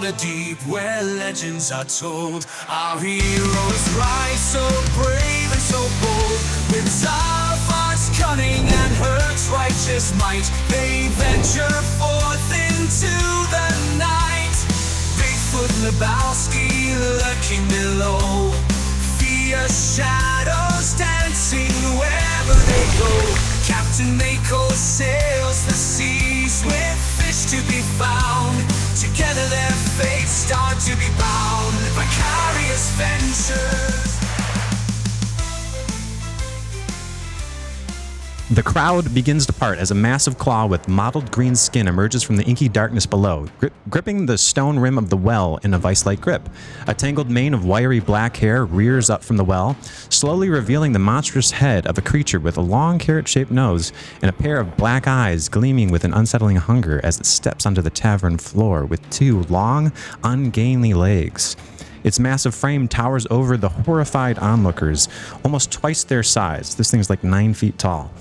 Waterdeep, where legends are told. Our heroes rise so brave and so bold. With Tzarafar's cunning and Hurk's righteous might, they venture forth into the night. Bigfoot Lebowski lurking below, fierce shadows dancing wherever they go. Captain Mako sails the seas with fish to be found. Together their fates start to be bound. Vicarious Ventures. The crowd begins to part as a massive claw with mottled green skin emerges from the inky darkness below, gripping the stone rim of the well in a vice-like grip. A tangled mane of wiry black hair rears up from the well, slowly revealing the monstrous head of a creature with a long carrot-shaped nose and a pair of black eyes gleaming with an unsettling hunger as it steps onto the tavern floor with two long, ungainly legs. Its massive frame towers over the horrified onlookers, almost twice their size. This thing's like 9 feet tall.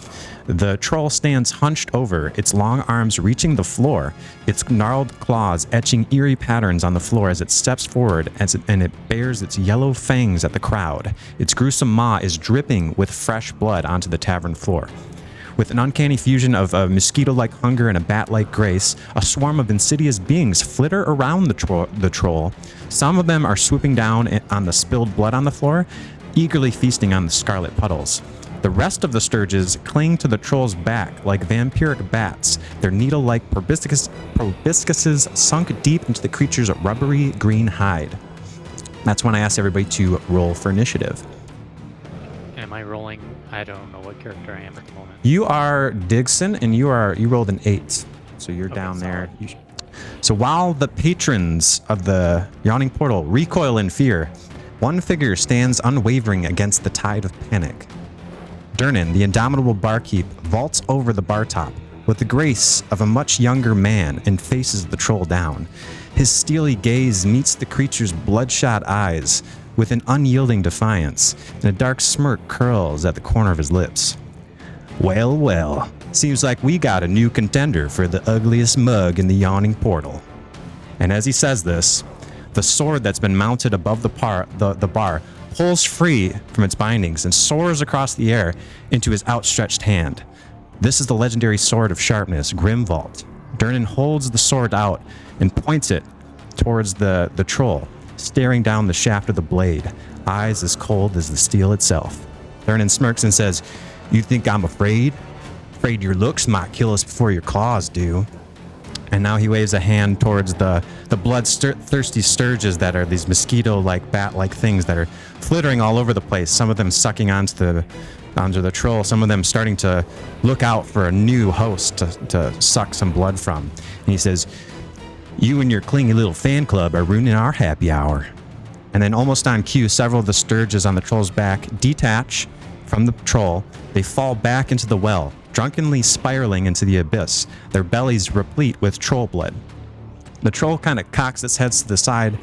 The troll stands hunched over, its long arms reaching the floor, its gnarled claws etching eerie patterns on the floor as it steps forward and it bares its yellow fangs at the crowd. Its gruesome maw is dripping with fresh blood onto the tavern floor. With an uncanny fusion of a mosquito-like hunger and a bat-like grace, a swarm of insidious beings flitter around the troll. Some of them are swooping down on the spilled blood on the floor, eagerly feasting on the scarlet puddles. The rest of the sturges cling to the troll's back like vampiric bats, their needle-like proboscises sunk deep into the creature's rubbery green hide. That's when I asked everybody to roll for initiative. Am I rolling? I don't know what character I am at the moment. You are Digson, and you rolled an 8, so you're down there. So while the patrons of the Yawning Portal recoil in fear, one figure stands unwavering against the tide of panic. Durnan, the indomitable barkeep, vaults over the bar top with the grace of a much younger man and faces the troll down. His steely gaze meets the creature's bloodshot eyes with an unyielding defiance, and a dark smirk curls at the corner of his lips. Well, well, seems like we got a new contender for the ugliest mug in the Yawning Portal. And as he says this, the sword that's been mounted above the bar pulls free from its bindings and soars across the air into his outstretched hand. This is the legendary sword of sharpness, Grimvault. Durnan holds the sword out and points it towards the troll, staring down the shaft of the blade, eyes as cold as the steel itself. Durnan smirks and says, "You think I'm afraid? Afraid your looks might kill us before your claws do." And now he waves a hand towards the blood-thirsty sturges that are these mosquito-like, bat-like things that are flittering all over the place, some of them sucking onto the troll, some of them starting to look out for a new host to suck some blood from. And he says, "You and your clingy little fan club are ruining our happy hour." And then almost on cue, several of the sturges on the troll's back detach from the troll. They fall back into the well, drunkenly spiraling into the abyss, their bellies replete with troll blood. The troll kind of cocks its head to the side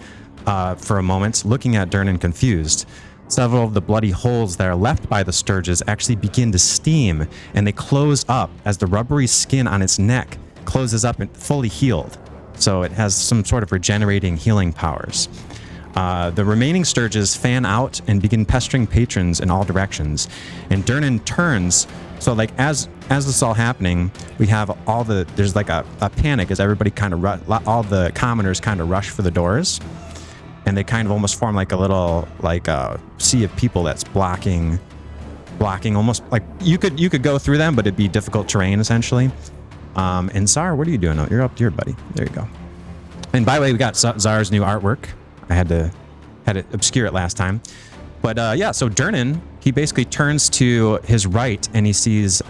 for a moment, looking at Durnan confused. Several of the bloody holes that are left by the sturges actually begin to steam, and they close up as the rubbery skin on its neck closes up and fully healed. So it has some sort of regenerating healing powers. The remaining sturges fan out and begin pestering patrons in all directions. And Durnan turns, so like as this is all happening, we have there's like a panic as everybody kind of, all the commoners kind of rush for the doors. And they kind of almost form like a little, like a sea of people that's blocking almost like you could go through them, but it'd be difficult terrain essentially. And Czar, what are you doing? Oh, you're up here, buddy. There you go. And by the way, we got Czar's new artwork. I had to obscure it last time. But yeah, so Durnan, he basically turns to his right and he sees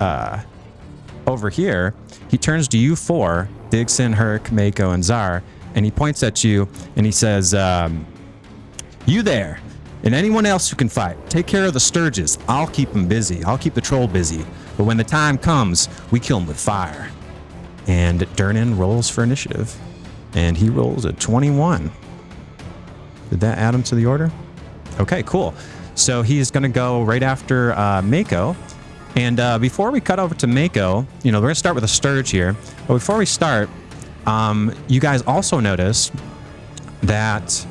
over here, he turns to you four, Digson, Hurk, Mako, and Czar, and he points at you and he says, "You there, and anyone else who can fight, take care of the sturges. I'll keep them busy. I'll keep the troll busy. But when the time comes, we kill him with fire." And Durnan rolls for initiative, and he rolls a 21. Did that add him to the order? Okay, cool. So he's going to go right after Mako. And before we cut over to Mako, we're going to start with a sturge here. But before we start, you guys also notice that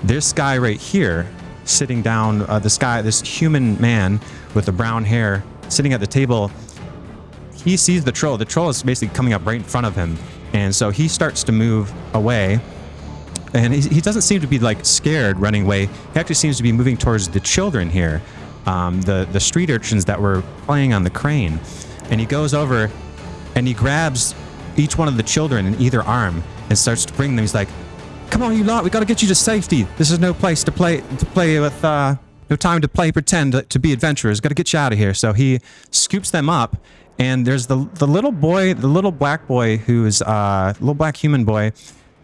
this guy right here, sitting down, this human man with the brown hair sitting at the table, he sees the troll. The troll is basically coming up right in front of him. And so he starts to move away. And he doesn't seem to be like scared running away. He actually seems to be moving towards the children here, the street urchins that were playing on the crane. And he goes over and he grabs each one of the children in either arm and starts to bring them. He's like, "Come on, you lot, we got to get you to safety. This is no place to play with, no time to play pretend to be adventurers. Got to get you out of here." So he scoops them up, and there's the little boy, the little black boy who's little black human boy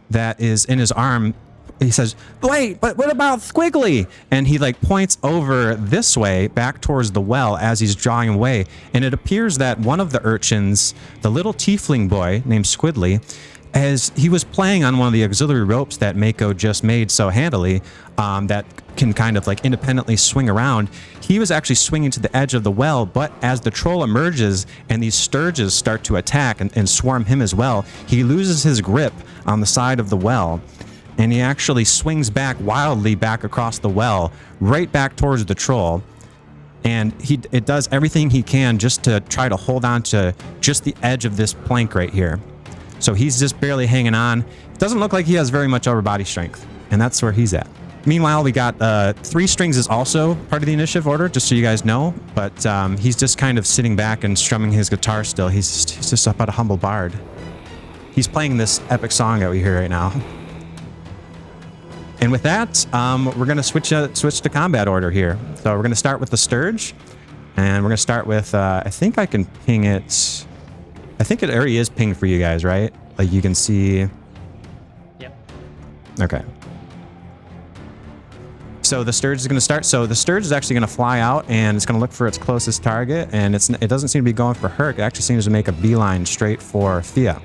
that is in his arm. He says, "Wait, but what about Squiggly?" And he like points over this way back towards the well as he's drawing away. And it appears that one of the urchins, the little tiefling boy named Squiggly, as he was playing on one of the auxiliary ropes that Mako just made so handily, that can kind of like independently swing around, he was actually swinging to the edge of the well. But as the troll emerges and these sturges start to attack and swarm him as well, he loses his grip on the side of the well. And he actually swings back wildly back across the well, right back towards the troll. And it does everything he can just to try to hold on to just the edge of this plank right here. So he's just barely hanging on. Doesn't look like he has very much upper body strength. And that's where he's at. Meanwhile, we got 3 strings is also part of the initiative order, just so you guys know. But he's just kind of sitting back and strumming his guitar still. He's just up at a humble bard. He's playing this epic song that we hear right now. And with that, we're going to switch to combat order here. So we're going to start with the Sturge. And we're going to start with, I think I can ping it. I think it already is pinged for you guys, right? Like you can see. Yep. Okay. So the Sturge is going to start. So the Sturge is actually going to fly out and it's going to look for its closest target. And it doesn't seem to be going for Hurk. It actually seems to make a beeline straight for Thea.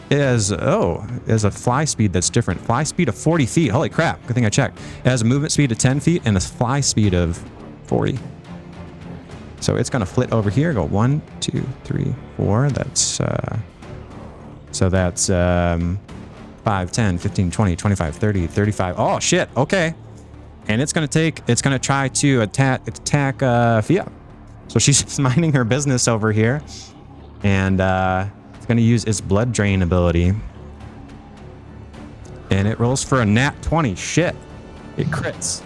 It has a fly speed that's different. Fly speed of 40 feet. Holy crap. Good thing I checked. It has a movement speed of 10 feet and a fly speed of 40. So it's going to flit over here. Go 1, 2, 3, 4. That's, so that's 5, 10, 15, 20, 25, 30, 35. Oh, shit. Okay. And it's going to try to attack Thea. So she's just minding her business over here. And, it's going to use its blood drain ability. And it rolls for a nat 20. Shit. It crits.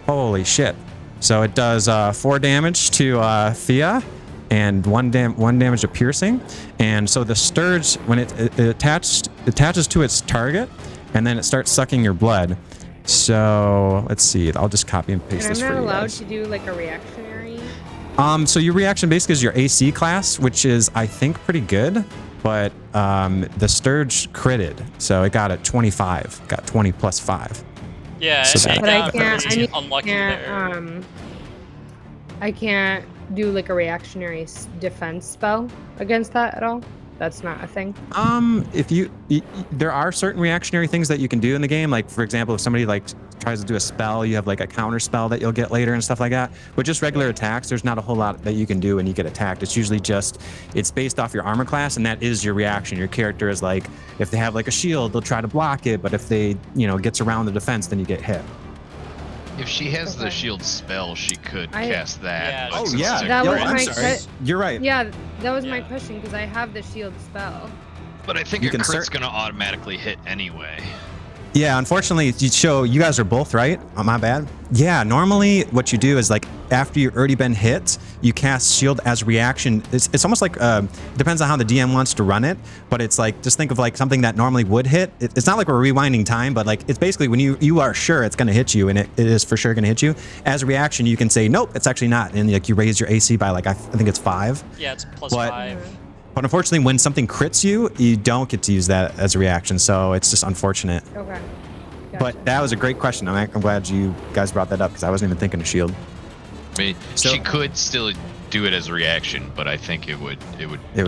Holy shit. So it does 4 damage to Thea and 1 damage of piercing. And so the Sturge, when it attaches to its target, and then it starts sucking your blood. So let's see. I'll just copy and paste this for you guys. And I'm not allowed to do like a reactionary? So your reaction basically is your AC class, which is, I think, pretty good. But the Sturge critted. So it got a 25. Got 20 plus 5. Yeah, so but I can't, unlucky there. I can't do like a reactionary defense spell against that at all. That's not a thing. There are certain reactionary things that you can do in the game. Like, for example, if somebody like tries to do a spell, you have like a counter spell that you'll get later and stuff like that. But just regular attacks, there's not a whole lot that you can do when you get attacked. It's usually it's based off your armor class, and that is your reaction. Your character is like, if they have like a shield, they'll try to block it. But if they, gets around the defense, then you get hit. If she has the shield spell, she could cast that. Yeah, oh yeah, that was I'm my sorry. You're right. Yeah, that was my question because I have the shield spell. But I think your crit's gonna automatically hit anyway. Yeah, unfortunately, you guys are both right. Oh, my bad. Yeah, normally what you do is like after you've already been hit, you cast shield as reaction. It's almost like depends on how the DM wants to run it, but it's like just think of like something that normally would hit. It's not like we're rewinding time, but like it's basically when you are sure it's going to hit you, and it is for sure going to hit you. As a reaction, you can say nope, it's actually not, and like you raise your AC by like I think it's 5. Yeah, it's plus 5. But unfortunately, when something crits you, you don't get to use that as a reaction, so it's just unfortunate. Okay. Gotcha. But that was a great question. I'm glad you guys brought that up because I wasn't even thinking of shield. I mean, she could still do it as a reaction, but I think it would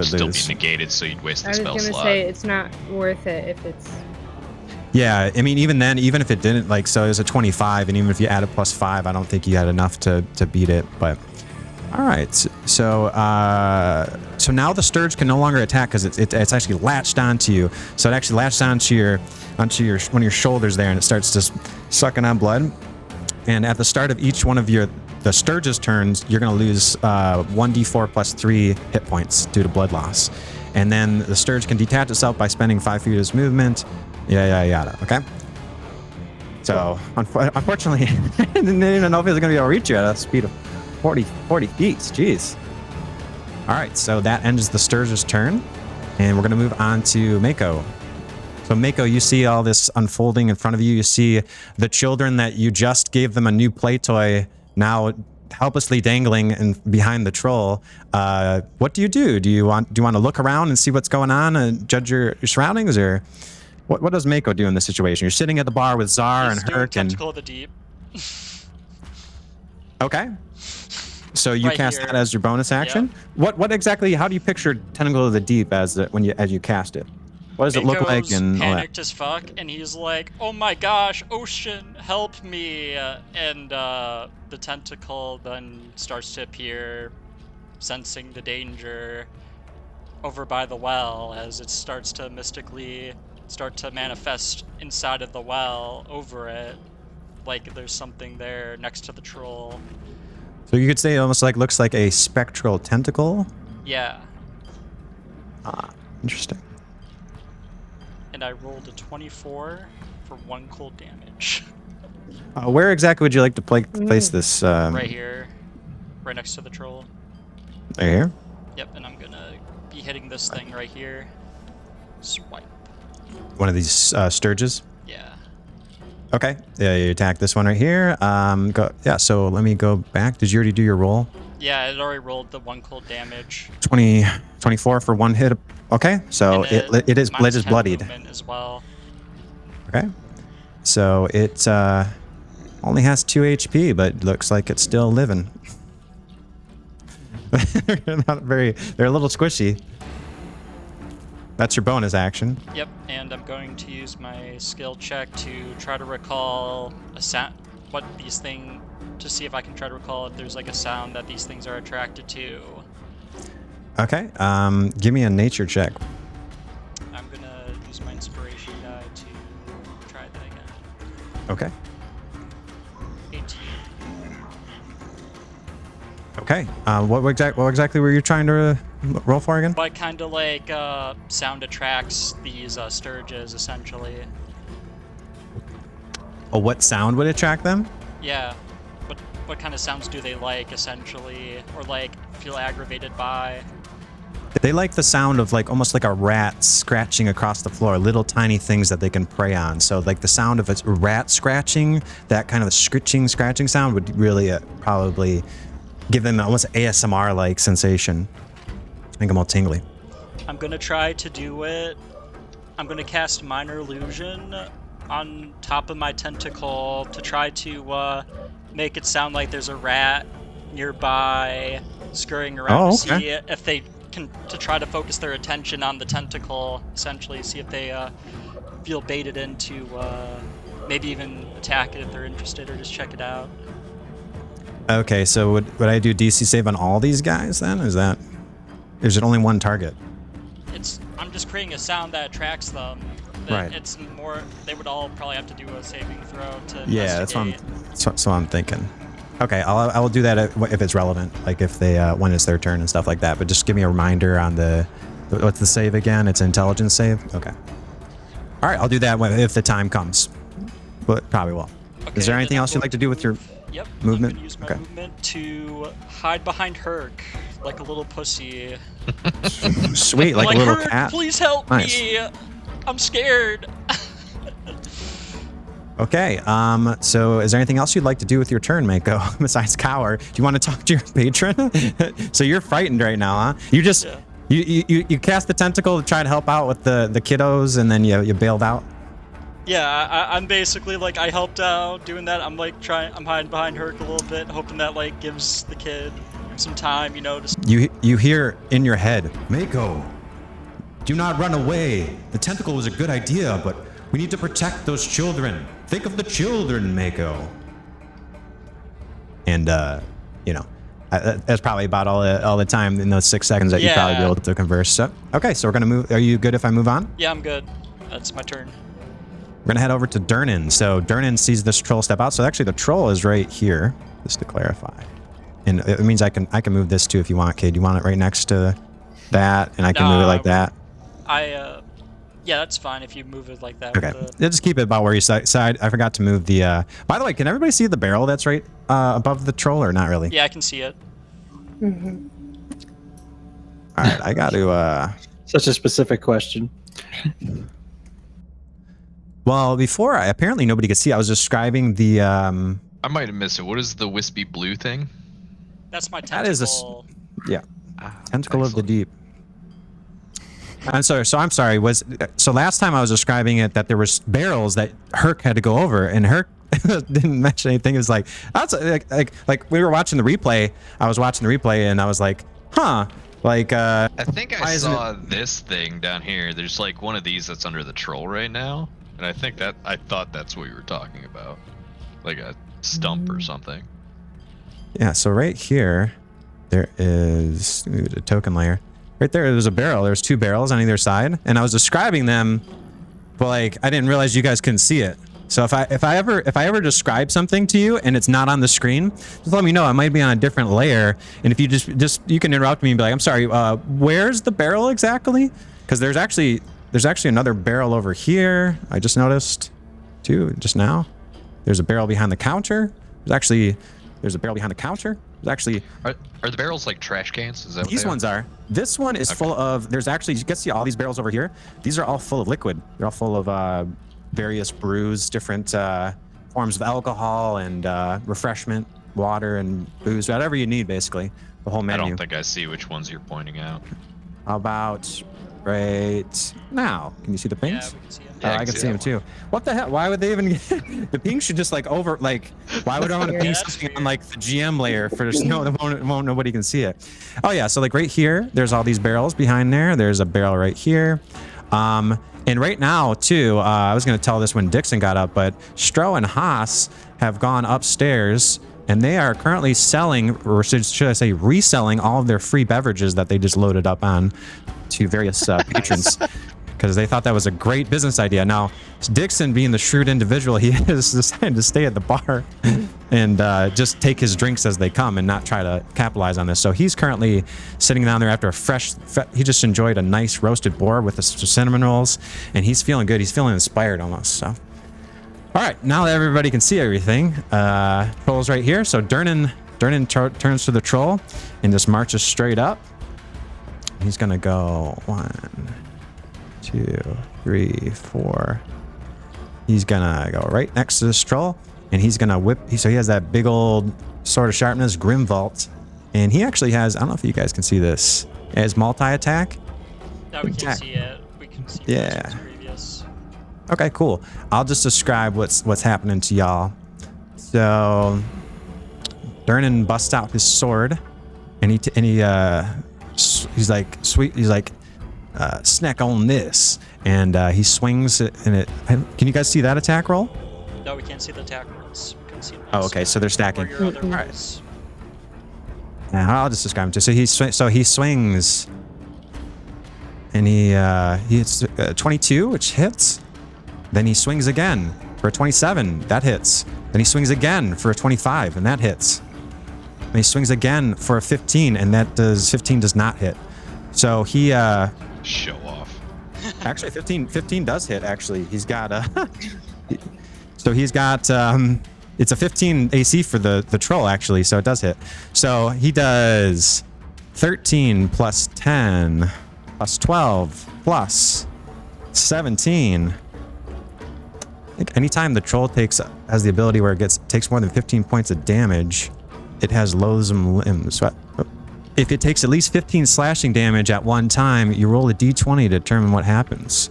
still lose. Be negated, so you'd waste the spell slot. I was gonna say it's not worth it if it's. Yeah, I mean, even then, even if it didn't, like, so it was a 25, and even if you add a plus 5, I don't think you had enough to beat it. But All right. So now the Sturge can no longer attack because it's actually latched onto you. So it actually latched onto your one of your shoulders there, and it starts just sucking on blood. And at the start of each one of the Sturge's turns, you're going to lose 1d4 plus 3 hit points due to blood loss. And then the Sturge can detach itself by spending 5 feet of its movement. Yada. Okay. So unfortunately, I didn't even know if it was going to be able to reach you at a speed of 40 feet. Jeez. All right. So that ends the Sturge's turn, and we're going to move on to Mako. So Mako, you see all this unfolding in front of you. You see the children that you just gave them a new play toy now helplessly dangling behind the troll. What do you do? Do you want to look around and see what's going on and judge your surroundings, or what does Mako do in this situation? You're sitting at the bar with Czar and Hurk and Tentacle of the Deep. Okay. So you Right cast here. that as your bonus action. Yep. What exactly? How do you picture Tentacle of the Deep as you cast it? What does it look like? Mako's And all that? panicked as fuck, and he's like, "Oh my gosh, ocean, help me!" And the tentacle then starts to appear, sensing the danger over by the well, as it starts to mystically start to manifest inside of the well over it, like there's something there next to the troll. So you could say it almost looks like a spectral tentacle. Yeah. Interesting. And I rolled a 24 for 1 cold damage. Where exactly would you like to place this? Right here. Right next to the troll. Right here? Yep, and I'm gonna be hitting this thing right here. Swipe. One of these Sturges? Yeah. Okay. Yeah, you attack this one right here. So let me go back. Did you already do your roll? Yeah, it already rolled the 1 cold damage. 24 for 1 hit. Okay, so And it is minus 10 bloodied. movement as well. Okay. So it only has 2 HP, but looks like it's still living. They're a little squishy. That's your bonus action. Yep, and I'm going to use my skill check to try to recall a sound, to see if I can try to recall if there's like a sound that these things are attracted to. Okay. Give me a nature check. I'm gonna use my inspiration die to try that again. Okay. 18. Okay. What exactly were you trying to roll for again? But kind of like sound attracts these Sturges, essentially. Oh, what sound would attract them? Yeah. What kind of sounds do they like, essentially, or like feel aggravated by? They like the sound of almost like a rat scratching across the floor, little tiny things that they can prey on. So like the sound of a rat scratching, that kind of scratching sound would really probably give them almost ASMR-like sensation. Make them all tingly. I'm gonna try to do it. I'm gonna cast Minor Illusion on top of my tentacle to try to make it sound like there's a rat nearby scurrying around to see if they can, to try to focus their attention on the tentacle, essentially see if they feel baited into maybe even attack it if they're interested, or just check it out. Okay, so would I do DC save on all these guys then? Is it only one target? I'm just creating a sound that attracts them. Right. It's more, they would all probably have to do a saving throw to Yeah, that's investigate. what I'm thinking. Okay, I will do that if it's relevant, like if they when it's their turn and stuff like that. But just give me a reminder on what's the save again? It's an intelligence save. Okay. All right, I'll do that if the time comes. But probably will. Okay, Is there anything then else you'd like to do with your Yep. movement? I'm gonna use my Okay. movement to hide behind Hurk like a little pussy. Sweet, like a little Hurk, cat. please help Nice. me. I'm scared. Okay, so is there anything else you'd like to do with your turn, Mako, besides cower? Do you want to talk to your patron? So you're frightened right now, huh? You just you cast the tentacle to try to help out with the kiddos, and then you bailed out. Yeah, I'm basically like, I helped out doing that. I'm hiding behind Hurk a little bit, hoping that like gives the kid some time, to. You hear in your head, Mako, do not run away. The tentacle was a good idea, but we need to protect those children. Think of the children, Mako. And That's probably about all the time in those 6 seconds that you probably be able to converse. So, okay, so we're gonna move. Are you good if I move on? Yeah, I'm good. That's my turn. We're gonna head over to Durnan. So Durnan sees this troll step out. So actually, the troll is right here, just to clarify. And it means I can move this too if you want, Kate. You want it right next to that, and I can move it like that. Yeah, that's fine if you move it like that. Okay, yeah, just keep it about where you side. I forgot to move the. By the way, can everybody see the barrel that's right above the troll, or not really? Yeah, I can see it. Mm-hmm. All right, I got to. Such a specific question. Well, before apparently nobody could see. I was describing the. I might have missed it. What is the wispy blue thing? That's my tentacle. That is tentacle of the deep. I'm sorry. So I'm sorry. So last time I was describing it that there was barrels that Hurk had to go over, and Hurk didn't mention anything. It was like that's like we were watching the replay. I was watching the replay, and I was like, huh. Like I think I saw this thing down here. There's like one of these that's under the troll right now, and I thought that's what you were talking about, like a stump or something. Yeah. So right here, there is a token layer. Right there's a barrel. There's 2 barrels on either side, and I was describing them, but like I didn't realize you guys couldn't see it. So if I ever describe something to you and it's not on the screen, just let me know. It might be on a different layer, and if you just you can interrupt me and be like, I'm sorry, where's the barrel exactly? Because there's actually another barrel over here. I just noticed too just now. There's a barrel behind the counter. There's a barrel behind the counter. There's actually are the barrels like trash cans? Is that these ones are? This one is full of. There's actually, you can see all these barrels over here. These are all full of liquid. They're all full of various brews, different forms of alcohol and refreshment, water and booze, whatever you need, basically. The whole menu. I don't think I see which ones you're pointing out. How about right now? Can you see the pinks? Yeah, we can see it. Yeah, I can see them too. What the hell? Why would they even get the pinks? Should just like why would I want to pink something on like the GM layer for nobody can see it? Oh yeah, so like right here, there's all these barrels behind there. There's a barrel right here. And right now too, I was gonna tell this when Dixon got up, but Stro and Haas have gone upstairs and they are currently selling, or should I say reselling, all of their free beverages that they just loaded up on to various patrons. Because they thought that was a great business idea. Now, Dixon, being the shrewd individual he is, decided to stay at the bar and just take his drinks as they come and not try to capitalize on this. So he's currently sitting down there after he just enjoyed a nice roasted boar with the cinnamon rolls, and he's feeling good. He's feeling inspired almost. So, all right, now that everybody can see everything, Troll's right here. So Durnan turns to the troll and just marches straight up. He's gonna go 1, 2, 3, 4. He's gonna go right next to this troll, and he's gonna whip. So he has that big old sword of sharpness, Grim Vault, and he actually has. I don't know if you guys can see this. It has multi-attack. No, we can see it. We can see Yeah. previous. Okay, cool. I'll just describe what's happening to y'all. So Durnan busts out his sword, and he's like, sweet. He's like, snack on this, and he swings it, and it. Can you guys see that attack roll? No, we can't see the attack rolls. We can see those. Oh, okay. So they're stacking. Or your other All right. rolls. I'll just describe him too. So he swings, and he hits 22, which hits. Then he swings again for a 27, that hits. Then he swings again for a 25, and that hits. And he swings again for a 15, and 15 does not hit. So he Show off. actually 15 does hit. Actually, he's got it's a 15 AC for the troll actually, so it does hit. So he does 13 plus 10 plus 12 plus 17. I think anytime the troll has the ability where it takes more than 15 points of damage, it has loathsome limbs. So if it takes at least 15 slashing damage at one time, you roll a d20 to determine what happens.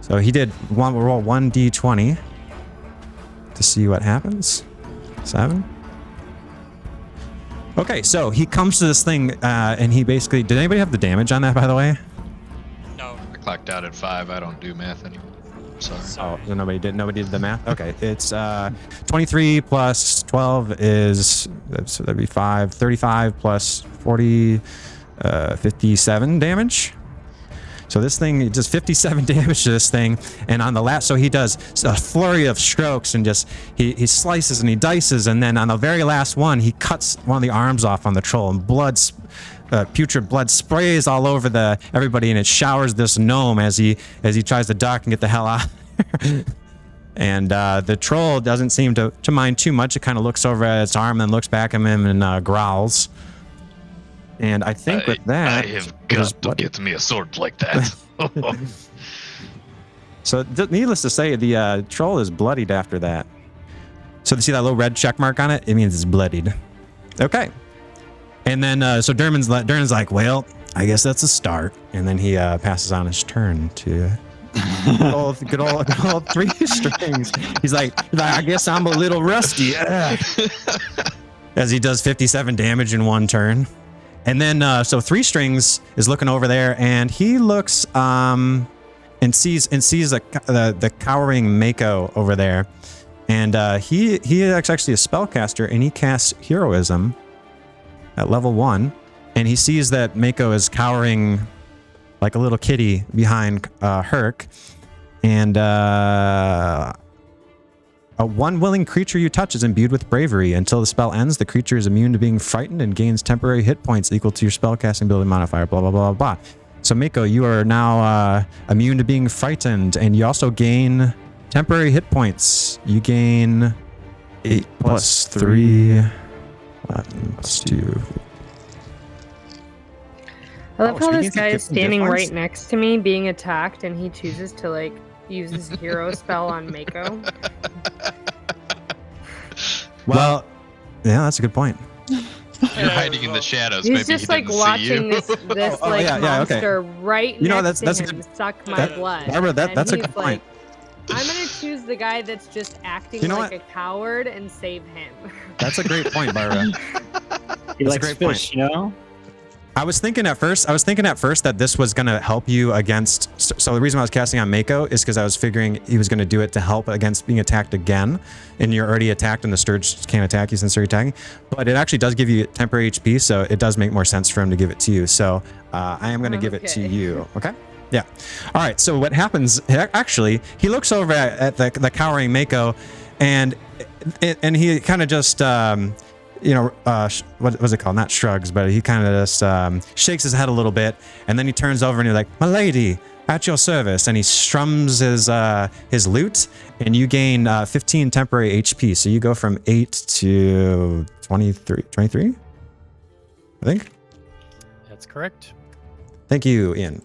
So he did roll 1 d20 to see what happens. 7. Okay, so he comes to this thing, and he basically... Did anybody have the damage on that, by the way? No. I clocked out at 5. I don't do math anymore. sorry. Oh, so nobody did the math. Okay, it's 23 plus 12 is so that'd be 35 plus 40, 57 damage. So this thing does 57 damage to this thing, and on the last, so he does a flurry of strokes and just he slices and he dices, and then on the very last one, he cuts one of the arms off on the troll, and putrid blood sprays all over everybody, and it showers this gnome as he tries to duck and get the hell out. And the troll doesn't seem to mind too much. It kind of looks over at its arm, then looks back at him and growls. And I think with that, I have got to get me a sword like that. So needless to say, the troll is bloodied after that. So you see that little red check mark on it? It means it's bloodied. Okay. And then so Durdan's like, well, I guess that's a start. And then he passes on his turn to good old 3 strings. He's like, I guess I'm a little rusty. As he does 57 damage in 1 turn. And then so 3 strings is looking over there, and he looks and sees the cowering Mako over there, and he is actually a spellcaster, and he casts Heroism at level 1, and he sees that Mako is cowering like a little kitty behind Hurk, and one willing creature you touch is imbued with bravery. Until the spell ends, the creature is immune to being frightened and gains temporary hit points equal to your spellcasting ability modifier, blah, blah, blah, blah. So Mako, you are now immune to being frightened, and you also gain temporary hit points. You gain 8 plus 3, 11 plus 2. I love how should we this get guy some is standing gift right cards? next to me being attacked, and he chooses to like use his hero spell on Mako. Well, yeah, that's a good point. You're hiding in the shadows. He's Maybe just he like didn't watching see you. this Oh, like yeah, okay. monster right You know, next that's to a him good- suck my that- blood. Barbara, And that's a he's good point. like, I'm gonna choose the guy that's just acting You know like what? a coward and save him. That's a great point, Barbara. He That's a likes great fish, you know? I was thinking at first that this was going to help you against. So the reason I was casting on Mako is because I was figuring he was going to do it to help against being attacked again. And you're already attacked, and the Sturge can't attack you since you're attacking. But it actually does give you temporary HP, so it does make more sense for him to give it to you. So I am going to give it to Okay. you. Okay? Yeah. All right. So what happens? Actually, he looks over at the cowering Mako, and he kind of just. What was it called? Not shrugs, but he kind of just shakes his head a little bit, and then he turns over and he's like, "My lady, at your service." And he strums his lute, and you gain 15 temporary HP. So you go from 8 to 23, I think. That's correct. Thank you, Ian.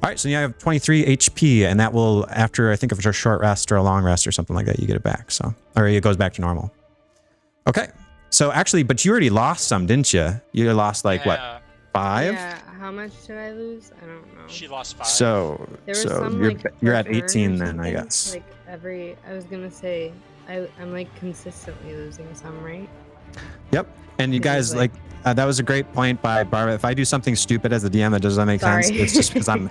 All right, so you have 23 HP, and that will, after I think if it's a short rest or a long rest or something like that, you get it back. So, or it goes back to normal. Okay. So actually, but you already lost some, didn't you? You lost like what, 5? Yeah, how much did I lose? I don't know. She lost 5. So There was so some, you're like, you're at per turn 18 or then, I something. guess. Like I was gonna say, I'm like consistently losing some, right? Yep. And you It guys was like that was a great point by Barbara. If I do something stupid as a DM that doesn't make sense, Sorry. it's just because I'm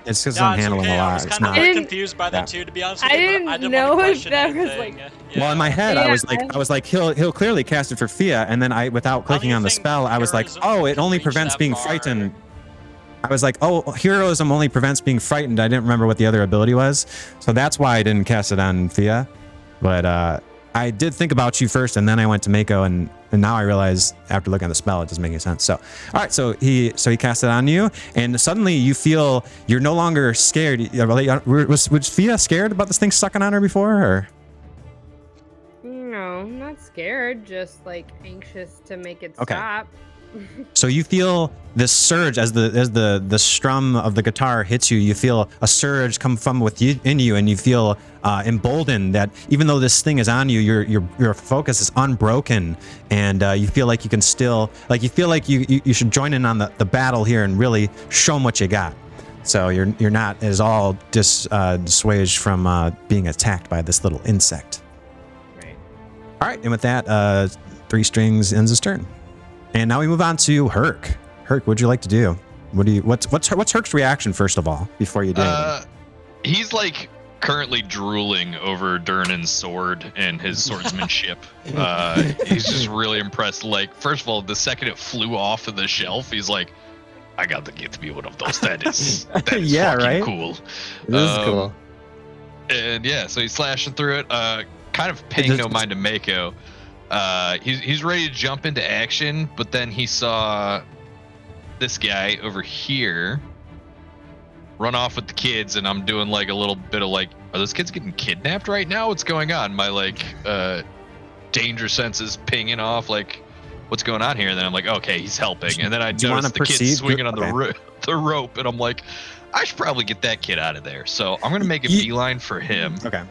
handling a I lot. was It's kind of not. like confused by that too, to be honest with I you. didn't but I didn't know want to if question that was, anything. like- Yeah. Well, in my head, I was like, he'll clearly cast it for Fia, and then without do clicking you on the think spell, I was like, heroism oh, it can only reach prevents that being far? frightened. I was like, oh, heroism only prevents being frightened. I didn't remember what the other ability was, so that's why I didn't cast it on Fia. But I did think about you first, and then I went to Mako, and now I realize after looking at the spell, it doesn't make any sense. So, all right, so he cast it on you, and suddenly you feel you're no longer scared. Was Fia scared about this thing sucking on her before, or? No, I'm not scared. Just like anxious to make it Okay. stop. So you feel this surge as the strum of the guitar hits you. You feel a surge come from within you, and you feel emboldened that even though this thing is on you, your focus is unbroken, and you feel like you can still you feel like you should join in on the battle here and really show them what you got. So you're not as all dissuaged from being attacked by this little insect. Right. All right, and with that, 3 strings ends his turn. And now we move on to Hurk. Hurk, what'd you like to do? What's Hurk's reaction first of all before you do anything? He's like currently drooling over Durnan's sword and his swordsmanship. He's just really impressed. Like, first of all, the second it flew off of the shelf, he's like, I got to get me one of those. That is Yeah, fucking right? cool. It is cool. And yeah, so he's slashing through it, kind of paying no mind to Mako. He's ready to jump into action, but then he saw this guy over here run off with the kids, and I'm doing like a little bit of like, are those kids getting kidnapped right now? What's going on? My like danger senses pinging off, like, what's going on here? And then I'm like, okay, he's helping. And then I notice the kid swinging on the rope, and I'm like, I should probably get that kid out of there. So I'm gonna make a beeline for him. Okay.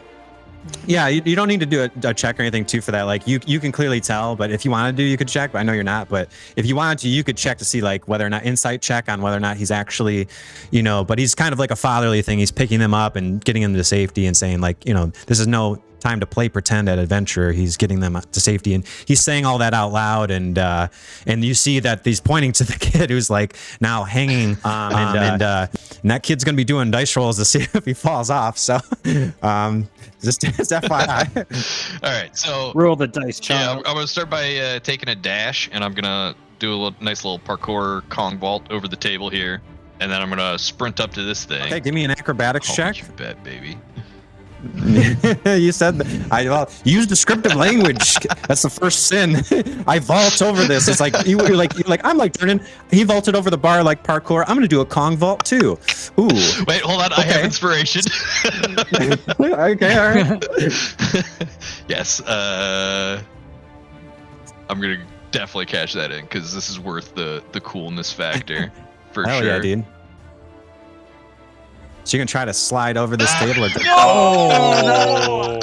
Yeah, you don't need to do a check or anything too for that. Like you can clearly tell, but if you wanted to, you could check. But I know you're not. But if you wanted to, you could check to see like whether or not insight check on whether or not he's actually, But he's kind of like a fatherly thing. He's picking them up and getting them to safety and saying like, this is no time to play pretend at adventure. He's getting them to safety, and he's saying all that out loud. And you see that he's pointing to the kid who's like now hanging, and that kid's gonna be doing dice rolls to see if he falls off. So. Just FYI. All right, so Roll the dice, yeah, child. I'm gonna start by taking a dash, and I'm gonna do a nice little parkour Kong vault over the table here, and then I'm gonna sprint up to this thing. Okay, give me an acrobatics check. You bet, baby. You said use descriptive language. That's the first sin. I vault over this. It's like you're like I'm like Durnan. He vaulted over the bar like parkour. I'm gonna do a Kong vault too. Ooh. Wait, hold on. Okay. I have inspiration. Okay, all right. Yes. I'm gonna definitely cash that in because this is worth the coolness factor for Hell sure. yeah, dude. So you're gonna try to slide over this table? Or No!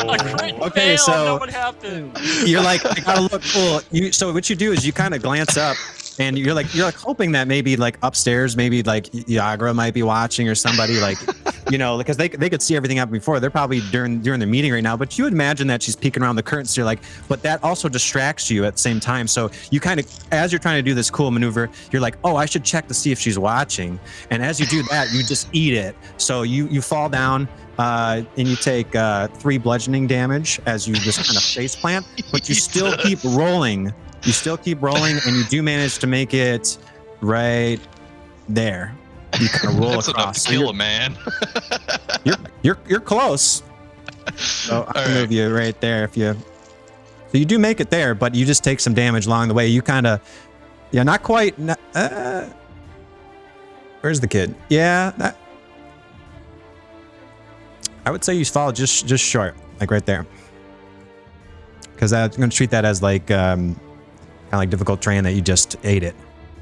Okay, so what happened? you're like, I gotta look cool. So what you do is you kind of glance up, and you're like hoping that maybe like upstairs, maybe like Yagra might be watching or somebody like, because they could see everything up before. They're probably during the meeting right now. But you would imagine that she's peeking around the curtains. So you're like, but that also distracts you at the same time. So you kind of, as you're trying to do this cool maneuver, you're like, oh, I should check to see if she's watching. And as you do that, you just eat it. So you fall down. And you take 3 bludgeoning damage as you just kind of face plant, but you still keep rolling. You still keep rolling, and you do manage to make it right there. You kind of roll That's across. Enough to kill a man. You're close. So I'll move you right there if you. So you do make it there, but you just take some damage along the way. You kind of, not quite. Where's the kid? Yeah. I would say you fall just short, like right there. Because I'm going to treat that as like kind of like difficult terrain that you just ate it.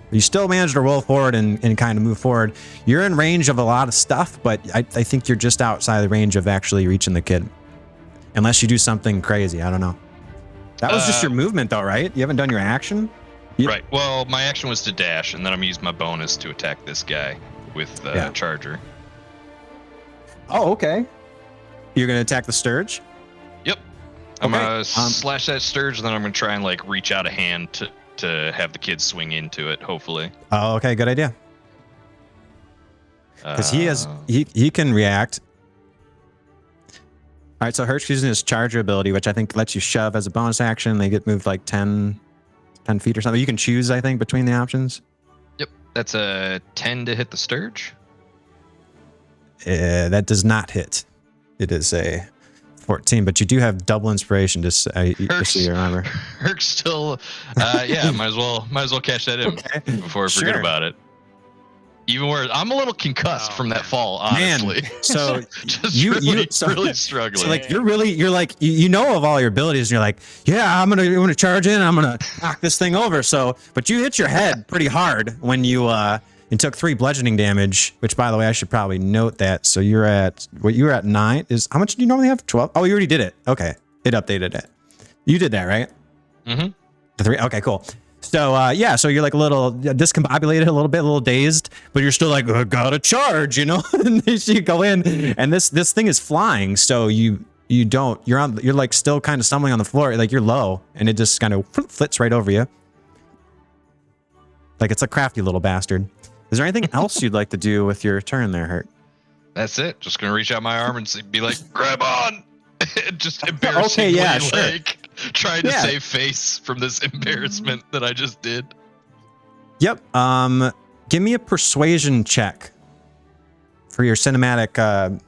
You still managed to roll forward and kind of move forward. You're in range of a lot of stuff, but I think you're just outside the range of actually reaching the kid. Unless you do something crazy, I don't know. That was just your movement though, right? You haven't done your action? Right, well, my action was to dash, and then I'm going to use my bonus to attack this guy with Charger. Oh, okay. You're going to attack the Sturge? Yep. I'm going to slash that Sturge, and then I'm going to try and like reach out a hand to have the kids swing into it, hopefully. Oh, okay, good idea. Because he can react. All right, so Hurk's using his Charger ability, which I think lets you shove as a bonus action. They get moved like 10 feet or something. You can choose, I think, between the options. Yep, that's a 10 to hit the Sturge. That does not hit. It is a 14, but you do have double inspiration, just so you remember. Hurk's still, yeah, might as well cash that in before I forget about it. Even where I'm a little concussed from that fall, honestly. Man, so just really struggling. So like you're like you know of all your abilities, and you're like, yeah, I'm gonna charge in, I'm gonna knock this thing over. So, but you hit your head pretty hard when you took 3 bludgeoning damage. Which, by the way, I should probably note that. So you're at 9. Is how much do you normally have? 12. Oh, you already did it. Okay, it updated it. You did that, right? Mm-hmm. The 3. Okay, cool. So yeah, so you're like a little discombobulated, a little dazed, but you're still like, I gotta charge, and you go in, and this thing is flying, so you're like still kind of stumbling on the floor, like you're low, and it just kind of flits right over you, like it's a crafty little bastard. Is there anything else you'd like to do with your turn there, Hurk? That's it. Just gonna reach out my arm and be like, grab on. Just embarrassingly, yeah, sure. like trying to save face from this embarrassment that I just did. Yep. Give me a persuasion check for your cinematic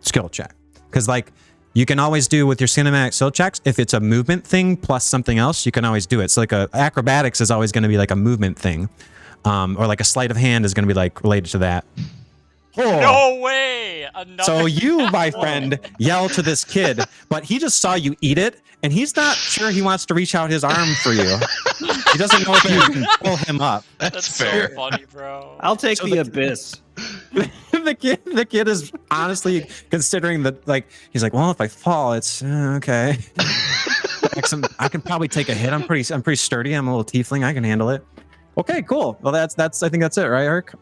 skill check, because like you can always do with your cinematic skill checks, if it's a movement thing plus something else, you can always do it. So like acrobatics is always going to be like a movement thing, or like a sleight of hand is going to be like related to that. Oh. No way! Another So you, my friend, yell to this kid, but he just saw you eat it, and he's not sure he wants to reach out his arm for you. He doesn't know if you can pull him up. That's fair. so funny, bro. I'll take the abyss. The kid is honestly considering that, like, he's like, well, if I fall, it's okay. I can probably take a hit. I'm pretty sturdy. I'm a little tiefling. I can handle it. Okay, cool. Well, that's I think that's it, right, Hurk?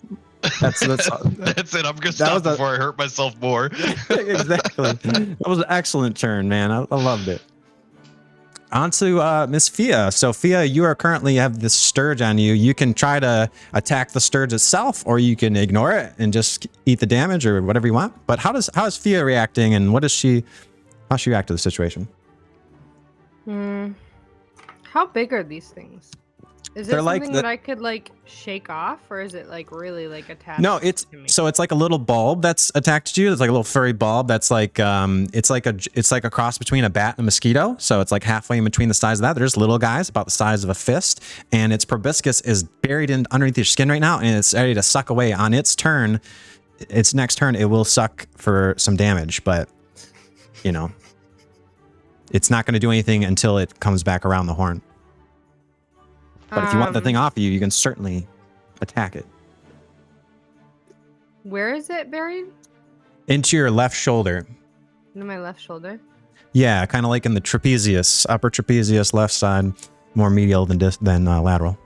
That's That's it. I'm gonna stop before I hurt myself more. Exactly. That was an excellent turn, man. I loved it. On to Miss Fia. So Fia, you are currently have this scourge on you. You can try to attack the scourge itself, or you can ignore it and just eat the damage or whatever you want. But how is Fia reacting, and how does she react to the situation? How big are these things? Is it They're like something that I could like shake off, or is it like really like attached? No, it's to me? so it's like a little bulb that's attached to you. It's like a little furry bulb that's like it's like a cross between a bat and a mosquito. So it's like halfway in between the size of that. There's little guys about the size of a fist, and its proboscis is buried in underneath your skin right now, and it's ready to suck away. On its turn, its next turn, it will suck for some damage, but you know, it's not going to do anything until it comes back around the horn. But if you want the thing off of you, you can certainly attack it. Where is it buried? Into your left shoulder. Into my left shoulder. Yeah, kind of like in the trapezius, upper trapezius, left side, more medial than lateral.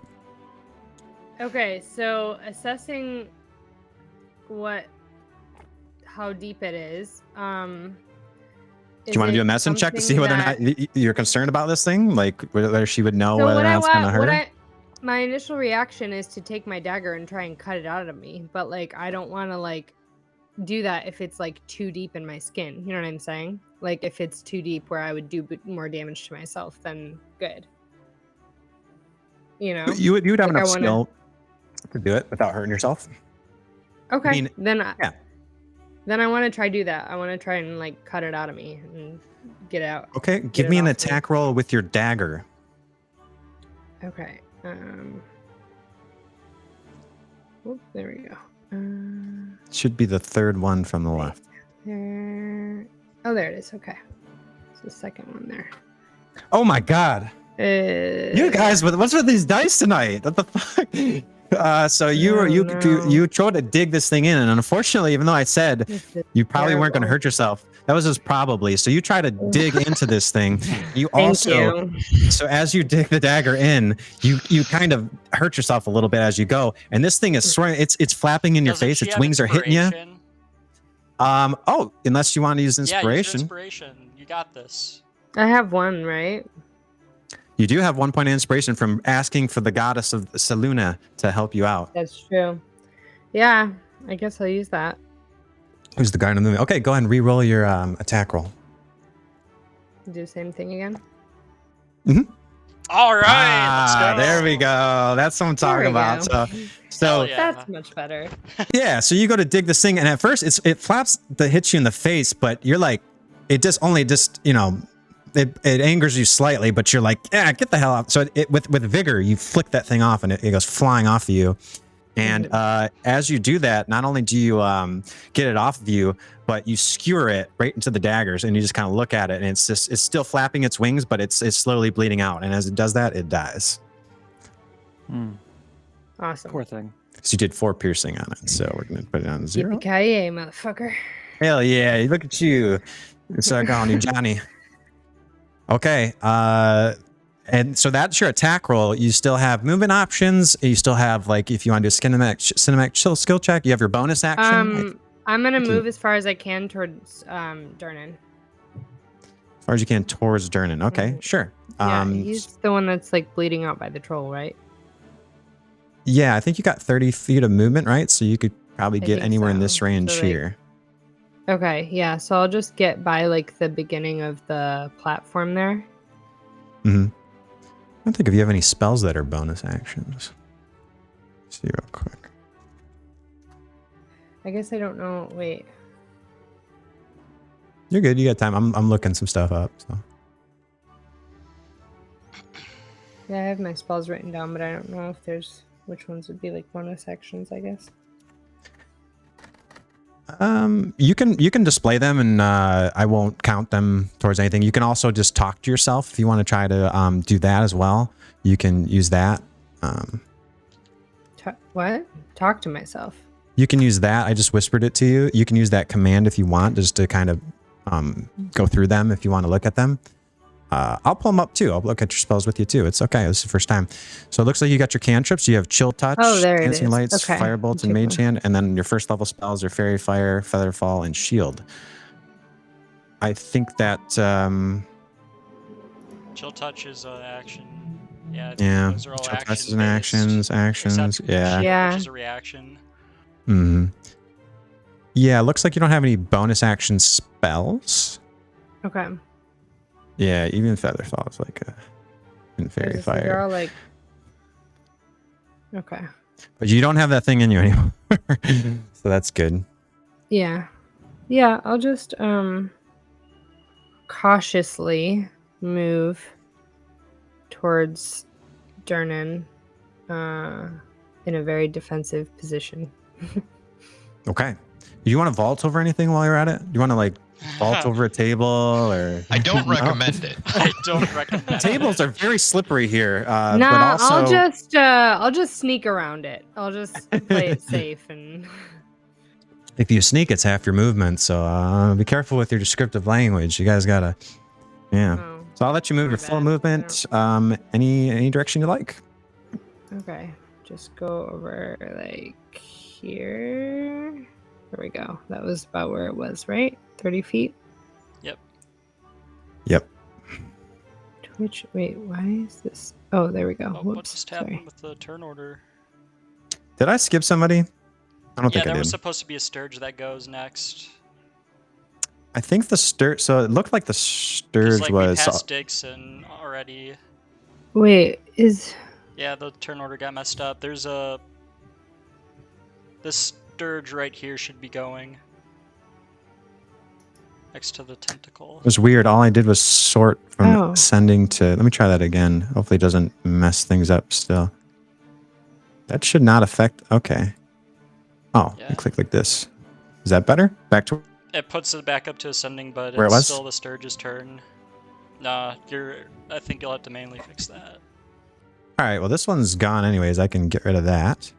Okay, so assessing how deep it is. Do you want to do a medicine check to see whether or not you're concerned about this thing? Like whether she would know whether or not it's going to hurt? My initial reaction is to take my dagger and try and cut it out of me. But like, I don't want to like do that if it's like too deep in my skin. You know what I'm saying? Like if it's too deep where I would do more damage to myself, then good. You know? You would have enough skill to do it without hurting yourself. Okay. I mean, then I want to try do that. I want to try and like cut it out of me and get it out. Okay, give me an attack roll with your dagger. Okay. Oh, there we go. Should be the third one from the left. Oh, there it is. Okay. It's the second one there. Oh my god. You guys, what's with these dice tonight? What the fuck? So you tried to dig this thing in, and unfortunately, even though I said you probably weren't going to hurt yourself, that was just probably. So you try to dig into this thing. You also, so as you dig the dagger in, you kind of hurt yourself a little bit as you go, and this thing is soaring. It's flapping in your face. Its wings are hitting you. Oh, unless you want to use inspiration. Yeah, use inspiration. You got this. I have one, right? You do have 1 point of inspiration from asking for the goddess of Seluna to help you out. That's true. Yeah, I guess I'll use that. Who's the guardian of the moon? Okay, go ahead and re-roll your attack roll. Do the same thing again. All right, let's go. There we go. That's what I'm talking about. So yeah. That's much better. yeah. So you go to dig this thing, and at first it flaps that hits you in the face, but you're like, it angers you slightly, but you're like, yeah, get the hell out. So with vigor, you flick that thing off, and it goes flying off of you. And as you do that, not only do you get it off of you, but you skewer it right into the daggers, and you just kind of look at it, and it's still flapping its wings, but it's slowly bleeding out. And as it does that, it dies. Awesome. Poor thing. So you did 4 piercing on it, so we're gonna put it on 0. Yippee-ki-yay, motherfucker. Hell yeah! Look at you. It's calling you Johnny. Okay. And so that's your attack roll. You still have movement options. You still have, like, if you want to do a cinematic skill check, you have your bonus action. I'm going to move as far as I can towards Durnan. As far as you can towards Durnan. Okay, sure. Yeah, he's the one that's, like, bleeding out by the troll, right? Yeah, I think you got 30 feet of movement, right? So you could probably get anywhere in this range here. Okay, yeah. So I'll just get by like the beginning of the platform there. Mm-hmm. I don't think if you have any spells that are bonus actions. Let's see real quick. I guess I don't know. Wait. You're good. You got time. I'm looking some stuff up. So. Yeah, I have my spells written down, but I don't know if there's which ones would be like bonus actions, I guess. You can display them, and I won't count them towards anything. You can also just talk to yourself if you want to try to do that as well. You can use that. What? Talk to myself. You can use that. I just whispered it to you. You can use that command if you want, just to kind of go through them if you want to look at them. I'll pull them up too. I'll look at your spells with you too. It's okay. This is the first time. So it looks like you got your cantrips. You have Chill Touch, Oh, there it Dancing is. Lights, Okay. Firebolt, and Mage Hand. And then your first level spells are Fairy Fire, Featherfall, and Shield. I think that... Chill touch is action. Yeah. I think yeah, Those are all Chill Touch action is an actions. Except Yeah. Shield, Yeah. Which is a reaction. Hmm. Yeah, it looks like you don't have any bonus action spells. Okay. Yeah, even Featherfall is like a... And Fairy So they're Fire. all like. Okay. But you don't have that thing in you anymore. So that's good. Yeah. Yeah, I'll just cautiously move towards Durnan in a very defensive position. Okay. Do you want to vault over anything while you're at it? Do you want to like vault over a table or? I don't recommend it. I don't recommend Tables it. are very slippery here. But Nah, also, I'll just sneak around it. I'll just play it safe and if you sneak, it's half your movement. So be careful with your descriptive language. You guys gotta, yeah. Oh, So I'll let you move my your full bad. movement. Any direction you like. okay. Just go over like here. There we go. That was about where it was, right? 30 feet. Yep. Twitch. Wait, why is this? Oh, there we go. Oh, what Whoops. just happened Sorry. with the turn order? Did I skip somebody? I don't Yeah, think I there was did. supposed to be a Sturge that goes next. I think the sturge. So it looked like the 'Cause, sturge like, we was. passed Dixon already. Wait, is Yeah, the turn order got messed up. There's a... This Sturge right here should be going. Next to the tentacle. It was weird. All I did was sort from Oh. ascending to. Let me try that again. Hopefully, it doesn't mess things up still. That should not affect. Okay. Oh, Yeah. I click like this. Is that better? Back to. It puts it back up to ascending, but Where it it's was? still the Sturge's turn. Nah, I think you'll have to manually fix that. All right. Well, this one's gone anyways. I can get rid of that.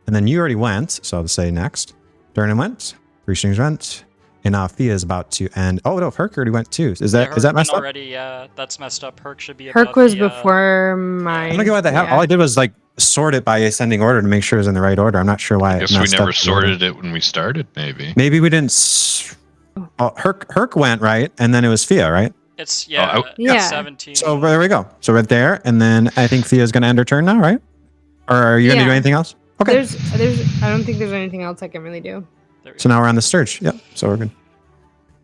And then you already went, so I'll say next. Durnan went. Three Strings went. And now Fia is about to end. Oh no, Hurk already went too. Is that Hurk that messed went up? already? Yeah, that's messed up. Hurk should be Hurk above was the, before mine? I don't get why that happened. All I did was like sort it by ascending order to make sure it was in the right order. I'm not sure why. I it guess we messed never up. sorted it when we started, maybe. Maybe we didn't. Oh, Hurk went right, and then it was Fia, right? It's I- Yeah. 17. So there we go. So right there, and then I think Fia's gonna end her turn now, right? Or are you gonna do Yeah. anything else? Okay. There's I don't think there's anything else I can really do. There we So now we're on the Sturge. Yep. So we're good.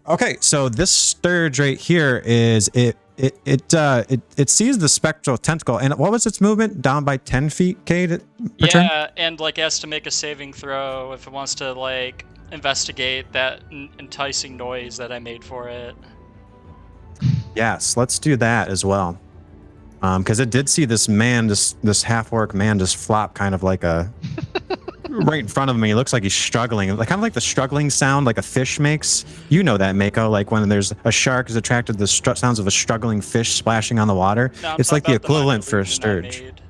Okay. So this Sturge right here is it sees the spectral tentacle, and what was its movement? Down by 10 feet, K per turn? Yeah, and like it has to make a saving throw if it wants to like investigate that enticing noise that I made for it. Yes. Let's do that as well. Because it did see this man, this half-orc man, just flop kind of like a right in front of me. He looks like he's struggling, like kind of like the struggling sound like a fish makes. You know that, Mako, like when there's a shark is attracted to the sounds of a struggling fish splashing on the water. No, I'm It's like the talking about equivalent for a illusion I sturge. made.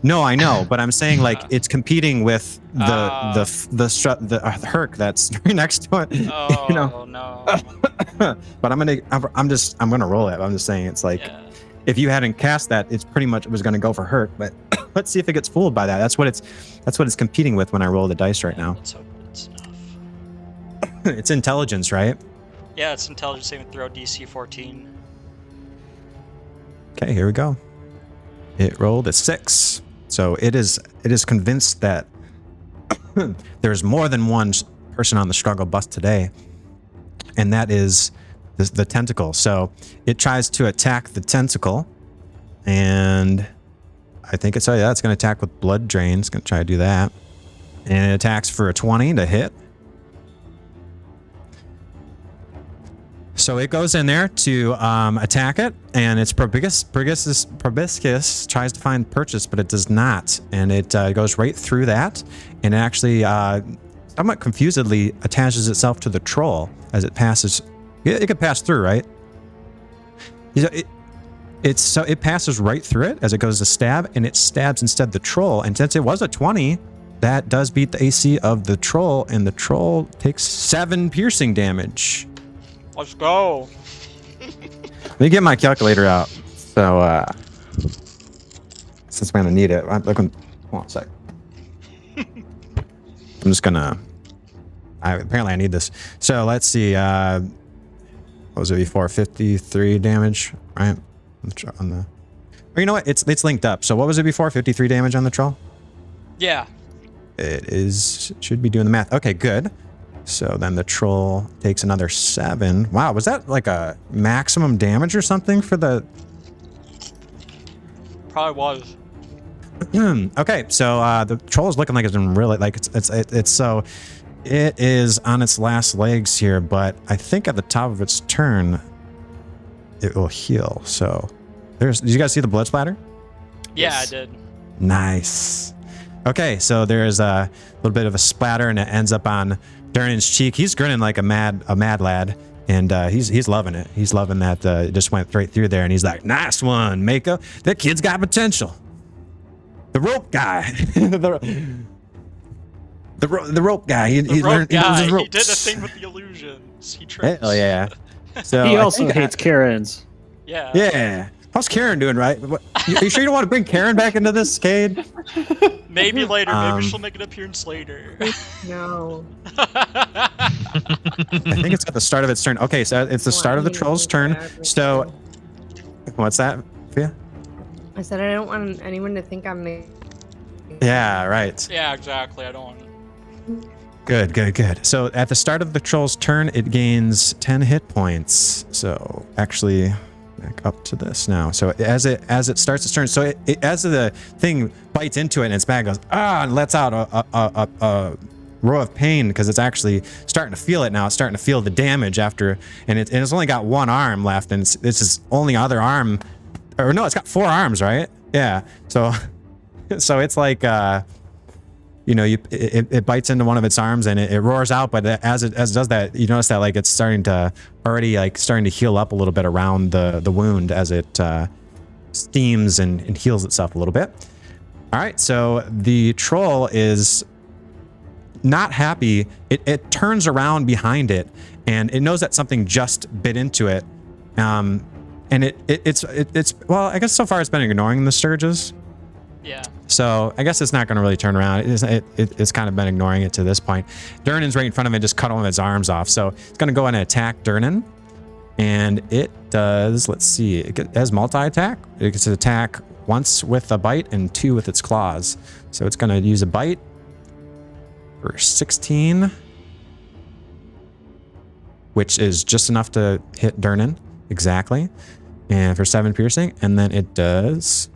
No, I know, but I'm saying like it's competing with the Hurk that's right next to it. Oh You know, no. but I'm gonna roll it. I'm just saying it's like. Yeah. If you hadn't cast that, it's pretty much it was going to go for Hurk. But let's see if it gets fooled by that. That's what it's competing with when I roll the dice right now. Let's hope it's enough. It's intelligence, right? Yeah, it's intelligence saving throw DC 14. Okay, here we go. It rolled a 6, so it is convinced that there's more than one person on the struggle bus today. and that is the tentacle. So it tries to attack the tentacle, and I think it's it's going to attack with blood drain. It's going to try to do that, and it attacks for a 20 to hit. So it goes in there to attack it, and its proboscis tries to find purchase, but it does not, and it goes right through that, and it actually somewhat confusedly attaches itself to the troll as it passes. It could pass through, right? It passes right through it as it goes to stab, and it stabs instead the troll, and since it was a 20, that does beat the AC of the troll, and the troll takes 7 piercing damage. Let's go. Let me get my calculator out. So, since I'm gonna need it, hold on a sec. I'm just gonna. Apparently, I need this. So let's see. What was it before? 53 damage, right? On the. Or you know what? It's linked up. So what was it before? 53 damage on the troll. Yeah. It is. Should be doing the math. Okay, good. So then the troll takes another 7. Wow, was that like a maximum damage or something for the... Probably was. Okay, so the troll is looking like it's been really like it's so it is on its last legs here, but I think at the top of its turn it will heal. So did you guys see the blood splatter? Yeah, Yes. I did. Nice. Okay, so there's a little bit of a splatter, and it ends up on Durnan's cheek. He's grinning like a mad lad, and he's loving it. He's loving that it just went right through there, and he's like, "Nice one, Mako. That kid's got potential." The rope guy, the rope guy. He learned He his did a ropes. thing with the illusions. He tricks. Hell yeah. So He I also think hates Karens. Yeah. Yeah. How's Karen doing, right? You sure you don't want to bring Karen back into this, Cade? Maybe later. Maybe she'll make an appearance later. No. I think it's at the start of its turn. Okay, so it's the start of the troll's turn. So, what's that, Fia? I said I don't want anyone to think I'm the. Yeah, right. Yeah, exactly. I don't want it. Good. So at the start of the troll's turn, it gains 10 hit points. So actually, back up to this now. So as it starts its turn, so as the thing bites into it and its back goes and lets out a roar of pain because it's actually starting to feel it now. It's starting to feel the damage after, and it's only got one arm left, and it's its only other arm, or no, it's got 4 arms, right? Yeah. So it's like it bites into one of its arms and it roars out, but as it does that, you notice that like it's starting to heal up a little bit around the wound as it steams and heals itself a little bit. All right, so the troll is not happy. It turns around behind it, and it knows that something just bit into it. And it's well, I guess so far it's been ignoring the surges. Yeah. So I guess it's not going to really turn around. It's kind of been ignoring it to this point. Durnan's right in front of it, just cut one of its arms off. So it's going to go in and attack Durnan. And it does, let's see, it has multi-attack. It gets to attack once with a bite and 2 with its claws. So it's going to use a bite for 16, which is just enough to hit Durnan. Exactly. And for 7 piercing. And then it does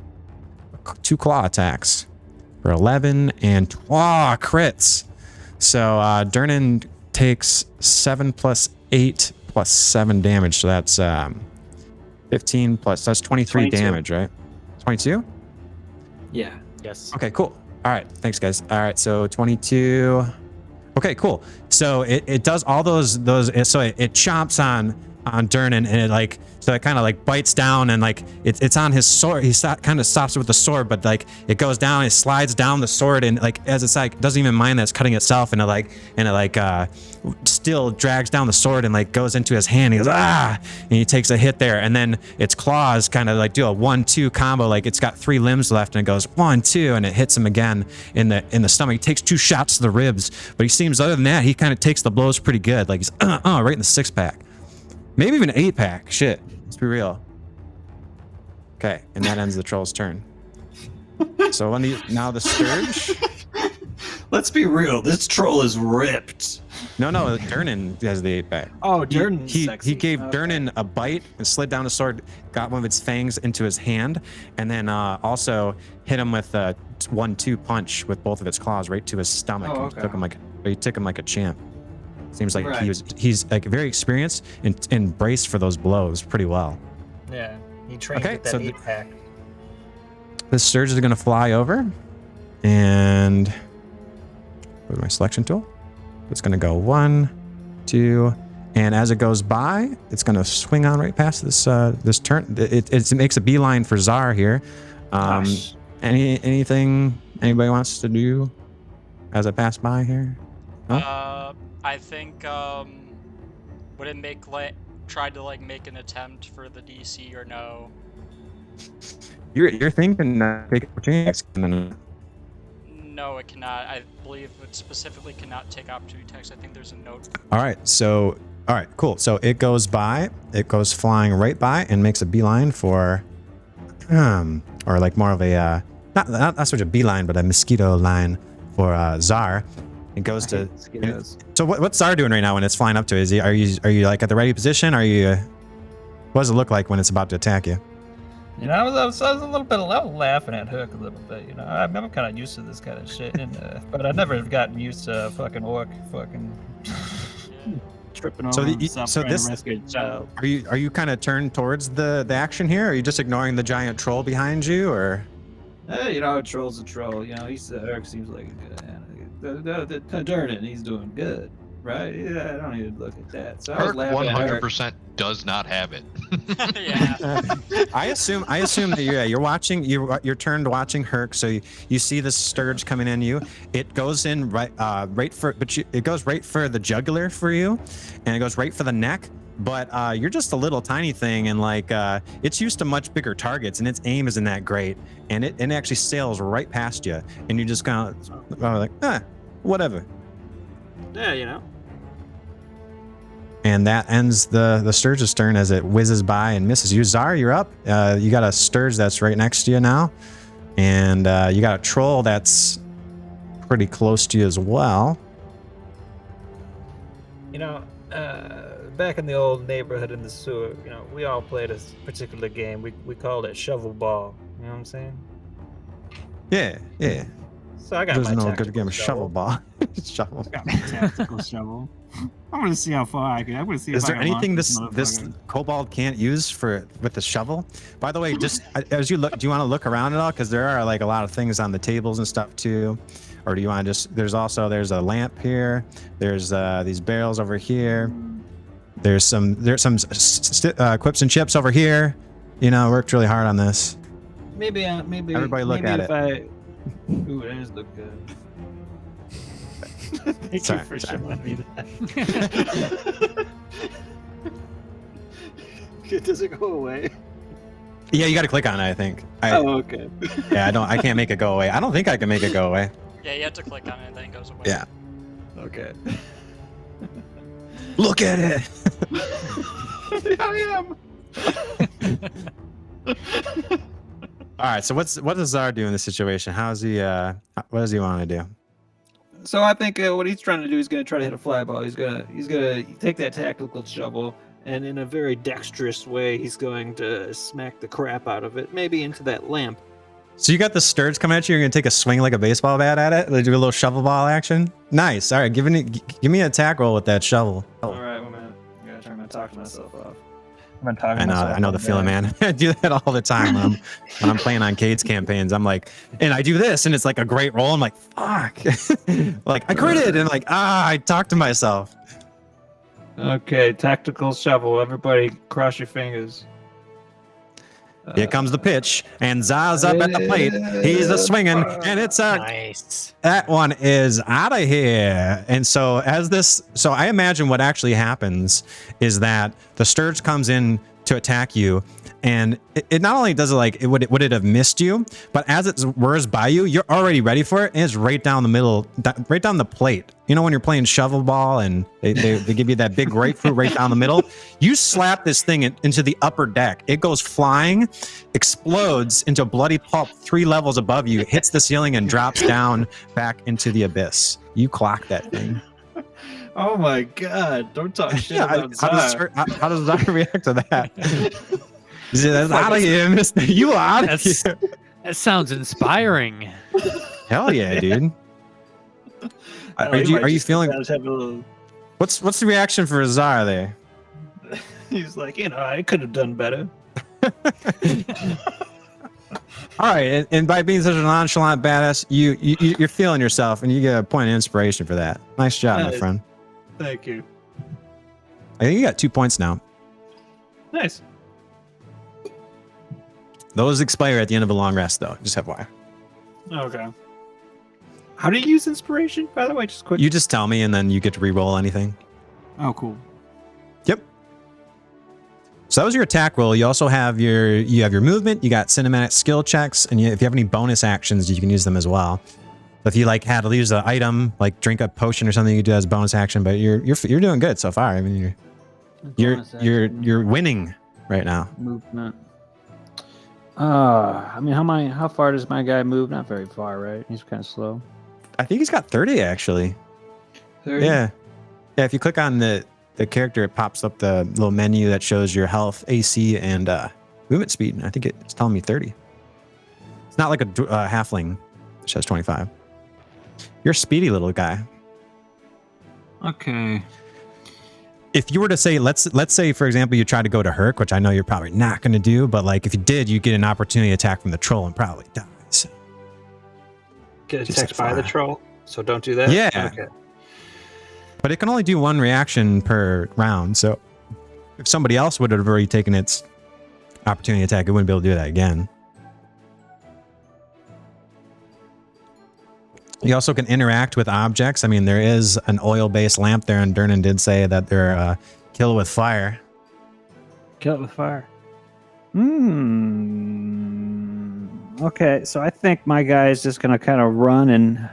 2 claw attacks for 11 and crits. So Durnan takes 7 plus 8 plus 7 damage. So that's 15 plus, that's 23 22. damage, right? 22? Yeah. Yes. Okay, cool. All right, thanks guys. All right, so 22. Okay, cool. So it does all those, so it chomps on Durnan, and it kind of like bites down, and like it's on his sword. He kind of stops it with the sword, but like it goes down, it slides down the sword, and like as it's like doesn't even mind that it's cutting itself, and it still drags down the sword and like goes into his hand. He goes and he takes a hit there, and then its claws kind of like do a 1-2 combo. Like it's got 3 limbs left, and it goes 1-2, and it hits him again in the stomach. He takes 2 shots to the ribs, but he seems, other than that, he kind of takes the blows pretty good. Like he's right in the 6-pack. Maybe even 8-pack. Shit. Let's be real. Okay, and that ends the troll's turn. So now the Scourge. Let's be real. This troll is ripped. No, Durnan has the 8-pack. Oh, Durnan's He sexy. gave Okay. Durnan a bite and slid down his sword, got one of its fangs into his hand, and then also hit him with a 1-2 punch with both of its claws right to his stomach. Oh, And okay. he took him like a champ. Seems like Right. he's like very experienced and braced for those blows pretty well. Yeah, he trained Okay, with that so 8-pack. The Sturge is going to fly over and with my selection tool. It's going to go 1, 2, and as it goes by, it's going to swing on right past this turn. It makes a beeline for Czar here. Gosh. Anything anybody wants to do as I pass by here? I think would it make try to make an attempt for the DC or no? You're thinking take opportunity. No, it cannot. I believe it specifically cannot take opportunity attacks. I think there's a note. All right, cool. So it goes flying right by and makes a beeline for, or like more of a, not so much a beeline, but a mosquito line for Czar. It goes to. So what's Czar doing right now when it's flying up to it? Are you like at the ready position? What does it look like when it's about to attack you? You know, I was a little bit laughing at Hurk a little bit. You know, I'm kind of used to this kind of shit, but I never have gotten used to fucking orc Tripping over So himself trying this- to rescue a child. Are you kind of turned towards the action here? Or are you just ignoring the giant troll behind you, or? You know, a troll's a troll. You know, Hurk seems like a good hand. The Durnan, he's doing good, right? Yeah, I don't need to look at that. So I was Hurk laughing at Hurk. 100% does not have it. Yeah. I assume that you're watching. You're turned watching Hurk, so you see the Sturge coming in you. It goes in it goes right for the jugular for you, and it goes right for the neck. But you're just a little tiny thing, and it's used to much bigger targets, and its aim isn't that great, and it actually sails right past you, and you just kind of whatever. Yeah, you know. And that ends the Sturge's turn as it whizzes by and misses you. Czar, you're up. You got a Sturge that's right next to you now. And you got a Troll that's pretty close to you as well. You know, back in the old neighborhood in the sewer, you know, we all played a particular game. We called it Shovelball. You know what I'm saying? Yeah. So I got There's my no tactical good game of shovel ball. Shovel. Got my tactical shovel. I'm gonna see how far I can. I'm gonna see. Is if I there can launch anything this motherfucker. Kobold can't use with the shovel? By the way, just as you look, do you want to look around at all? Because there are a lot of things on the tables and stuff too. Or do you want to just? There's a lamp here. There's these barrels over here. There's some quips and chips over here. You know, worked really hard on this. Maybe Everybody look maybe at if Ooh, it does look good. Thank Sorry, you for sorry. showing me that. Does it go away? Yeah, you got to click on it. I think. Oh, okay. I can't make it go away. I don't think I can make it go away. Yeah, you have to click on it and then it goes away. Yeah. Okay. Look at it. I am. All right. So what does Czar do in this situation? How's he? What does he want to do? So I think what he's trying to do is going to try to hit a fly ball. He's gonna take that tactical shovel, and in a very dexterous way, he's going to smack the crap out of it, maybe into that lamp. So you got the Sturge coming at you. You're gonna take a swing like a baseball bat at it. Do a little shovel ball action. Nice. All right. Give me an attack roll with that shovel. All right, well, man, I gotta try to talk to myself off. I know the feeling, man. I do that all the time when I'm playing on Cade's campaigns. I'm like, and I do this, and it's like a great roll. I'm like, fuck, like I critted, and like I talk to myself. Okay, tactical shovel. Everybody, cross your fingers. Here comes the pitch, and Za's up at the plate. He's a swinging, and it's a Nice. that one is out of here. And so I imagine what actually happens is that the Sturge comes in to attack you, and it not only does it would it have missed you, but as it whirs by you, you're already ready for it, and it's right down the middle, right down the plate. You know when you're playing shovel ball and they give you that big grapefruit right down the middle? You slap this thing into the upper deck. It goes flying, explodes into bloody pulp 3 levels above you, hits the ceiling and drops down back into the abyss. You clock that thing. Oh my god! Don't talk shit Yeah, about Tsar. how does Zara react to that? Is it out of here, Mister? You out of That's- here? That sounds inspiring. Hell yeah, dude. Oh, Are he you might are you just feeling? sometimes have a little- What's the reaction for Zara there? He's like, I could have done better. All right, and by being such a nonchalant badass, you're feeling yourself, and you get a point of inspiration for that. Nice job, my Nice. friend. Thank you. I think you got 2 points now. Nice. Those expire at the end of a long rest, though. Just FYI. Okay. How do you use inspiration, by the way? Just quick. You just tell me, and then you get to re-roll anything. Oh, cool. Yep. So that was your attack roll. You also have your movement. You got cinematic skill checks, and if you have any bonus actions, you can use them as well. So if you like had to use an item, like drink a potion or something, you do as a bonus action. But you're doing good so far. I mean, you're winning right now. Movement. I mean, how far does my guy move? Not very far, right? He's kind of slow. I think he's got 30 actually. 30? Yeah. If you click on the character, it pops up the little menu that shows your health, AC, and movement speed. And I think it's telling me 30. It's not like a halfling, which has 25. You're a speedy little guy. Okay. If you were to say, let's say, for example, you try to go to Hurk, which I know you're probably not going to do, but like if you did, you get an opportunity attack from the troll and probably dies. Get Just attacked by the FYI. troll, so don't do that? Yeah. Okay. But it can only do one reaction per round. So if somebody else would have already taken its opportunity attack, it wouldn't be able to do that again. You also can interact with objects. I mean, there is an oil-based lamp there, and Durnan did say that they're kill with fire. Kill it with fire. Okay, so I think my guy is just gonna kind of run and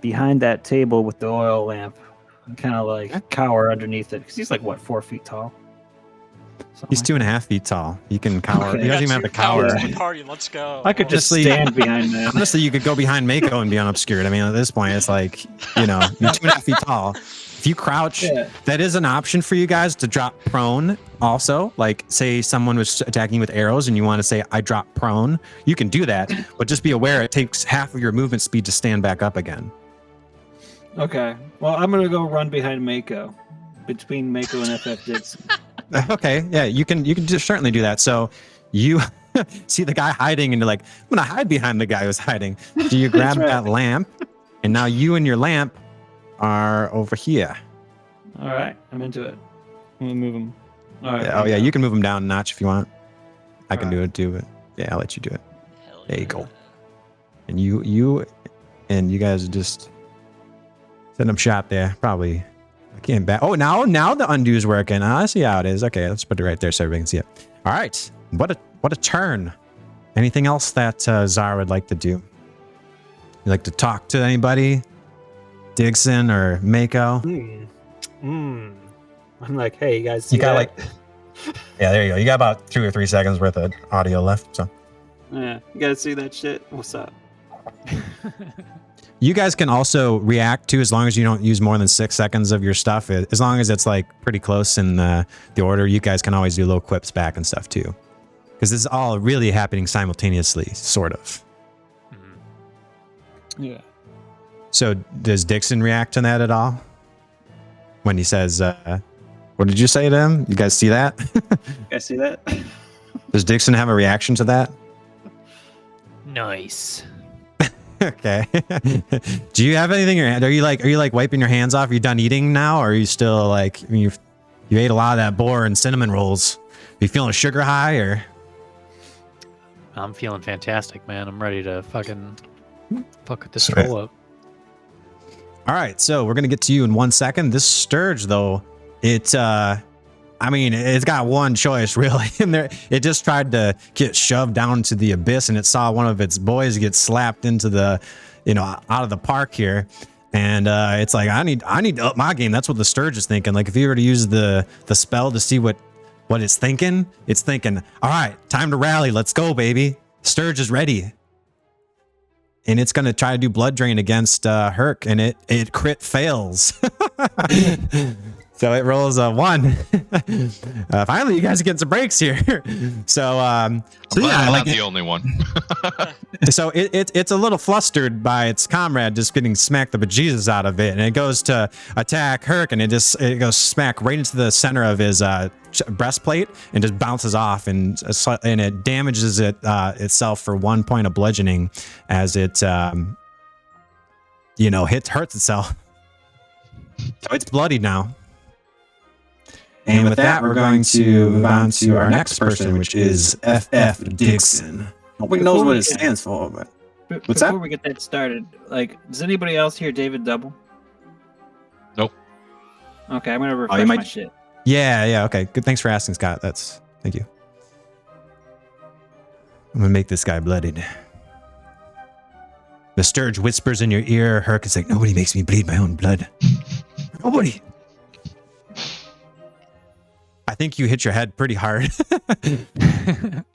behind that table with the oil lamp, and kind of like cower underneath it because he's like what 4 feet tall. He's 2.5 feet tall. He can cower. Okay. He doesn't even have to cower. To the party. Let's go. I could just Honestly- stand behind them. Honestly, you could go behind Mako and be unobscured. I mean, at this point, it's like, you're 2.5 feet tall. If you crouch, Yeah. that is an option for you guys to drop prone also. Like, say someone was attacking you with arrows and you want to say, I drop prone. You can do that, but just be aware it takes half of your movement speed to stand back up again. Okay. Well, I'm gonna go run behind Mako, between Mako and FF Dixon. Okay, yeah, you can just certainly do that. So you see the guy hiding and you're like, I'm gonna hide behind the guy who's hiding. So you grab right. that lamp, and now you and your lamp are over here. All right, I'm into it. I'm gonna move him. All right. Oh yeah, you can move him down a notch if you want. I can Alright. do it too, but yeah, I'll let you do it. Hell There you yeah. go. And you guys just setting up shop there. Probably I can't back. Oh, now the undo's working. I see how it is. Okay, let's put it right there so everybody can see it. All right, what a turn. Anything else that Zara would like to do? You like to talk to anybody? Dixon or Mako? I'm like, hey, you guys see You got that? Yeah, there you go. You got about 2 or 3 seconds worth of audio left. So Yeah, you guys see that shit? What's up? you guys can also react to, as long as you don't use more than 6 seconds of your stuff. As long as it's like pretty close in the order, you guys can always do little quips back and stuff too. Because this is all really happening simultaneously, sort of. Yeah. So does Dixon react to that at all? When he says, what did you say to him? You guys see that? You guys see that? Does Dixon have a reaction to that? Nice. Okay. Do you have anything in your hand? Are you like wiping your hands off? Are you done eating now? Or are you still like, I mean, you ate a lot of that boar and cinnamon rolls. Are you feeling a sugar high or? I'm feeling fantastic, man. I'm ready to fucking fuck with this Sweet. troll up. All right, so we're gonna get to you in 1 second. This Sturge, though, it's got one choice really, and it just tried to get shoved down into the abyss, and it saw one of its boys get slapped into the, out of the park here, and it's like I need to up my game. That's what the Sturge is thinking. Like if you were to use the spell to see what it's thinking, all right, time to rally. Let's go, baby. Sturge is ready. and it's going to try to do blood drain against Hurk, and it crit fails. So it rolls a 1. Finally, you guys are getting some breaks here. So I'm not the only one. So it's a little flustered by its comrade just getting smacked the bejesus out of it, and it goes to attack Hurk, and it goes smack right into the center of his breastplate and just bounces off, and it damages it itself for 1 point of bludgeoning as it hurts itself. So it's bloody now. And with that, we're going to move on to our next person, which is FF Dixon. Nobody knows what it stands for, but what's that? Before we get that started, like, does anybody else hear David Double? Nope. Okay, I'm gonna refresh my shit. Yeah, okay. Good. Thanks for asking, Scott. Thank you. I'm gonna make this guy bloodied. The Sturge whispers in your ear. Hurk is like, nobody makes me bleed my own blood. Nobody. I think you hit your head pretty hard.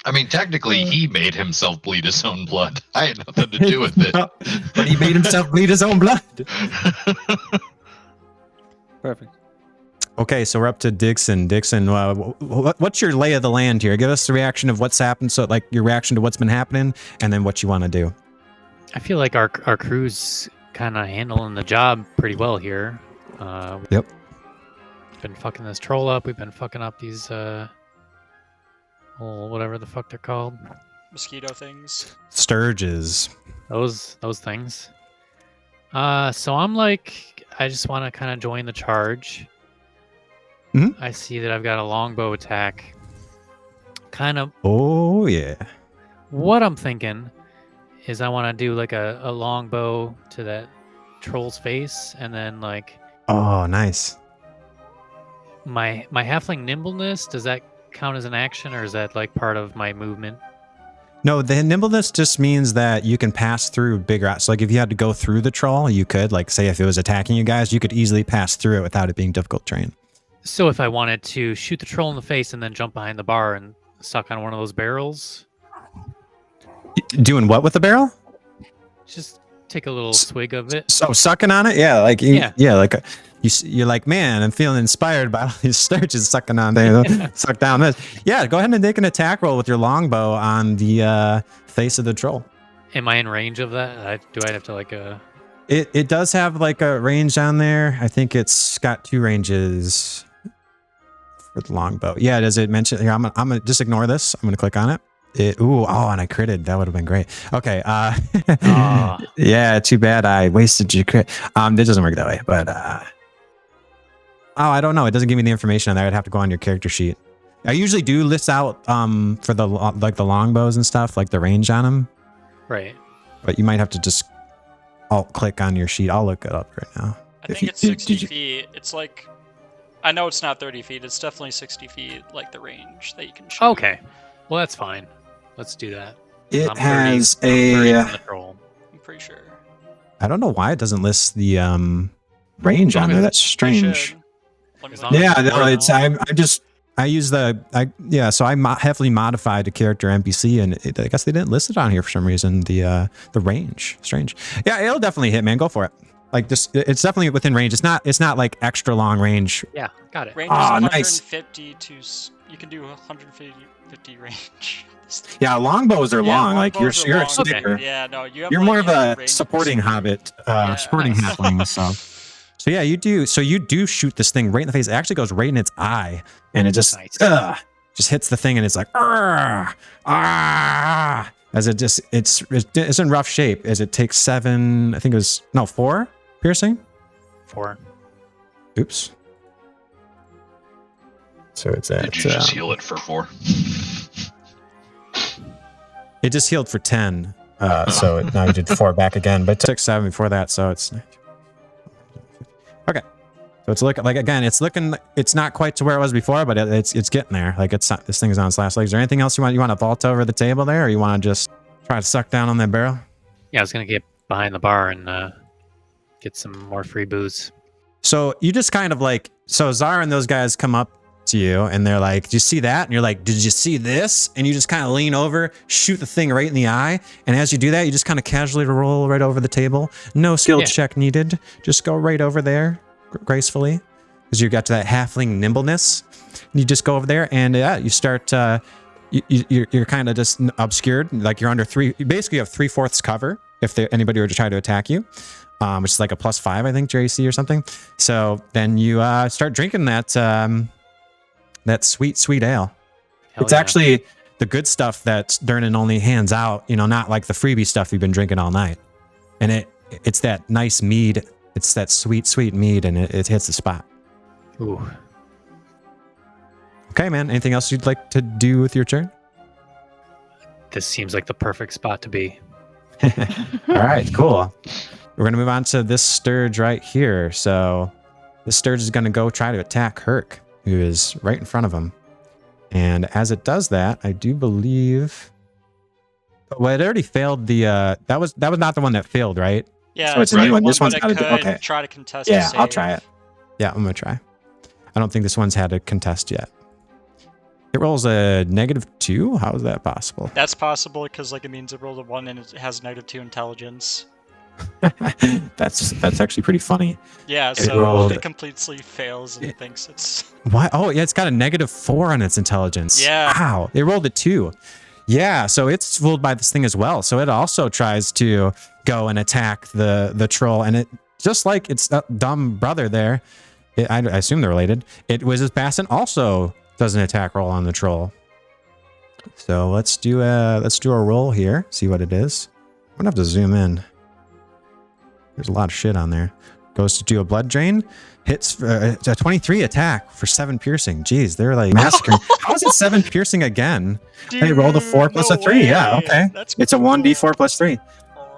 I mean, technically, he made himself bleed his own blood. I had nothing to do with it. But he made himself bleed his own blood. Perfect. Okay, so we're up to Dixon. Dixon, what's your lay of the land here? Give us the reaction of what's happened. So, like, your reaction to what's been happening, and then what you want to do. I feel like our crew's kind of handling the job pretty well here. Yep. Been fucking this troll up. We've been fucking up these whatever the fuck they're called. Mosquito things. Sturges. Those things. So I'm like, I just want to kind of join the charge. Mm-hmm. I see that I've got a longbow attack. Kind of. Oh yeah. What I'm thinking is I want to do like a longbow to that troll's face, and then like. Oh, nice. My halfling nimbleness, does that count as an action, or is that like part of my movement? No, the nimbleness just means that you can pass through bigger. So like if you had to go through the troll, you could, like, say if it was attacking you guys, you could easily pass through it without it being difficult terrain. So if I wanted to shoot the troll in the face and then jump behind the bar and suck on one of those barrels, doing what with the barrel? just take a little swig of it. So sucking on it, yeah, like Yeah. like you're like, man, I'm feeling inspired by all these sturges sucking on there, suck down this. Yeah, go ahead and make an attack roll with your longbow on the face of the troll. Am I in range of that? Do I have to like It does have like a range on there. I think it's got 2 ranges for the longbow. Yeah, does it mention? Here, I'm gonna just ignore this. I'm gonna click on it. And I critted. That would have been great. Okay. Yeah, too bad I wasted your crit. It doesn't work that way, but I don't know. It doesn't give me the information on there. I'd have to go on your character sheet. I usually do list out for the longbows and stuff, like the range on them. right? But you might have to just alt click on your sheet. I'll look it up right now. I think it's 60 feet. It's like, I know it's not 30 feet. It's definitely 60 feet, like the range that you can shoot. Okay, well that's fine. Let's do that. It I'm has 30 a. from the troll. I'm pretty sure. I don't know why it doesn't list the range on there. That's They strange. should. Let me As look. long as Yeah, it's no, more it's I use so I heavily modified the character NPC, and I guess they didn't list it on here for some reason. The range, strange. Yeah, it'll definitely hit, man. Go for it. Like just, it's definitely within range. It's not like extra long range. Yeah, got it. Range is nice. 150 to. You can do 150 range. Yeah, longbows are long. Like you're longbows are a long. sticker. Yeah, no, you have You're like, more of a range supporting hobbit, Yeah. supporting halfling. So yeah, you do. So you do shoot this thing right in the face. It actually goes right in its eye, and it just Nice. just hits the thing, and it's like as it just it's in rough shape as it takes 7. I think it was 4 piercing. 4. Oops. So it's at. Did you just heal it for 4? It just healed for 10. So now you did 4 back again, but it took 7 before that, so it's okay. So it's looking like, again, it's not quite to where it was before, but it's getting there. Like this thing is on its last legs. Is there anything else you want to vault over the table there, or you want to just try to suck down on that barrel? Yeah, I was gonna get behind the bar and get some more free booze. So you just kind of like, so Zara and those guys come up to you, and they're like, "Did you see that?" And you're like, "Did you see this?" And you just kind of lean over, shoot the thing right in the eye, and as you do that, you just kind of casually roll right over the table. No skill check needed. Just go right over there gracefully, because you got to that halfling nimbleness. And you just go over there, and you start. You're kind of just obscured, like you're under three. You basically have 3/4 cover if anybody were to try to attack you. Which is like a +5, I think, JC or something. So then you start drinking that sweet ale. It's actually the good stuff that Durnan only hands out, not like the freebie stuff you've been drinking all night. And it's that nice mead. It's that sweet mead, and it hits the spot. Ooh. Okay, man. Anything else you'd like to do with your turn? This seems like the perfect spot to be. All right, cool. We're going to move on to this Sturge right here. So this Sturge is going to go try to attack Hurk, who is right in front of him. And as it does that, I do believe... Well, it already failed the... That was not the one that failed, right? Yeah, so it's a new one. This one's got got to okay. Try to contest. Yeah, I'll try it. Yeah, I'm going to try. I don't think this one's had a contest yet. It rolls a -2? How is that possible? That's possible because it means it rolled a 1 and it has -2 intelligence. That's actually pretty funny. Yeah, so it completely fails and thinks it's... Why? Oh, yeah, it's got a -4 on its intelligence. Yeah. Wow, it rolled a 2. Yeah, so it's fooled by this thing as well. So it also tries to go and attack the troll, and it just like its dumb brother there. I assume they're related. It was his Bassin also does an attack roll on the troll. So let's do a roll here. See what it is. I'm gonna have to zoom in. There's a lot of shit on there. Goes to do a blood drain. Hits a 23 attack for 7 piercing. Jeez, they're like massacring. How is it 7 piercing again? They rolled a 4 plus a 3. Yeah, okay. It's a 1d4 plus 3.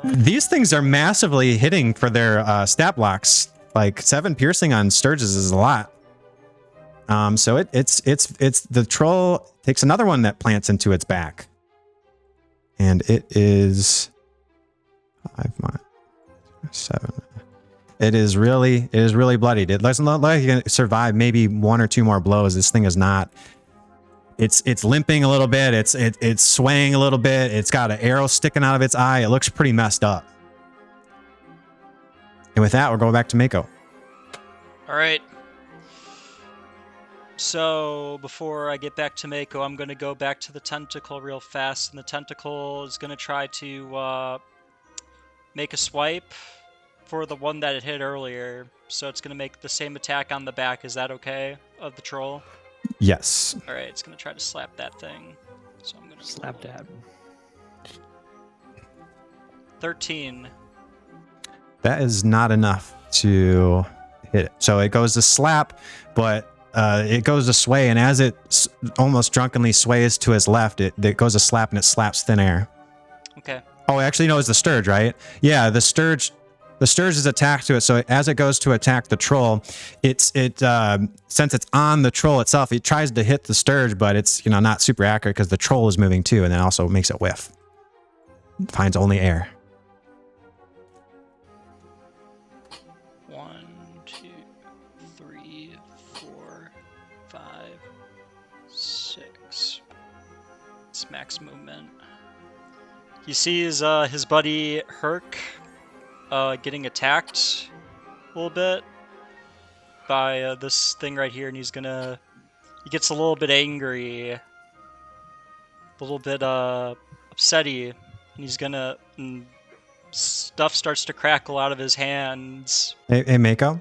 These things are massively hitting for their stat blocks. Like 7 piercing on Sturges is a lot. So it's the troll takes another one that plants into its back, and it is 7. It is really bloodied. It doesn't look like you can survive maybe 1 or 2 more blows. This thing is not. It's limping a little bit. It's swaying a little bit. It's got an arrow sticking out of its eye. It looks pretty messed up. And with that, we're going back to Mako. All right. So before I get back to Mako, I'm going to go back to the tentacle real fast, and the tentacle is going to try to make a swipe for the one that it hit earlier. So it's going to make the same attack on the back. Is that okay, of the troll? Yes. All right, it's going to try to slap that thing. So I'm going to Slap dab. 13. That is not enough to hit it. So it goes to slap, but it goes to sway, and as it almost drunkenly sways to his left, it goes to slap, and it slaps thin air. Okay. Oh, actually, no, it's the Sturge, right? Yeah, the Sturge is attacked to it. So as it goes to attack the troll, since it's on the troll itself, it tries to hit the Sturge, but it's not super accurate because the troll is moving too, and then also makes it whiff. It finds only air. 1, 2, 3, 4, 5, 6. It's max movement. He sees his buddy Hurk getting attacked a little bit by this thing right here, and he gets a little bit angry, a little bit upsetty, and stuff starts to crackle out of his hands. Hey Mako,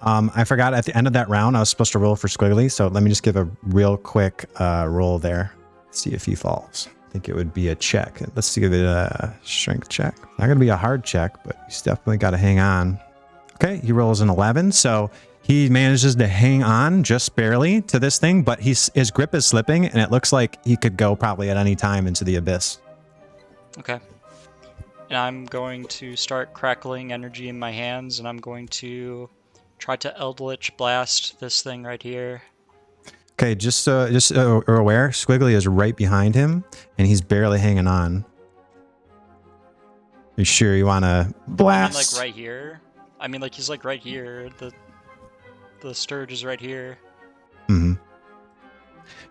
I forgot at the end of that round I was supposed to roll for Squiggly, so let me just give a real quick roll there. See if he falls. I think it would be a check. Let's give it a strength check. Not going to be a hard check, but he's definitely got to hang on. Okay, he rolls an 11, so he manages to hang on just barely to this thing, but his grip is slipping, and it looks like he could go probably at any time into the abyss. Okay. And I'm going to start crackling energy in my hands, and I'm going to try to Eldritch Blast this thing right here. Okay, just so you're aware, Squiggly is right behind him, and he's barely hanging on. You sure you want to blast? I mean, right here. I mean, he's right here. The Sturge is right here. Mm-hmm.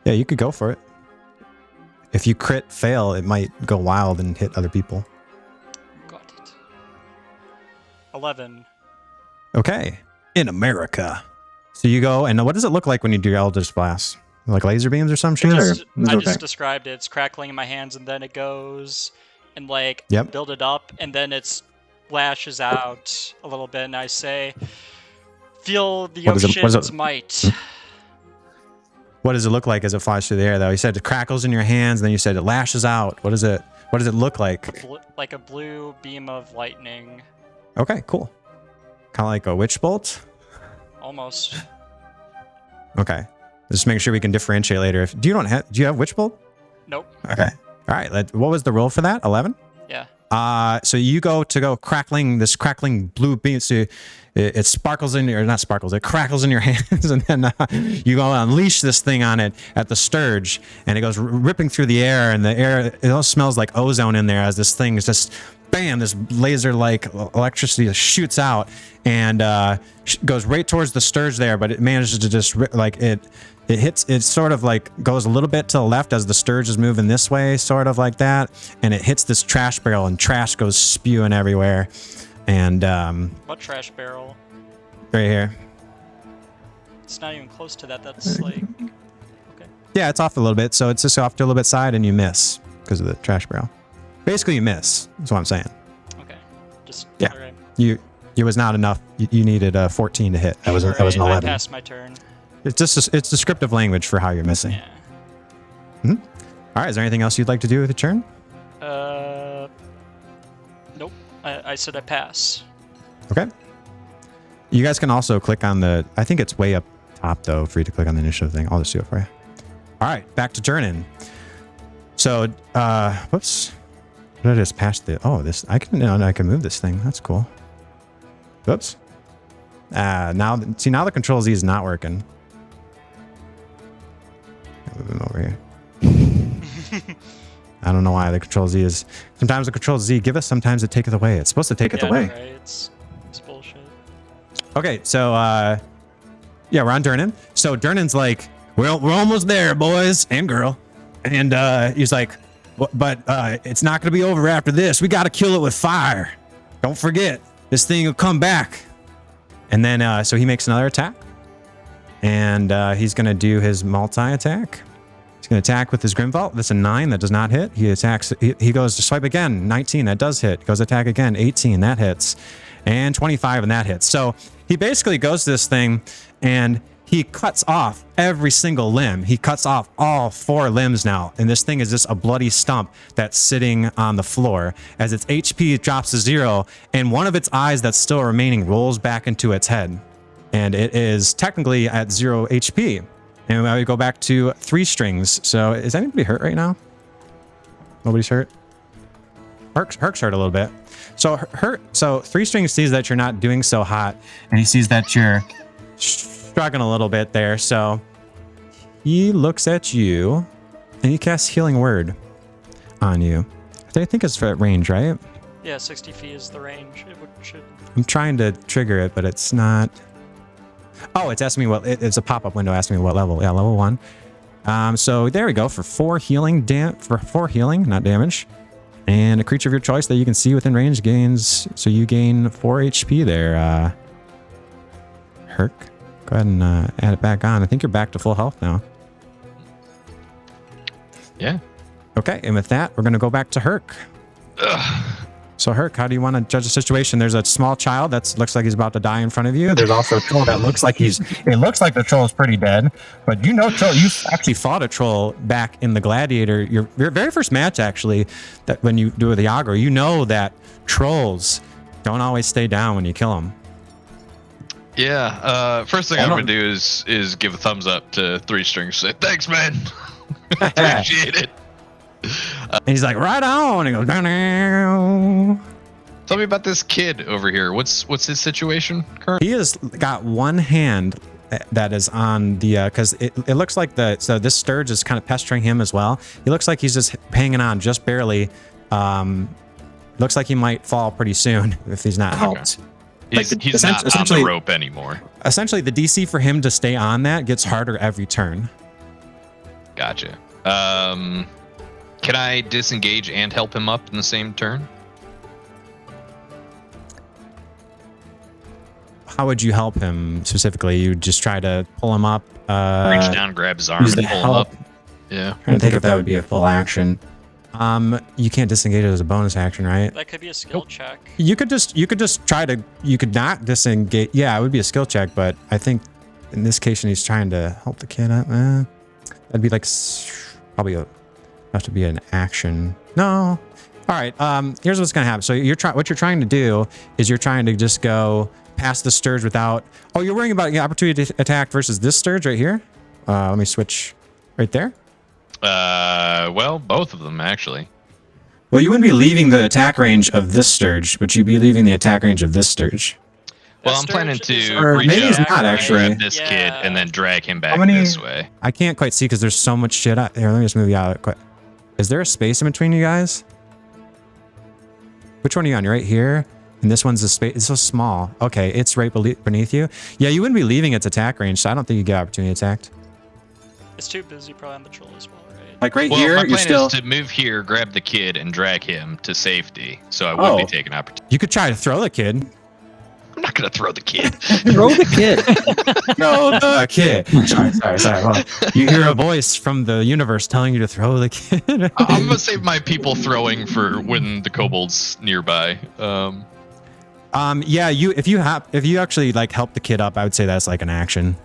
Yeah, you could go for it. If you crit fail, it might go wild and hit other people. Got it. 11. Okay. In America. So you go, and what does it look like when you do your Eldritch Blast? Like laser beams or some shit? I just described it. It's crackling in my hands, and then it goes and like build it up, and then it splashes out a little bit, and I say, "Feel the ocean's might." What does it look like as it flies through the air, though? You said it crackles in your hands, and then you said it lashes out. What does it look like? Like a blue beam of lightning. Okay, cool. Kind of like a witch bolt? Almost. Okay. Just make sure we can differentiate later. Do you have witch bolt? Nope. Okay. All right. What was the roll for that? 11? Yeah. So you go crackling blue beam. So it sparkles in your, not sparkles, it crackles in your hands, and then you go unleash this thing on it at the Sturge, and it goes ripping through the air, and the air, it all smells like ozone in there as this thing is just, bam, this laser-like electricity shoots out and goes right towards the Sturge there, but it manages to just, it hits, it sort of like goes a little bit to the left as the Sturge is moving this way, sort of like that, and it hits this trash barrel, and trash goes spewing everywhere. And what trash barrel? Right here. It's not even close to that. That's like, okay. Yeah, it's off a little bit, so it's just off to a little bit side, and you miss because of the trash barrel. Basically, you miss. That's what I'm saying. Okay. Just yeah. Right. It was not enough. You needed 14 to hit. That was an 11. I passed my turn. It's just it's descriptive language for how you're missing. Yeah. All right. Is there anything else you'd like to do with the turn? Nope. I said I pass. Okay. You guys can also click on the. I think it's way up top though for you to click on the initiative thing. I'll just do it for you. All right. Back to Durnan. So, whoops. What did I just pass the? Oh, this. I can move this thing. That's cool. Whoops. Now the Control Z is not working. Move him over here. I don't know why the Control Z is. Sometimes the Control Z give us, sometimes it taketh away. It's supposed to take it away. Right. It's bullshit. Okay, so yeah, we're on Durnan. So Durnan's like, we're almost there, boys and girl. And he's like, but it's not gonna be over after this. We gotta kill it with fire. Don't forget, this thing will come back. And then so he makes another attack. And he's gonna do his multi-attack. He's gonna attack with his Grimvault. That's a 9, that does not hit. He attacks, he goes to swipe again, 19, that does hit. He goes attack again, 18, that hits. And 25, and that hits. So he basically goes to this thing and he cuts off every single limb. He cuts off all 4 limbs now. And this thing is just a bloody stump that's sitting on the floor as its HP drops to 0. And one of its eyes that's still remaining rolls back into its head. And it is technically at 0 HP. And I would go back to 3 strings. So is anybody hurt right now? Nobody's hurt? Hurk's hurt a little bit. So 3 strings sees that you're not doing so hot. And he sees that you're struggling a little bit there. So he looks at you and he casts Healing Word on you. I think it's at range, right? Yeah, 60 feet is the range. Should. I'm trying to trigger it, but it's not. Oh, it's asking me what. It's a pop-up window asking me what level. Yeah, level 1. So there we go for 4 healing, not damage. And a creature of your choice that you can see within range gains. So you gain 4 HP there. Hurk, go ahead and add it back on. I think you're back to full health now. Yeah. Okay, and with that, we're gonna go back to Hurk. So Hurk, how do you want to judge the situation? There's a small child that looks like he's about to die in front of you. There's also a troll that looks like it looks like the troll is pretty dead. But you know, troll, you actually fought a troll back in the Gladiator, your very first match actually, that when you do the aggro, you know that trolls don't always stay down when you kill them. Yeah, first thing I'm gonna do is give a thumbs up to 3 strings. Say, thanks, man. Appreciate it. And he's like, right on. And he goes, down. Tell me about this kid over here. What's his situation currently? He has got one hand that is on the because it looks like so this Sturge is kind of pestering him as well. He looks like he's just hanging on just barely. Looks like he might fall pretty soon if he's not helped. He's not on the rope anymore. Essentially, the DC for him to stay on that gets harder every turn. Gotcha. Can I disengage and help him up in the same turn? How would you help him specifically? You would just try to pull him up. Reach down, grab his arm, use and the pull him help. up. Yeah. Trying to think if that would be a full action. You can't disengage it as a bonus action, right? That could be a skill check. You could just try to. You could not disengage. Yeah, it would be a skill check, but I think in this case, he's trying to help the kid up. That'd be like probably have to be an action. No. All right. Here's what's gonna happen. So what you're trying to do is you're trying to just go past the Sturge without. Oh, you're worrying about the opportunity to attack versus this Sturge right here. Let me switch right there. Well, both of them actually. Well, you wouldn't be leaving the attack range of this Sturge, but you'd be leaving the attack range of this Sturge. Well, I'm planning to Or reach maybe it's out, not, actually. grab this kid, and then drag him back many- this way. I can't quite see because there's so much shit out here. Let me just move you out quick. Is there a space in between you guys? Which one are you on? You're right here. And this one's a space. It's so small. Okay, it's right beneath you. Yeah, you wouldn't be leaving its attack range, so I don't think you get opportunity attacked. It's too busy probably on the troll as well, right? Like right Well, here, my you're plan still. is to move here, grab the kid, and drag him to safety. So I would be taking opportunity. You could try to throw the kid. I'm not gonna throw the kid. Throw the kid. No, the kid. Sorry. Well, you hear a voice from the universe telling you to throw the kid. I'm gonna save my people throwing for when the kobold's nearby. Yeah, if you actually like help the kid up, I would say that's like an action.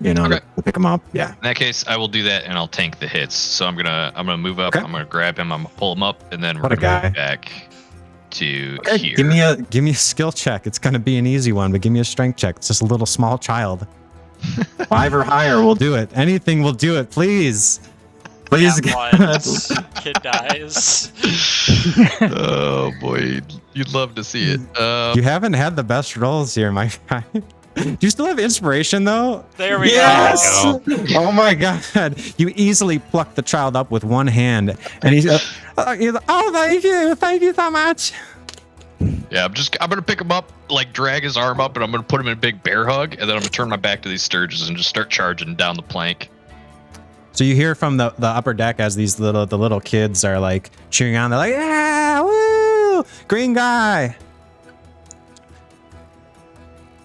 You know, Okay. to pick him up. Yeah. In that case, I will do that, and I'll tank the hits. So I'm gonna move up. Okay. I'm gonna grab him. I'm gonna pull him up, and then we're What a gonna guy. go back to Okay, here. give me a skill check. It's gonna be an easy one, but give me a strength check. It's just a little small child. 5 or higher will do it. Anything will do it. Please. Please. Kid dies. Oh boy, you'd love to see it. You haven't had the best rolls here, my guy. Do you still have inspiration though? There we Yes! go. Oh my god. You easily pluck the child up with one hand and he's oh, thank you so much. Yeah, I'm gonna pick him up, like drag his arm up, and I'm gonna put him in a big bear hug, and then I'm gonna turn my back to these Sturges and just start charging down the plank. So you hear from the upper deck as the little kids are like cheering on. They're like, yeah, woo, green guy.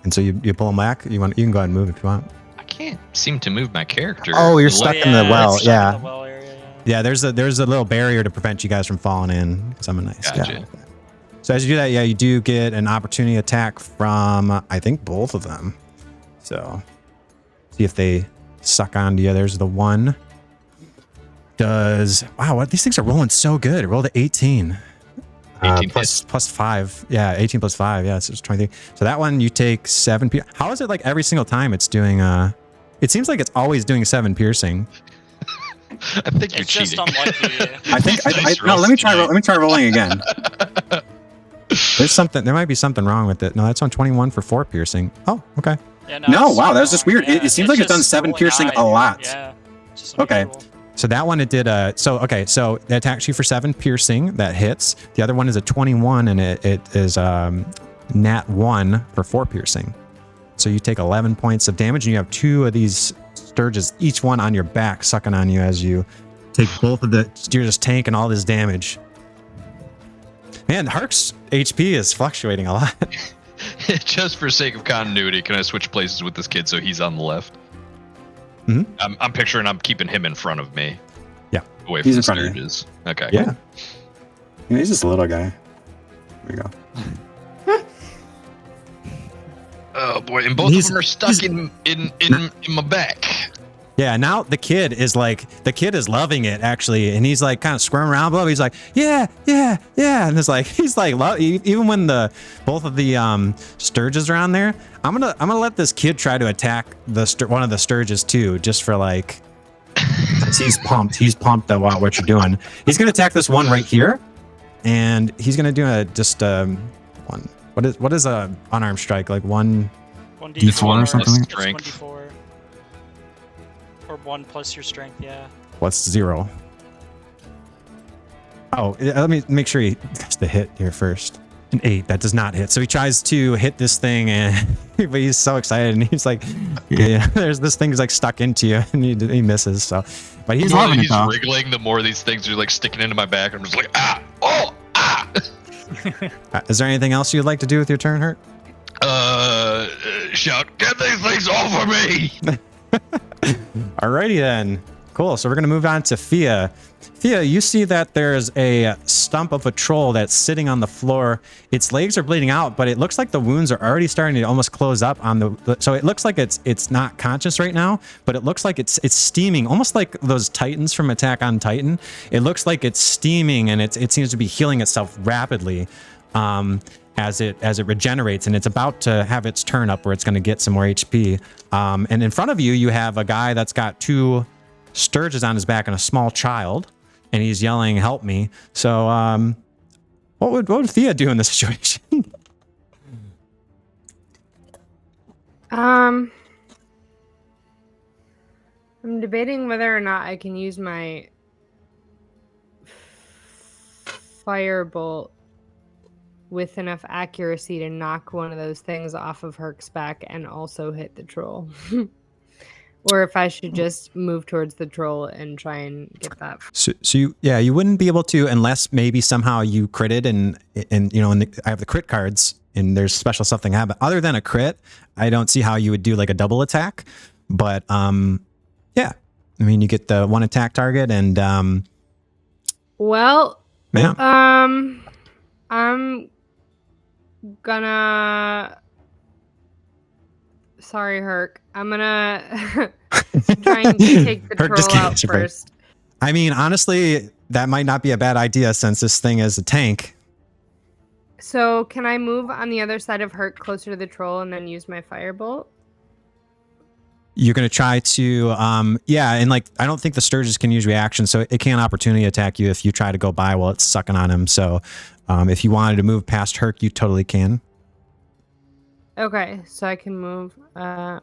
And so you pull him back. You can go ahead and move if you want. I can't seem to move my character. Oh, you're The stuck left- in the well. it's stuck in Yeah. the well area, Yeah, there's a little barrier to prevent you guys from falling in. Because I'm a nice Gotcha. guy. So as you do that, yeah, you do get an opportunity attack from I think both of them. So see if they suck onto you. There's the one. Wow, what these things are rolling so good. It rolled an 18. 18 plus 5. Yeah, 18 plus 5. Yeah, so it's 23. So that one you take 7. How is it like every single time it's doing it seems like it's always doing 7 piercing. I think you're It's just cheating. unlucky. I think Dice no, rolls let me try rolling again. tonight. There might be something wrong with it. No, that's on 21 for 4 piercing. Oh, okay. Yeah, No, it's wow, so that was just wrong. weird. It seems like it's done just 7 rolling piercing high, a dude. lot. Yeah. it's just Okay. unusual. So that one it did so it attacks you for 7 piercing, that hits. The other one is a 21 and it is nat 1 for 4 piercing. So you take 11 points of damage and you have 2 of these Sturges, each one on your back, sucking on you as you take both of you're just tanking all this damage. Man, Hurk's HP is fluctuating a lot. Just for sake of continuity, can I switch places with this kid so he's on the left? Mhm. I'm picturing I'm keeping him in front of me. Yeah. Away He's from in front of you. Sturges. Okay. Yeah. He's just a little guy. There we go. Oh boy, and both of them are stuck in my back. Yeah, now the kid is loving it actually, and he's like kind of squirming around, but he's like, yeah, and it's like even when both of the Sturges are on there, I'm gonna let this kid try to attack one of the Sturges too, just for like, he's pumped at what you're doing. He's gonna attack this one right here, and he's gonna do one. What is a unarmed strike, like 1 1d4 or something? It's Strength. 1d4. Or 1 plus your strength, yeah. What's 0? Oh, let me make sure he gets the hit here first. An 8. That does not hit. So he tries to hit this thing, and but he's so excited, and he's like, "Yeah, there's this thing's like stuck into you," and he misses. So, but he's loving it. He's wriggling. The more these things are like sticking into my back, I'm just like, ah, oh, ah. Is there anything else you'd like to do with your turn, Hurk? Shout, get these things off of me! Alrighty then. Cool. So we're gonna move on to Fia. Fia, you see that there's a stump of a troll that's sitting on the floor. Its legs are bleeding out, but it looks like the wounds are already starting to almost close up on the. So it looks like it's not conscious right now, but it looks like it's steaming, almost like those Titans from Attack on Titan. It looks like it's steaming, and it seems to be healing itself rapidly as it regenerates, and it's about to have its turn up where it's going to get some more HP. And in front of you, you have a guy that's got 2 sturges on his back and a small child, and he's yelling, "Help me!" So, what would Thea do in this situation? I'm debating whether or not I can use my firebolt with enough accuracy to knock one of those things off of Hurk's back and also hit the troll. Or if I should just move towards the troll and try and get that. So you wouldn't be able to unless maybe somehow you critted and you know, I have the crit cards and there's special something happen. Other than a crit, I don't see how you would do like a double attack. But yeah, I mean, you get the 1 attack target and well, yeah. I'm gonna. Sorry, Hurk. I'm gonna try and take the Hurk just troll can't out catch a break. first. I mean, honestly, that might not be a bad idea since this thing is a tank. So, can I move on the other side of Hurk closer to the troll and then use my firebolt? You're going to try to, yeah, and like, I don't think the Sturges can use reaction, so it can opportunity attack you if you try to go by while it's sucking on him. So if you wanted to move past Hurk, you totally can. Okay, so I can move.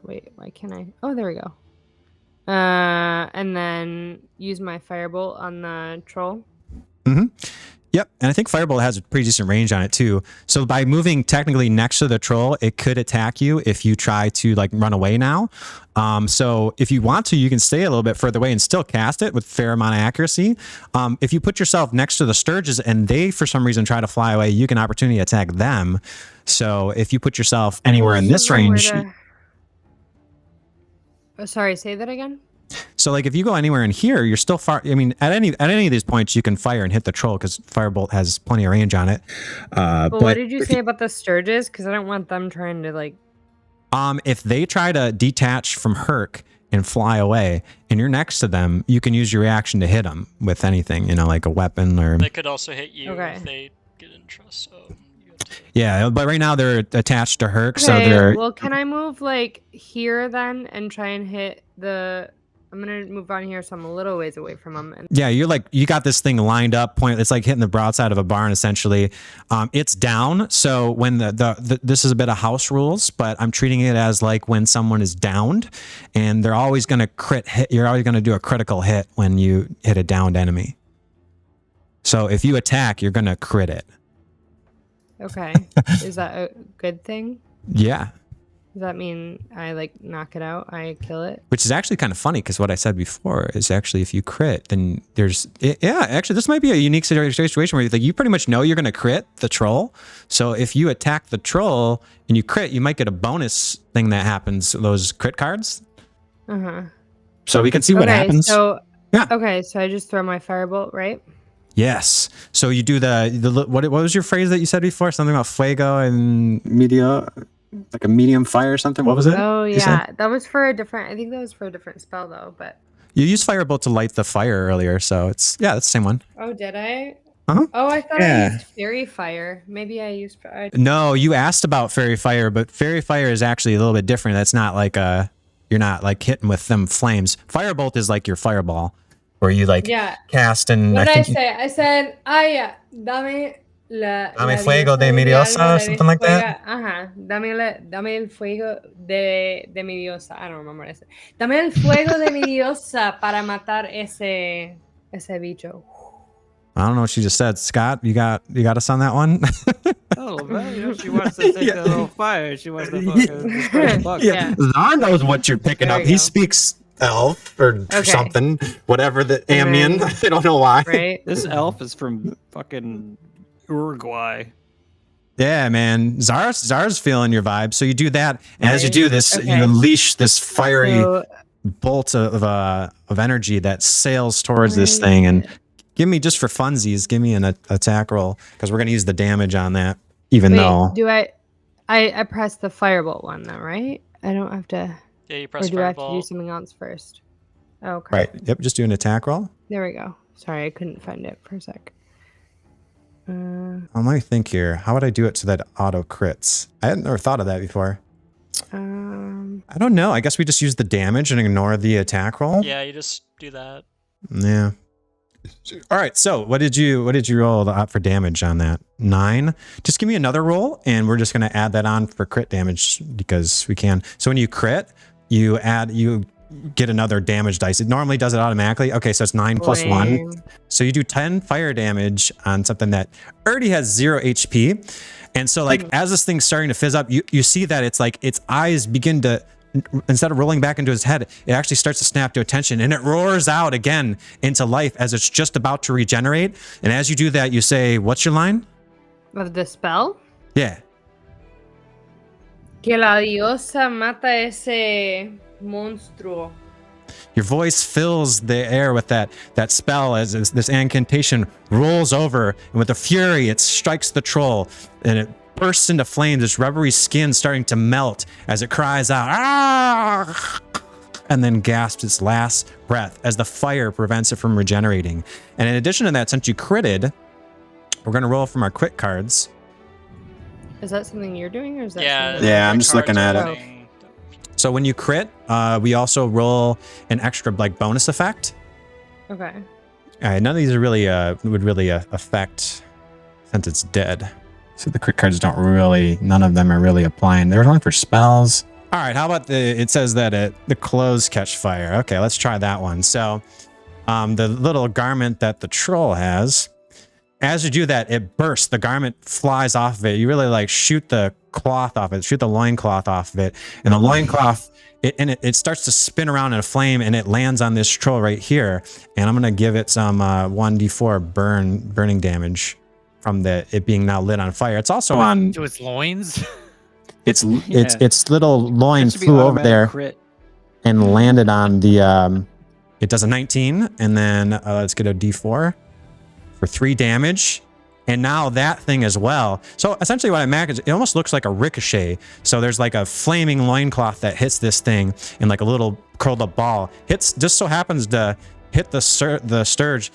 Wait, why can't I? Oh, there we go. And then use my firebolt on the troll. Mm-hmm. Yep, and I think Firebolt has a pretty decent range on it too. So by moving technically next to the troll, it could attack you if you try to like run away now. So if you want to, you can stay a little bit further away and still cast it with a fair amount of accuracy. If you put yourself next to the Sturges and they for some reason try to fly away, you can opportunity attack them. So if you put yourself anywhere in this range. Oh, sorry, say that again. So like if you go anywhere in here, you're still far. I mean, at any of these points, you can fire and hit the troll because Firebolt has plenty of range on it. But what did you say about the Sturges? Because I don't want them trying to like. If they try to detach from Hurk and fly away, and you're next to them, you can use your reaction to hit them with anything, you know, like a weapon or. They could also hit you if they get in trust. So yeah, but right now they're attached to Hurk, Okay, so they're. Well, can I move like here then and try and hit the? I'm gonna move on here, so I'm a little ways away from them. And yeah, you're like you got this thing lined up. Point. It's like hitting the broadside of a barn essentially. It's down. So when the this is a bit of house rules, but I'm treating it as like when someone is downed, and they're always gonna crit hit. You're always gonna do a critical hit when you hit a downed enemy. So if you attack, you're gonna crit it. okay, is that a good thing? Yeah. Does that mean I like knock it out? I kill it? Which is actually kind of funny because what I said before is actually if you crit, then there's yeah. Actually, this might be a unique situation where you pretty much know you're going to crit the troll. So if you attack the troll and you crit, you might get a bonus thing that happens. Those crit cards. So we can see what happens. So yeah. Okay, so I just throw my firebolt, right? Yes. So you do the what was your phrase that you said before? Something about fuego and media. Like a medium fire or something. What was it? Oh yeah, that was for a different. I think that was for a different spell though. But you used Firebolt to light the fire earlier, so it's that's the same one. Oh, did I? Uh-huh. Oh, I thought I used Fairy Fire. Maybe I used. No, you asked about Fairy Fire, but Fairy Fire is actually a little bit different. That's not like you're not like hitting with them flames. Firebolt is like your fireball, where you like cast and. What did I say? I said, dame. Dame fuego de mi diosa, something like that. Dame el fuego de mi diosa. I don't remember what I said. Dame el fuego de mi diosa para matar ese bicho. I don't know what she just said. Scott, you got us on that one? A little bit. She wants to take a little fire. She wants to fucking spread the buck. Yeah. Zar knows what you're picking There up. we He go. speaks elf or Okay. something, whatever the Amian. then- I don't know why. Right? This elf is from fucking Uruguay. Yeah, man. Zar's feeling your vibe. So you do that, and as you Right. do this, Okay. you unleash this fiery So, bolt of energy that sails towards this Right. thing. And give me, just for funsies, give me an attack roll, because we're gonna use the damage on that, even wait, though. do I press the firebolt one though, right? I don't have to, Yeah, you or press do I have to do fireball. something else first? Okay. Right. Yep. Just do an attack roll. There we go. Sorry, I couldn't find it for a sec. Let me think here. How would I do it so that auto crits? I had never thought of that before. I don't know. I guess we just use the damage and ignore the attack roll. Yeah, you just do that. Yeah. All right. So what did you roll for damage on that? 9. Just give me another roll, and we're just gonna add that on for crit damage because we can. So when you crit, you get another damage dice. It normally does it automatically. Okay, so it's 9 plus 1. Lame. So you do 10 fire damage on something that already has 0 HP. And so like as this thing's starting to fizz up, you see that it's like its eyes begin to, instead of rolling back into his head, it actually starts to snap to attention, and it roars out again into life as it's just about to regenerate. And as you do that, you say, what's your line? Of the spell? Yeah. Que la diosa mata ese monstruo. Your voice fills the air with that spell as this incantation rolls over, and with a fury, it strikes the troll, and it bursts into flames, its rubbery skin starting to melt as it cries out, "Ah!" and then gasps its last breath as the fire prevents it from regenerating. And in addition to that, since you critted, we're going to roll from our crit cards. Is that something you're doing, or is that Yeah. something Yeah, I'm the just looking cards at are it. running. So when you crit, we also roll an extra like bonus effect. Okay. All right, none of these are really would really affect since it's dead. So the crit cards don't really, none of them are really applying. There's one for spells. All right, how about it says that the clothes catch fire. Okay, let's try that one. So the little garment that the troll has, as you do that, it bursts. The garment flies off of it. You really like shoot the cloth off it, shoot the loincloth off of it. And the loincloth, it starts to spin around in a flame, and it lands on this troll right here. And I'm going to give it some 1d4 burning damage from it being now lit on fire. It's also on To its loins. its little loin That should be flew over automatic there crit. and landed on the it does a 19, and then let's get a d4 for 3 damage. And now that thing as well. So essentially what I imagine is it almost looks like a ricochet. So there's like a flaming loincloth that hits this thing in like a little curled up ball. Just so happens to hit the sturge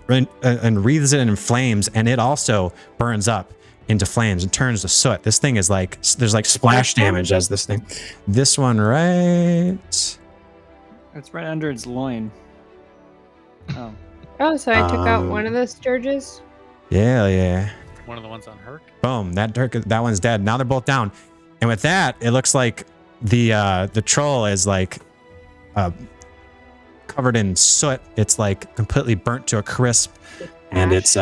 and wreathes it in flames, and it also burns up into flames and turns to soot. This thing is like, there's like splash damage as this thing. This one, right? It's right under its loin. Oh. Oh, so I took out one of the sturges? Yeah. One of the ones on Hurk. Boom. That one's dead. Now they're both down. And with that, it looks like the troll is like covered in soot. It's like completely burnt to a crisp, and it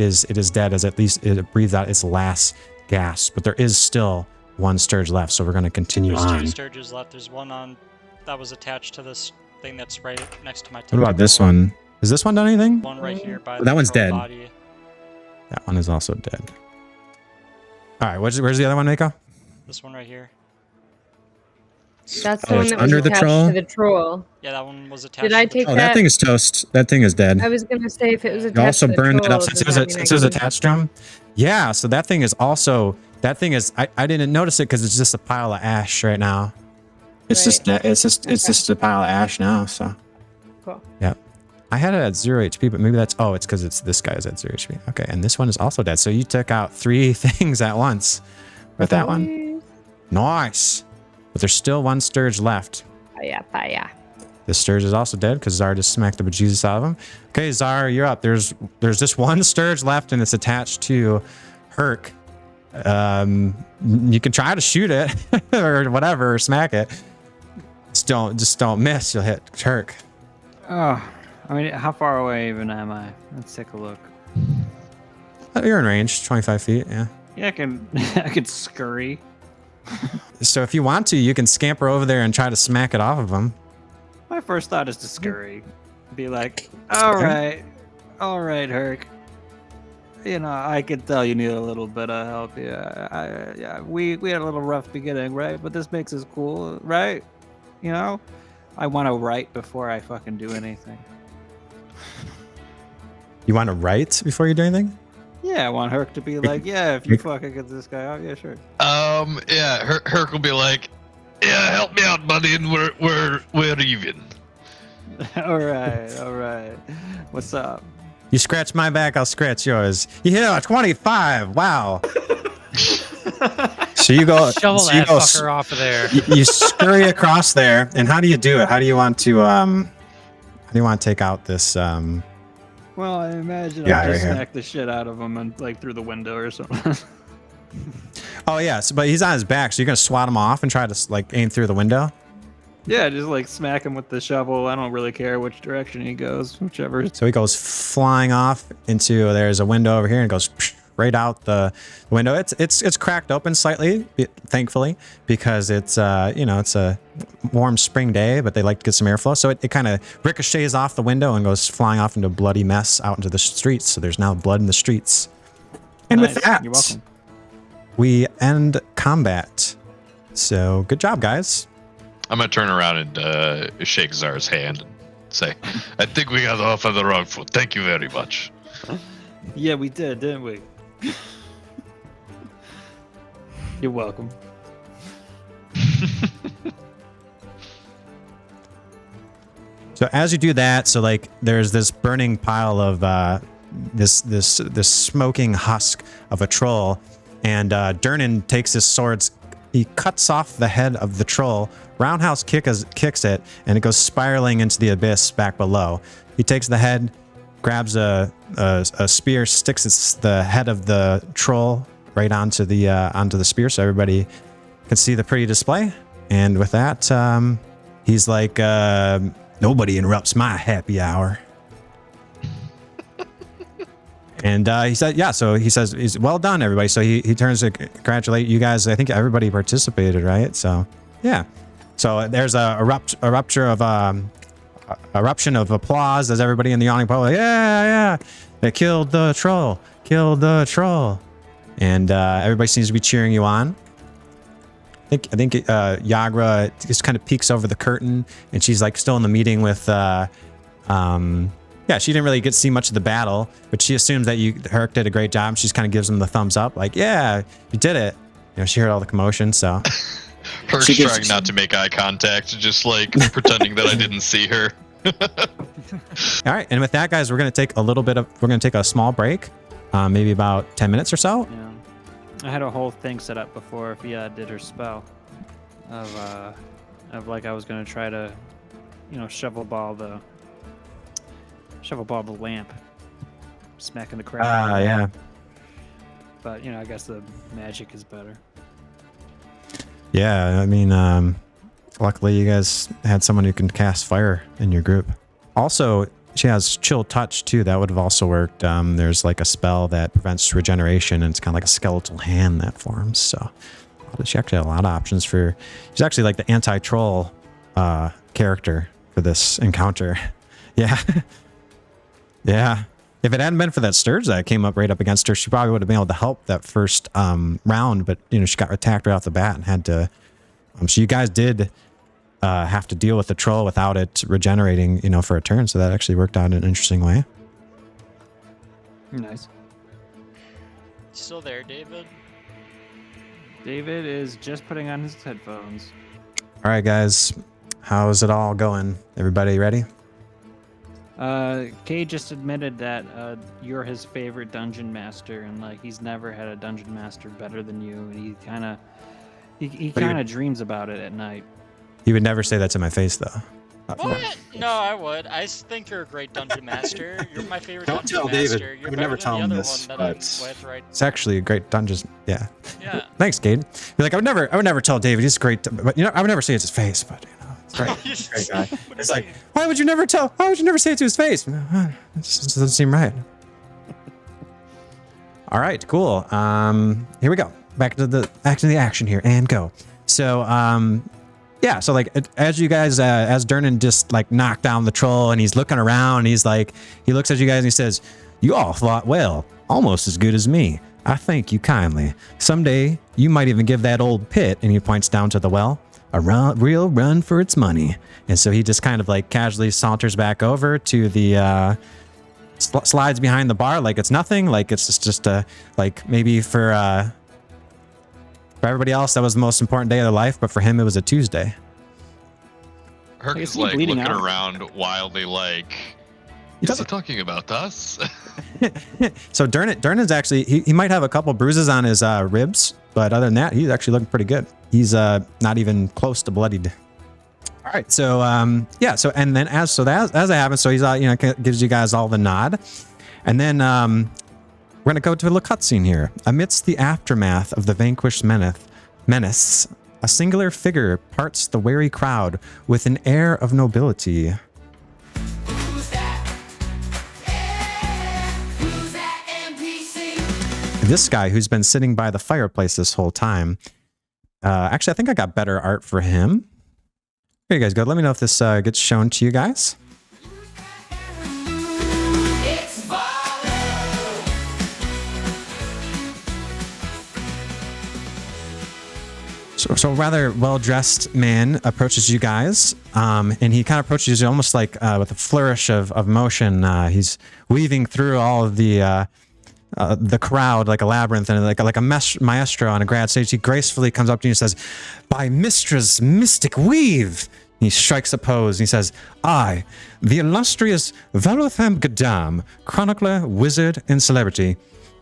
is dead as at least it breathes out its last gasp. But there is still one sturge left, so we're going to continue There's on. 2 sturges left. There's one that was attached to this thing that's right next to my What about this tentacle. one? Has this one done anything? One right here by That the one's troll dead. body. That one is also dead. All right, where's the other one, Mako? This one right here. That's Oh, the one it's that was under the attached troll? to the troll. Yeah, that one was attached. Did I to the take troll. Oh, that that- thing is toast. That thing is dead. I was gonna say if it was attached You also to the burned it troll, up since does that mean I it was can- attached to him. Yeah, so that thing is also I didn't notice it because it's just a pile of ash right now. It's Right. just a pile of ash now. So Cool. yeah, I had it at 0 HP, but maybe it's because it's this guy's at 0 HP. Okay, and this one is also dead. So you took out 3 things at once with that one. Nice, but there's still one sturge left. Fire. This sturge is also dead because Zar just smacked the bejesus out of him. Okay, Zar, you're up. There's just one sturge left, and it's attached to Hurk. You can try to shoot it or whatever, or smack it. Just don't miss. You'll hit Hurk. Oh. I mean, how far away even am I? Let's take a look. You're in range, 25 feet, yeah. Yeah, I could scurry. So if you want to, you can scamper over there and try to smack it off of him. My first thought is to scurry. Be like, all right, Hurk. You know, I could tell you need a little bit of help. Yeah, we had a little rough beginning, right? But this makes us cool, right? You know, I want to write before I fucking do anything. You want to write before you do anything? Yeah, I want Hurk to be like, yeah, if you fucking get this guy out, yeah, sure. Yeah, Hurk will be like, yeah, help me out, buddy, and we're even. all right. What's up? You scratch my back, I'll scratch yours. Yeah, 25. Wow. So you go. Shovel so that fucker off of there. You scurry across there, and how do you do it? How do you want to take out this? Well, I imagine Yeah, I'll just right here. smack the shit out of him and like through the window or something. Oh yeah, but he's on his back, so you're gonna swat him off and try to like aim through the window. Yeah, just like smack him with the shovel. I don't really care which direction he goes, whichever. So he goes flying off into. There's a window over here, and goes right out the window. It's cracked open slightly, thankfully, because it's it's a warm spring day, but they like to get some airflow. So it kind of ricochets off the window and goes flying off into a bloody mess out into the streets. So there's now blood in the streets. And Nice. with that, You're welcome. we end combat. So good job, guys. I'm gonna turn around and shake Czar's hand and say, I think we got off on the wrong foot. Thank you very much. Yeah, we did, didn't we? You're welcome. So as you do that, so like there's this burning pile of this smoking husk of a troll, and Durnan takes his swords. He cuts off the head of the troll. Roundhouse kicks it, and it goes spiraling into the abyss back below. He takes the head, grabs a spear, sticks the head of the troll right onto the spear, so everybody can see the pretty display. And with that, he's like, nobody interrupts my happy hour. And he said, yeah, so he says, he's well done, everybody. So he turns to congratulate you guys. I think everybody participated, right? So, yeah. So there's a eruption of applause as everybody in the Yawning Portal, yeah, they killed the troll. And everybody seems to be cheering you on. I think Yagra just kind of peeks over the curtain, and she's like still in the meeting with yeah, she didn't really get to see much of the battle, but she assumes that Hurk did a great job. She just kind of gives him the thumbs up, like, yeah, you did it. You know, she heard all the commotion, so. Hurk's trying not to make eye contact, just like pretending that I didn't see her. All right, and with that, guys, we're gonna take a small break, maybe about 10 minutes or so. Yeah. I had a whole thing set up before Fia did her spell of like I was gonna try to, shovel ball the lamp, smacking the crap. Yeah. But I guess the magic is better. Yeah, I mean, luckily you guys had someone who can cast fire in your group. Also, she has chill touch too. That would have also worked. There's like a spell that prevents regeneration, and it's kind of like a skeletal hand that forms. So she actually had a lot of options for. She's actually like the anti-troll character for this encounter. Yeah, yeah. If it hadn't been for that Sturge that came up right up against her, she probably would have been able to help that first round. But she got attacked right off the bat and had to. So you guys did have to deal with the troll without it regenerating, for a turn. So that actually worked out in an interesting way. Nice. Still there, David? David is just putting on his headphones. All right, guys. How's it all going? Everybody ready? Kay just admitted that you're his favorite dungeon master, and like he's never had a dungeon master better than you, and he kind of dreams about it at night. You would never say that to my face, though. What? No, I would. I think you're a great dungeon master. You're my favorite Don't dungeon tell master. David. You're I would better never than tell the him other this, one that I'm but with, right? it's actually a great dungeon. Yeah. Yeah. Thanks, Cade. You're like, I would never tell David. He's great, but I would never say it to his face. But it's great. He's a great guy. It's like, why would you never say it to his face? It just doesn't seem right. All right, cool. Here we go. Back to the action here and go. So yeah, so like as you guys as Durnan just like knocked down the troll and he's looking around and he's like he looks at you guys and he says, "You all fought well, almost as good as me. I thank you kindly. Someday you might even give that old pit," and he points down to the well, "a real run for its money." And so he just kind of like casually saunters back over to the slides behind the bar like it's nothing, like it's just like maybe for everybody else that was the most important day of their life, but for him it was a Tuesday. Hurk Is is he like bleeding looking out? around wildly like, is he talking about us? So Durnan's actually he might have a couple bruises on his ribs, but other than that he's actually looking pretty good. He's not even close to bloodied. All right, so yeah, so and then as that happens, so he's gives you guys all the nod, and then we're gonna go to a little cutscene here. Amidst the aftermath of the vanquished menace, a singular figure parts the wary crowd with an air of nobility. Who's that? Yeah. Who's that NPC? This guy who's been sitting by the fireplace this whole time. Actually, I think I got better art for him. Here you guys go. Let me know if this gets shown to you guys. It's Volo. So a rather well-dressed man approaches you guys, and he kind of approaches you almost like with a flourish of motion. He's weaving through all of the crowd like a labyrinth, and like a maestro on a grad stage. He gracefully comes up to you and says, "By Mistra's mystic weave." He strikes a pose and he says, "I, the illustrious Volothamp Geddarm, chronicler, wizard, and celebrity,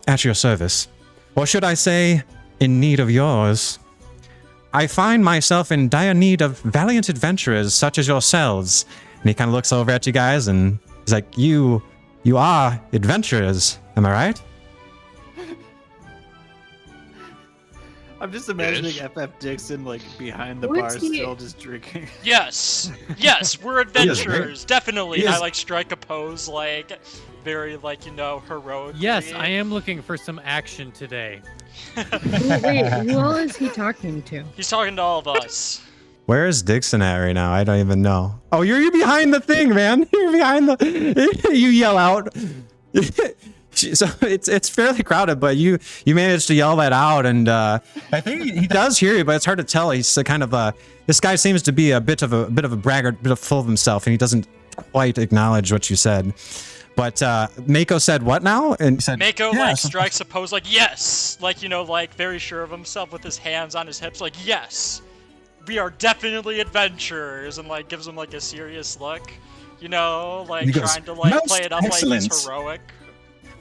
at your service. Or should I say, in need of yours. I find myself in dire need of valiant adventurers such as yourselves." And he kind of looks over at you guys and he's like, You are adventurers, am I right? I'm just imagining Ish. FF Dixon like behind the What's bar, he- still just drinking. Yes, we're is great. adventurers, definitely. He I is- like strike a pose, like very like heroic. Yes, I am looking for some action today. Wait, who all is he talking to? He's talking to all of us. Where is Dixon at right now? I don't even know. Oh, you're behind the thing, man. You're behind the. You yell out. So it's fairly crowded, but you managed to yell that out, and I think he does hear you, but it's hard to tell. He's kind of this guy seems to be a bit of a braggart, a bit full of himself, and he doesn't quite acknowledge what you said. But Mako said what now? And he said, Mako "Yeah, like so- strikes a pose, like yes, like like very sure of himself with his hands on his hips, like yes, we are definitely adventurers, and like gives him like a serious look, like He goes, trying to like "Most play it up like excellent." he's heroic.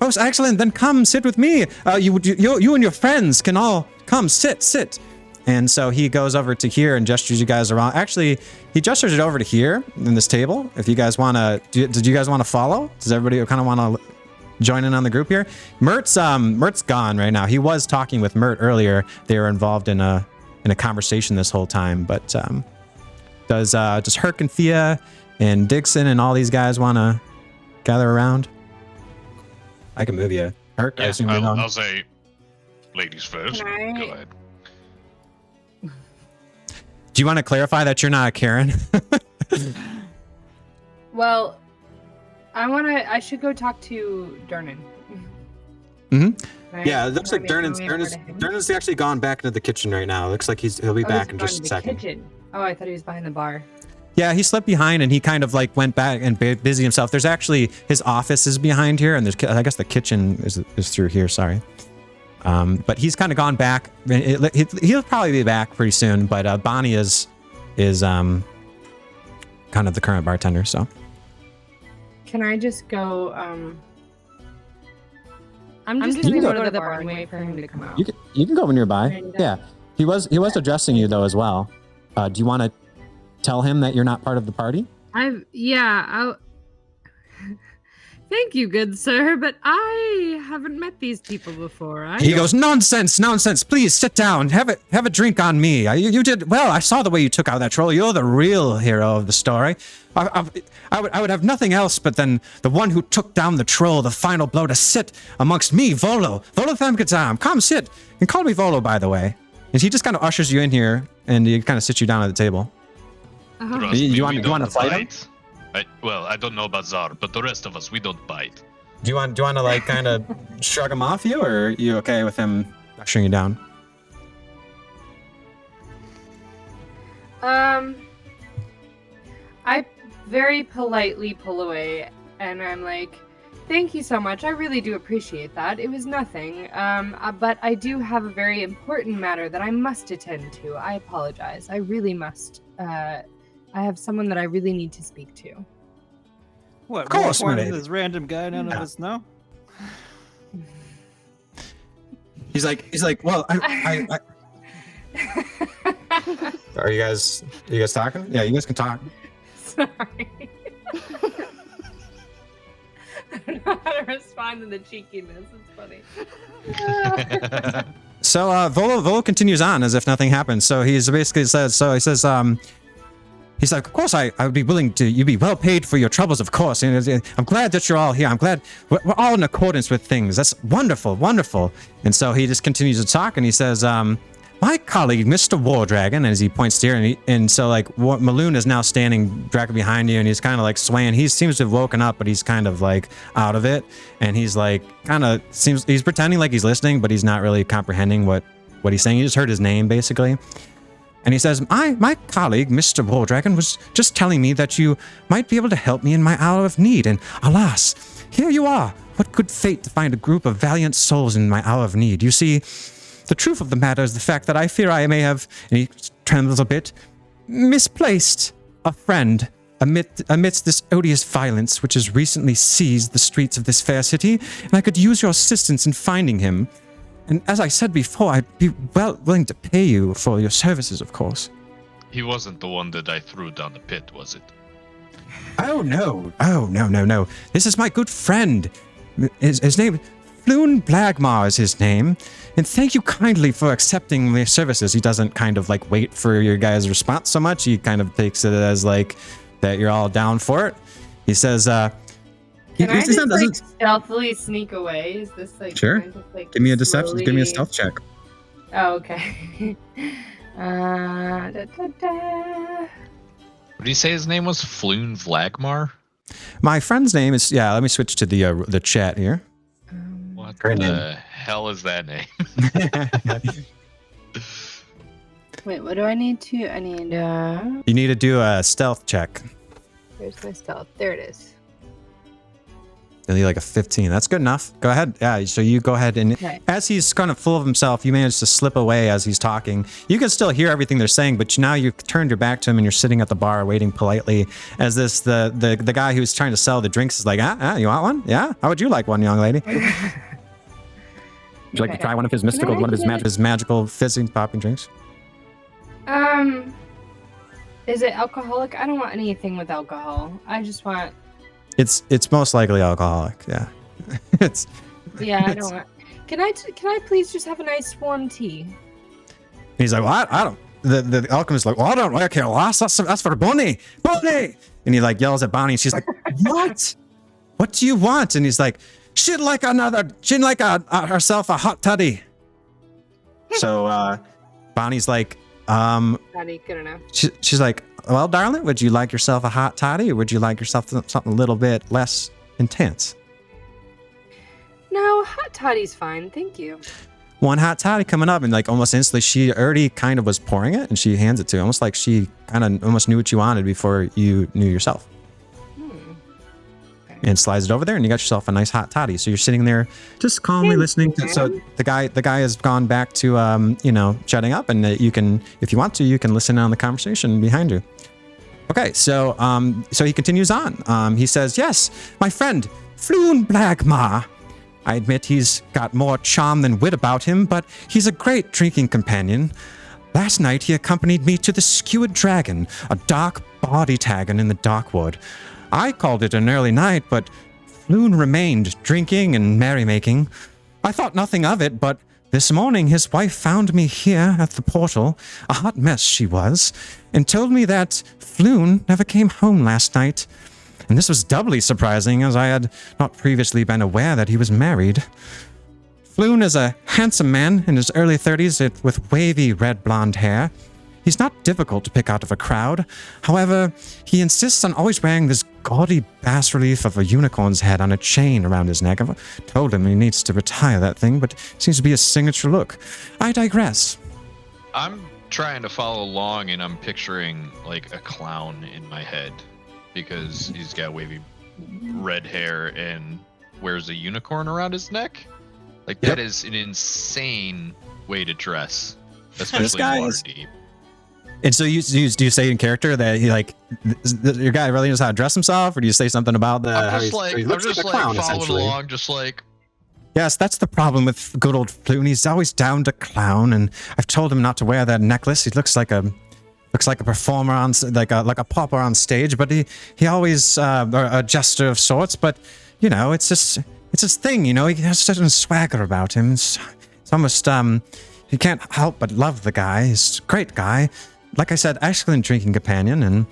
Most excellent. Then come sit with me. You and your friends can all come sit. And so he goes over to here and gestures you guys around. Actually, he gestures it over to here in this table. If you guys want to, did you guys want to follow? Does everybody kind of want to join in on the group here? Mert's gone right now. He was talking with Mert earlier. They were involved in a conversation this whole time. But does Hurk and Fia and Dixon and all these guys want to gather around? I can move you. Hurk, I assume you're I'll say ladies first. Can I- Go ahead. Do you want to clarify that you're not a Karen? Well, I should go talk to Durnan. Mhm. Right? Yeah, it looks like Wanna make my way over to him? Durnan's actually gone back into the kitchen right now. It looks like he'll be Oh, back he's in gone just to a the second. kitchen. Oh, I thought he was behind the bar. Yeah, he slept behind and he kind of like went back and busied himself. There's actually his office is behind here, and I guess the kitchen is through here. Sorry, but he's kind of gone back. He'll probably be back pretty soon. But Bonnie is kind of the current bartender. So Can I just go? I'm just gonna go to the bar and wait for him to come out. you can go nearby. And, Yeah, he was addressing you though as well. Do you want to tell him that you're not part of the party? I'll Thank you, good sir, but I haven't met these people before. He goes, nonsense. Please sit down. Have a drink on me. You did well. I saw the way you took out that troll. You're the real hero of the story. I would have nothing else but then the one who took down the troll, the final blow, to sit amongst me, Volo. Volothamp Geddarm. Come sit. And call me Volo, by the way. And he just kind of ushers you in here, and he kind of sits you down at the table. Trust You me, want we to don't fight him? bite. I don't know about Czar, but the rest of us, we don't bite. Do you want to like kind of shrug him off you, or are you okay with him ushering you down? I very politely pull away, and I'm like, thank you so much. I really do appreciate that. It was nothing. But I do have a very important matter that I must attend to. I apologize. I really must. I have someone that I really need to speak to. What? Of course, more my important than lady. this random guy none of us know? He's like, well, I Are you guys talking? Yeah, you guys can talk. Sorry. I don't know how to respond to the cheekiness. It's funny. So Volo continues on as if nothing happened. So he's basically says, he's like, of course I would be willing to, you'd be well paid for your troubles, of course. And I'm glad that you're all here. I'm glad we're all in accordance with things. That's wonderful, wonderful. And so he just continues to talk, and he says, my colleague, Mr. War Dragon, as he points here, and so like Maloon is now standing directly behind you, and he's kind of like swaying. He seems to have woken up, but he's kind of like out of it, and he's like he's pretending like he's listening, but he's not really comprehending what he's saying. He just heard his name basically, and he says, my colleague, Mr. War Dragon, was just telling me that you might be able to help me in my hour of need, and alas, here you are. What good fate to find a group of valiant souls in my hour of need. You see, the truth of the matter is the fact that I fear I may have, and he trembles a bit, misplaced a friend amidst this odious violence which has recently seized the streets of this fair city, and I could use your assistance in finding him. And as I said before, I'd be willing to pay you for your services, of course. He wasn't the one that I threw down the pit, was it? Oh, no. This is my good friend. His name, Floon Blagmar is his name. And thank you kindly for accepting their services. He doesn't kind of like wait for your guys' response so much. He kind of takes it as like that you're all down for it. He says, Can I just like stealthily sneak away? Is this like Sure. can I just, like, Give me a deception. slowly- Give me a stealth check. Oh, okay. Da, da, da. What did you say his name was? Floon Vlagmar? My friend's name is, yeah, let me switch to the chat here. What Great the name. hell is that name? Wait, what do I need to? I need, You need to do a stealth check. where's my stealth? There it is. You'll need like a 15. That's good enough. Go ahead. Yeah, so you go ahead, and Okay. as he's kind of full of himself, you manage to slip away as he's talking. You can still hear everything they're saying, but now you've turned your back to him and you're sitting at the bar waiting politely as the guy who's trying to sell the drinks is like, you want one? Yeah? How would you like one, young lady? Would you like to Okay. try one of his Can mystical, I one of his, get- his magical fizzing popping drinks? Is it alcoholic? I don't want anything with alcohol. I just want, It's most likely alcoholic. Yeah. It's yeah, I don't want. Can I please just have a nice warm tea? he's like, well, I don't. The alchemist is like, well, I don't care. Well, that's for Bonnie. And he like yells at Bonnie, and she's like, what? What do you want? And he's like, she'd like herself a hot toddy. So Bonnie's like, Not good enough. she's like, well, darling, would you like yourself a hot toddy, or would you like yourself something a little bit less intense? No, hot toddy's fine. Thank you. One hot toddy coming up, and like almost instantly, she already kind of was pouring it, and she hands it to you, almost like she kind of almost knew what you wanted before you knew yourself. And slides it over there, and you got yourself a nice hot toddy. So you're sitting there just calmly listening. So the guy has gone back to shutting up, and you can, if you want to, you can listen on the conversation behind you. Okay, so he continues on. He says, yes, my friend, Floon Blagmar. I admit he's got more charm than wit about him, but he's a great drinking companion. Last night he accompanied me to the Skewered Dragon, a dark body tagging in the Darkwood. I called it an early night, but Floon remained, drinking and merrymaking. I thought nothing of it, but this morning his wife found me here at the portal, a hot mess she was, and told me that Floon never came home last night. And this was doubly surprising, as I had not previously been aware that he was married. Floon is a handsome man in his early 30s with wavy red blonde hair. He's not difficult to pick out of a crowd. However, he insists on always wearing this gaudy bas-relief of a unicorn's head on a chain around his neck. I've told him he needs to retire that thing, but it seems to be a signature look. I digress. I'm trying to follow along, and I'm picturing like a clown in my head because he's got wavy red hair and wears a unicorn around his neck. Like, that is an insane way to dress, especially in Waterdeep. And so do you say in character that he your guy really knows how to dress himself, or do you say something about the? I'm just following along, just like. Yes, that's the problem with good old Floon. He's always down to clown, and I've told him not to wear that necklace. He looks like a performer on like a pauper on stage, but he always a jester of sorts. But it's his thing. He has a certain swagger about him. It's almost you can't help but love the guy. He's a great guy. Like I said, excellent drinking companion.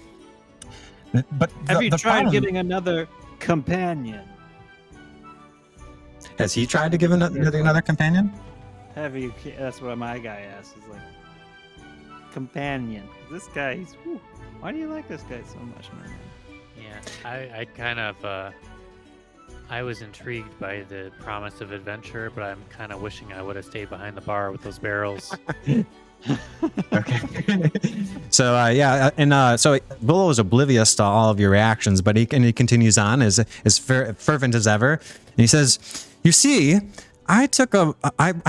But have you tried getting another companion? Has he tried to give another companion? Have you? That's what my guy asked. Is like companion. This guy, why do you like this guy so much, man? Yeah, I kind of I was intrigued by the promise of adventure, but I'm kind of wishing I would have stayed behind the bar with those barrels. Okay. So so Volo is oblivious to all of your reactions, but he continues on as fervent as ever, and he says, "You see, I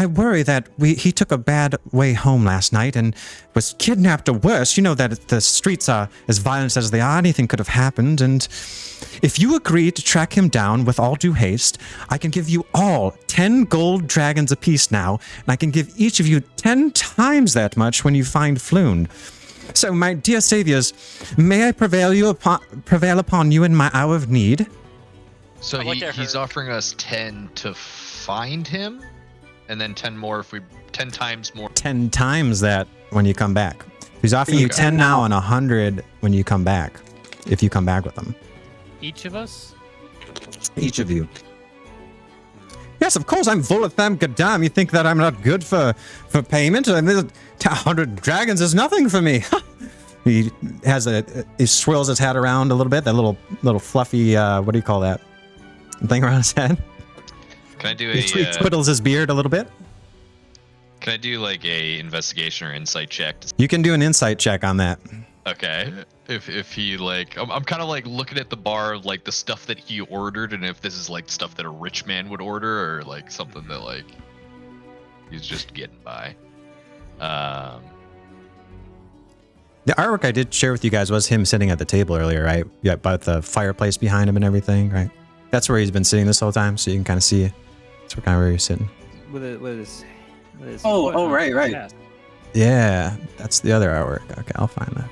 worry that he took a bad way home last night and was kidnapped, or worse. You know that the streets are as violent as they are. Anything could have happened, and if you agree to track him down with all due haste, I can give you all 10 gold dragons apiece now, and I can give each of you 10 times that much when you find Floon. So, my dear saviors, may I prevail upon you in my hour of need?" So he's offering us 10 to find him, and then 10 more if we 10 times more. 10 times that when you come back. He's offering you 10 now and 100 when you come back, if you come back with him. Each of us? Each of you. Yes, of course, I'm Volothamp Geddarm. You think that I'm not good for payment? 100 dragons is nothing for me. He swirls his hat around a little bit, that little fluffy, what do you call that? Thing around his head. Can I do he twiddles his beard a little bit. Can I do like a investigation or insight check? You can do an insight check on that. Okay. If he I'm kind of like looking at the bar, like the stuff that he ordered, and if this is like stuff that a rich man would order, or like something that like he's just getting by. The artwork I did share with you guys was him sitting at the table earlier, right? Yeah, about the fireplace behind him and everything, right? That's where he's been sitting this whole time, so you can kind of see. That's kind of where he's sitting. With his right. chest. Yeah, that's the other artwork. Okay, I'll find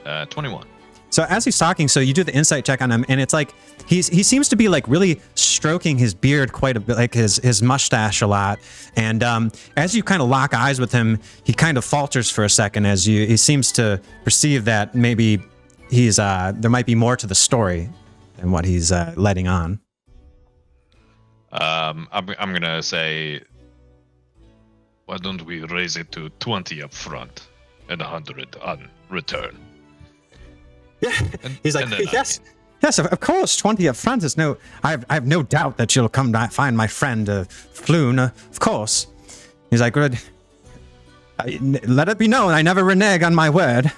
that. 21. So as he's talking, so you do the insight check on him, and it's like he seems to be like really stroking his beard quite a bit, like his mustache a lot. And as you kind of lock eyes with him, he kind of falters for a second as he seems to perceive that maybe he's there might be more to the story than what he's letting on. I'm gonna say, why don't we raise it to 20 up front and 100 on return? Yeah, he's like, yes, of course, 20 up front is no. I have no doubt that you'll come find my friend Floon, of course. He's like, good. Let it be known, I never renege on my word.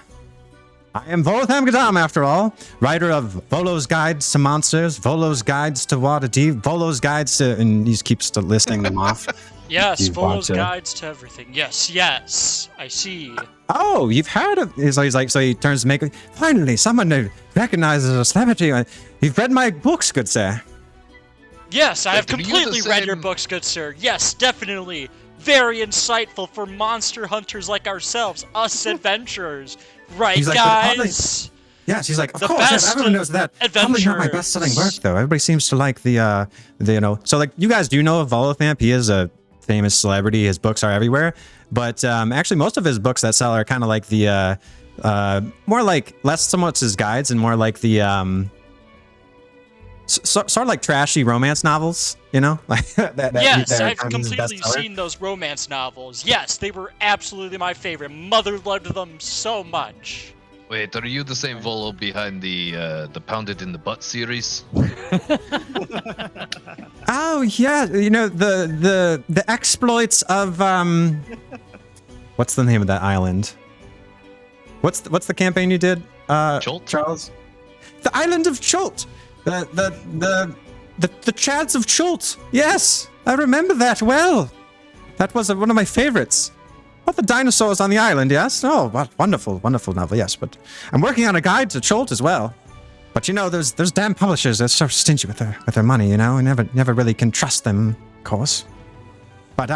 I am Volothamp Geddarm, after all, writer of Volo's Guides to Monsters, Volo's Guides to Waterdeep, Volo's Guides to, and he keeps listing them off. Yes, Volo's Guides to everything. Yes, I see. Oh, you've heard of... He's like, so he turns to make... Finally, someone who recognizes a celebrity. You've read my books, good sir. Yes, I have completely read your books, good sir. Yes, definitely. Very insightful for monster hunters like ourselves, us adventurers. Right, like, guys? Yeah, she's like, of The course, yes, best everyone knows that. Probably not my adventures. best-selling work, though. Everybody seems to like the So, like, you guys do know of Volothamp. He is a famous celebrity. His books are everywhere. But actually, most of his books that sell are kind of like the, more like, less so much his guides and more like the, sort of like trashy romance novels, you know? Like Yes, that are I've kind of his completely bestseller. seen those romance novels. Yes, they were absolutely my favorite. Mother loved them so much. Wait, are you the same Volo behind the Pounded in the Butt series? Oh yeah, you know the exploits of what's the name of that island? What's the campaign you did, Charlz? Charlz? The island of Chult. The Chads of Chult. Yes, I remember that well. That was one of my favorites. What, the dinosaurs on the island? Yes. Oh, what wonderful novel. Yes, but I'm working on a guide to Chult as well. But you know, those damn publishers are so stingy with their money. You know, we never really can trust them, of course. But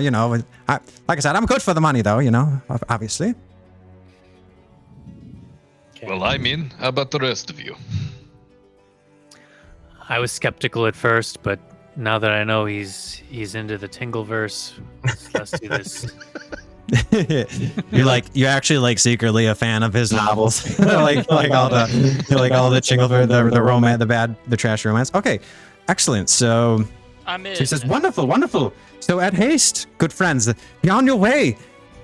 you know, like I said, I'm good for the money, though. You know, obviously. Well, I mean, how about the rest of you? I was skeptical at first, but now that I know he's into the Tingleverse, let's do this. You're actually like secretly a fan of his novels, like all the Tingleverse, the romance, the trash romance. Okay, excellent. So I'm in. she says, wonderful. So at haste, good friends, be on your way.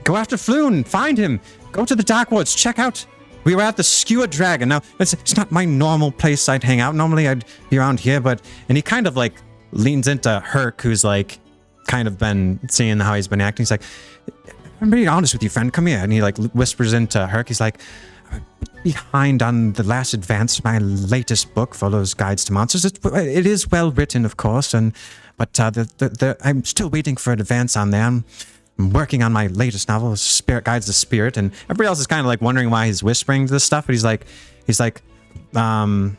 Go after Floon, find him. Go to the Dark Woods, check out. We were at the Skewered Dragon. Now, it's not my normal place I'd hang out. Normally I'd be around here, and he kind of like leans into Hurk, who's like kind of been seeing how he's been acting. He's like, I'm being honest with you, friend. Come here. And he like whispers into Hurk. He's like, I'm a bit behind on the last advance of my latest book, Volo's Guides to Monsters. It is well written, of course, but I'm still waiting for an advance on there. I'm working on my latest novel, Spirit Guides the Spirit, and everybody else is kind of like wondering why he's whispering this stuff. But he's like, so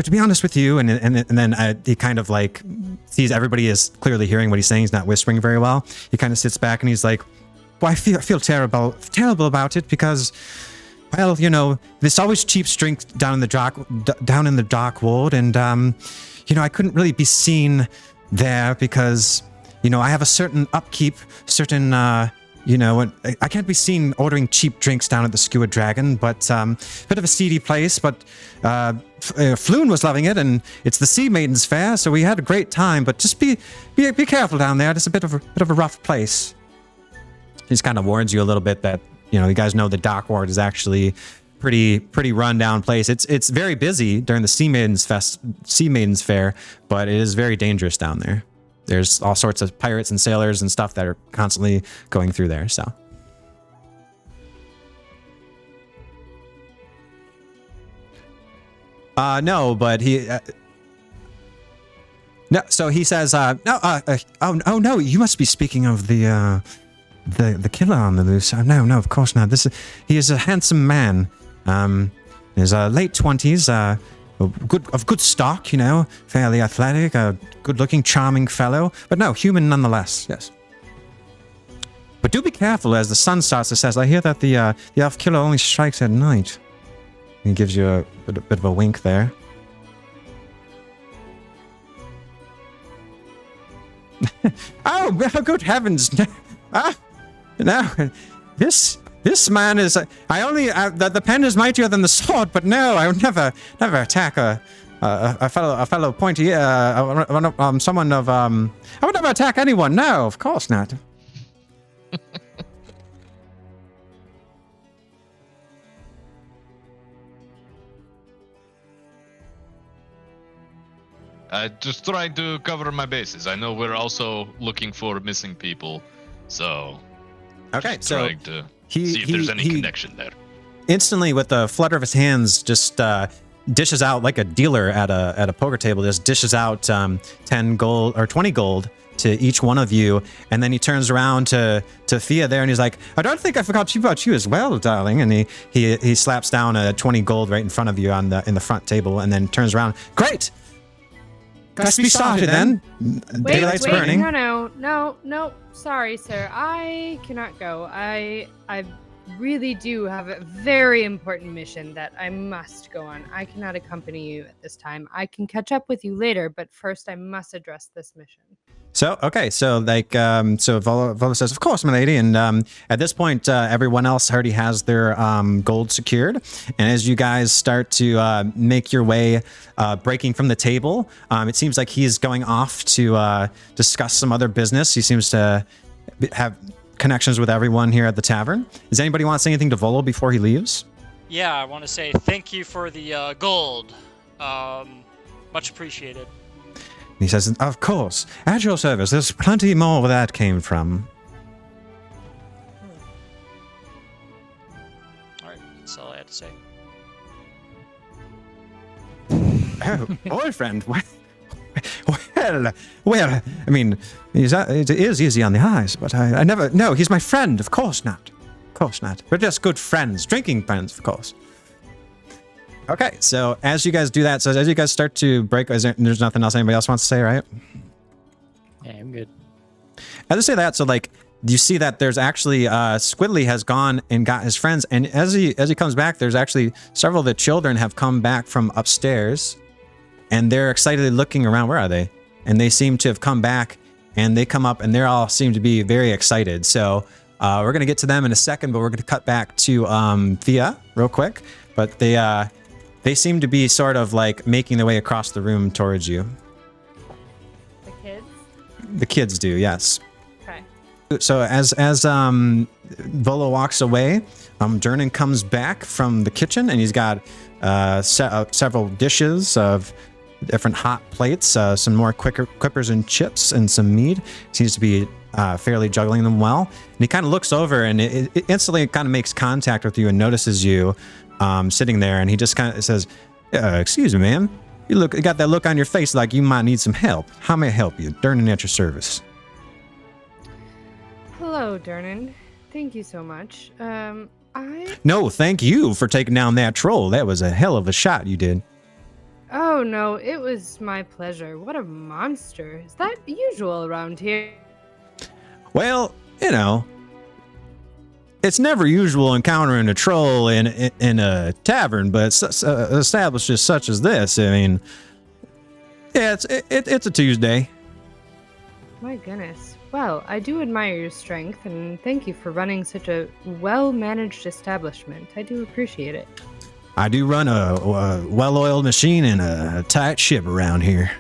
to be honest with you, and then he kind of like sees everybody is clearly hearing what he's saying. He's not whispering very well. He kind of sits back and he's like, well, I feel terrible about it because, well, you know, there's always cheap strength down in the dark world, and you know, I couldn't really be seen there because, you know, I have a certain upkeep, you know, I can't be seen ordering cheap drinks down at the Skewered Dragon, but bit of a seedy place, but Floon was loving it, and it's the Sea Maidens Fair, so we had a great time, but just be careful down there. It's a bit of a rough place. He just kind of warns you a little bit that, you know, you guys know the Dock Ward is actually pretty run down place. It's very busy during the Sea Maidens Fair, but it is very dangerous down there. There's all sorts of pirates and sailors and stuff that are constantly going through there, so. No, but he... no, so he says, oh no, you must be speaking of the killer on the loose. No, of course not. He is a handsome man. He's late 20s, of good stock, you know, fairly athletic, a good-looking, charming fellow, but no, human nonetheless. Yes. But do be careful as the sun starts to set. I hear that the elf killer only strikes at night. He gives you a bit of a wink there. Oh, good heavens! No, this man is. The pen is mightier than the sword, but no, I would never attack a fellow pointy. Someone of. I would never attack anyone. No, of course not. Just trying to cover my bases. I know we're also looking for missing people, so. Okay, just so trying to see if there's any connection there. Instantly, with the flutter of his hands, just dishes out like a dealer at a poker table. Just dishes out 10 gold or 20 gold to each one of you, and then he turns around to Thea there, and he's like, "I don't think I forgot about you as well, darling." And he slaps down a 20 gold right in front of you in the front table, and then turns around. Great. Let's be started then. Daylight's burning. No. Sorry, sir. I cannot go. really do have a very important mission that I must go on. I cannot accompany you at this time. I can catch up with you later, but first I must address this mission. So, okay, so like, so Volo says, of course, my lady. And at this point, everyone else already has their gold secured. And as you guys start to make your way, breaking from the table, it seems like he's going off to discuss some other business. He seems to have connections with everyone here at the tavern. Does anybody want to say anything to Volo before he leaves? Yeah, I want to say thank you for the gold. Much appreciated. He says, of course, at your service. There's plenty more where that came from. All right, that's all I had to say. Oh, boyfriend. Well, I mean, it is easy on the eyes, but I never... No, he's my friend. Of course not. Of course not. We're just good friends. Drinking friends, of course. Okay, so as you guys do that, so as you guys start to break, there's nothing else anybody else wants to say, right? Yeah, I'm good. As I say that, so like, you see that there's actually, Squidly has gone and got his friends, and as he comes back, there's actually several of the children have come back from upstairs, and they're excitedly looking around. Where are they? And they seem to have come back, and they come up, and they all seem to be very excited. So we're going to get to them in a second, but we're going to cut back to Thea real quick. But they seem to be sort of like making their way across the room towards you. The kids? The kids do, yes. Okay. So as Volo walks away, Durnan comes back from the kitchen, and he's got several dishes of different hot plates, some more quippers and chips, and some meat. Seems to be fairly juggling them well. And he kind of looks over, and it instantly kind of makes contact with you and notices you sitting there, and he just kind of says, excuse me, ma'am. You got that look on your face like you might need some help. How may I help you? Durnan at your service. Hello, Durnan. Thank you so much. No, thank you for taking down that troll. That was a hell of a shot you did. Oh, no, it was my pleasure. What a monster. Is that usual around here? Well, you know, it's never usual encountering a troll in a tavern, but established as such as this, I mean, yeah, it's a Tuesday. My goodness. Well, I do admire your strength, and thank you for running such a well-managed establishment. I do appreciate it. I do run a well-oiled machine and a tight ship around here.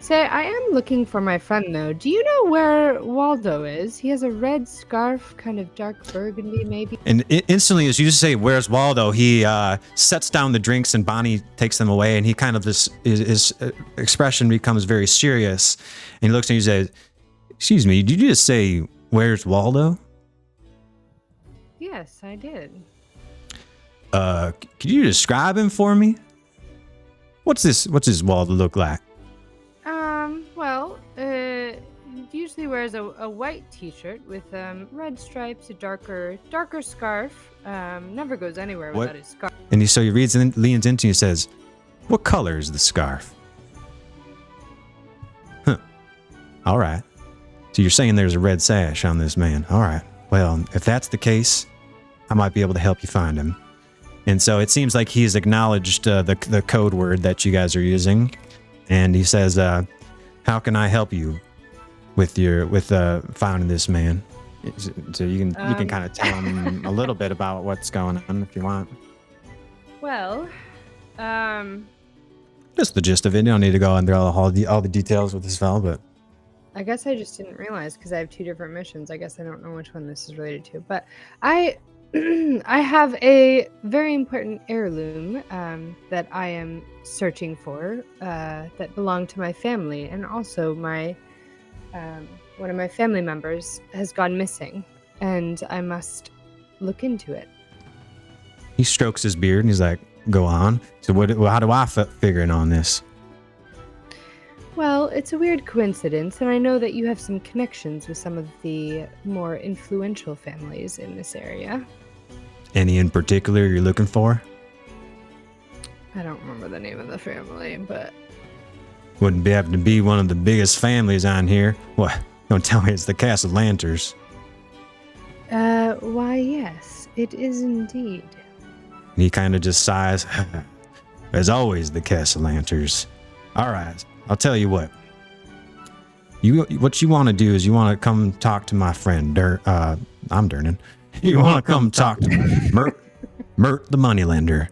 Say, I am looking for my friend, though. Do you know where Waldo is? He has a red scarf, kind of dark burgundy, maybe. And instantly, as you say, "Where's Waldo?" he sets down the drinks, and Bonnie takes them away, and he kind of his expression becomes very serious, and he looks at you and says, "Excuse me, did you just say, where's Waldo?" Yes, I did. Could you describe him for me? What's this Waldo look like? Well, usually wears a white t-shirt with red stripes, a darker scarf. Never goes anywhere without his scarf. And he leans into you and says, "What color is the scarf?" Huh. All right. So you're saying there's a red sash on this man. All right. Well, if that's the case, I might be able to help you find him. And so it seems like he's acknowledged the code word that you guys are using, and he says, "How can I help you with finding this man?" So you can kind of tell him a little bit about what's going on if you want. Well, just the gist of it. You don't need to go under all the details with this fella, but I guess I just didn't realize because I have two different missions. I guess I don't know which one this is related to, but I have a very important heirloom that I am searching for that belonged to my family, and also my one of my family members has gone missing, and I must look into it. He strokes his beard and he's like, "Go on." So how do I figure in on this? Well, it's a weird coincidence, and I know that you have some connections with some of the more influential families in this area. Any in particular you're looking for? I don't remember the name of the family, but... Wouldn't happen to be one of the biggest families on here. What? Don't tell me it's the Castle Lanters. Why, yes, it is indeed. And he kind of just sighs. As always, the Castellanters. All right, I'll tell you what. What you want to do is you want to come talk to my friend. I'm Durnan. You want to come talk to Mert the moneylender.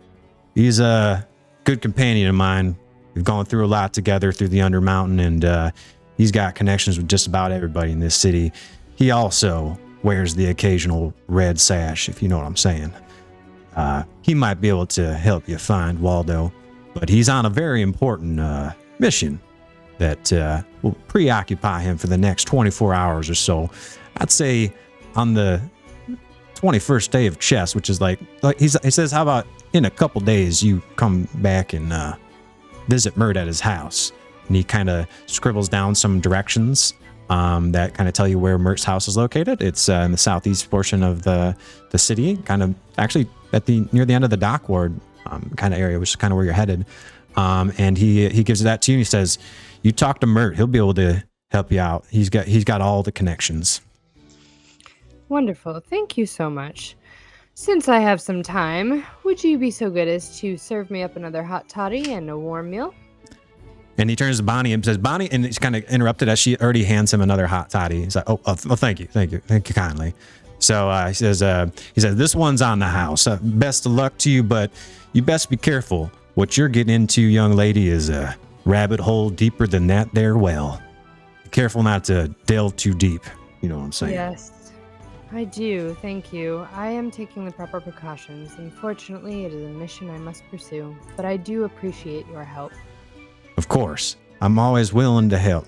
He's a good companion of mine. We've gone through a lot together through the Undermountain, and he's got connections with just about everybody in this city. He also wears the occasional red sash, if you know what I'm saying. He might be able to help you find Waldo, but he's on a very important mission that will preoccupy him for the next 24 hours or so. I'd say on the 21st day of chess, which is like he says, how about in a couple days you come back and visit Mert at his house? And he kind of scribbles down some directions that kind of tell you where Mert's house is located. It's in the southeast portion of the city, kind of actually near the end of the dock ward kind of area, which is kind of where you're headed. And he gives that to you and he says, you talk to Mert, he'll be able to help you out. He's got all the connections. Wonderful. Thank you so much. Since I have some time, would you be so good as to serve me up another hot toddy and a warm meal? And he turns to Bonnie and says, Bonnie, and he's kind of interrupted as she already hands him another hot toddy. He's like, oh, thank you kindly. So he says, this one's on the house. Best of luck to you, but you best be careful. What you're getting into, young lady, is a rabbit hole deeper than that there well. Be careful not to delve too deep. You know what I'm saying? Yes, I do. Thank you. I am taking the proper precautions. Unfortunately, it is a mission I must pursue, but I do appreciate your help. Of course. I'm always willing to help.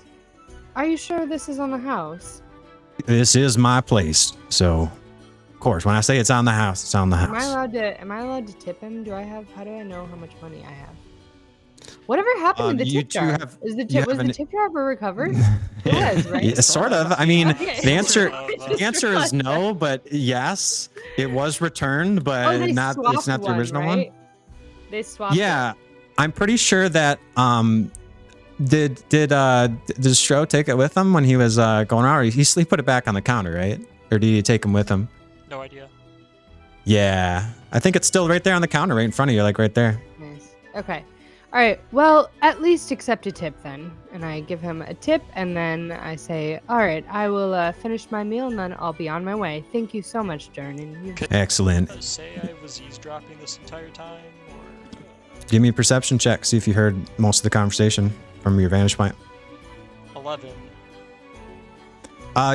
Are you sure this is on the house? This is my place. So, of course, when I say it's on the house, it's on the house. Am I allowed to tip him? How do I know how much money I have? Whatever happened to the tip jar? Was the tip jar ever recovered? It was, right? Yeah, sort of. I mean, Okay. the answer is no, but yes, it was returned, but it's not the original one. They swapped. Yeah. I'm pretty sure that did Stro take it with him when he was going out, or he put it back on the counter, right? Or did he take him with him? No idea. Yeah, I think it's still right there on the counter, right in front of you, like right there. Nice. Okay. All right. Well, at least accept a tip then. And I give him a tip, and then I say, all right, I will finish my meal, and then I'll be on my way. Thank you so much, Durnan. Excellent. I say I was eavesdropping this entire time, or Give me a perception check. See if you heard most of the conversation from your vantage point. 11.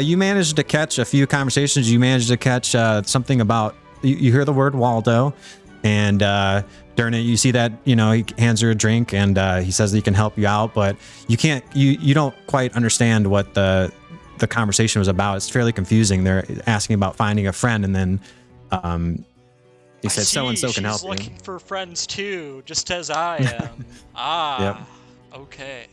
You managed to catch a few conversations. You managed to catch something about, you hear the word Waldo, and Durnan, you see that, he hands her a drink, and he says that he can help you out, but you don't quite understand what the conversation was about. It's fairly confusing. They're asking about finding a friend, and then he said so-and-so can help you. She's looking for friends too, just as I am. Yep. Okay.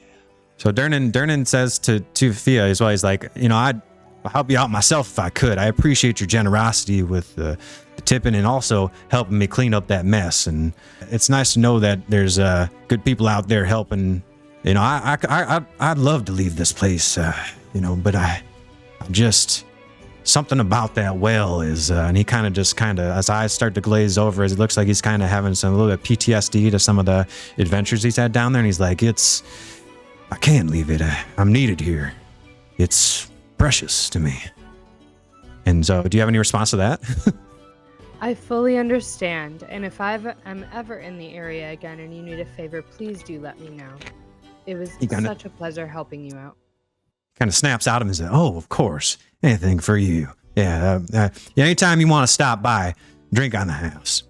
So Durnan says to Fia as well, he's like, I'd help you out myself if I could. I appreciate your generosity with the tipping and also helping me clean up that mess. And it's nice to know that there's good people out there helping. I'd love to leave this place, but I just, something about that well is, and he kind of his eyes start to glaze over as it looks like he's kind of having a little bit of PTSD to some of the adventures he's had down there. And he's like, I can't leave it. I'm needed here. It's precious to me. And so, do you have any response to that? I fully understand, and if I'm ever in the area again and you need a favor, please do let me know. It was such a pleasure helping you out. Kind of snaps out of him and says, "Oh, of course, anything for you. Yeah, anytime you want to stop by, drink on the house."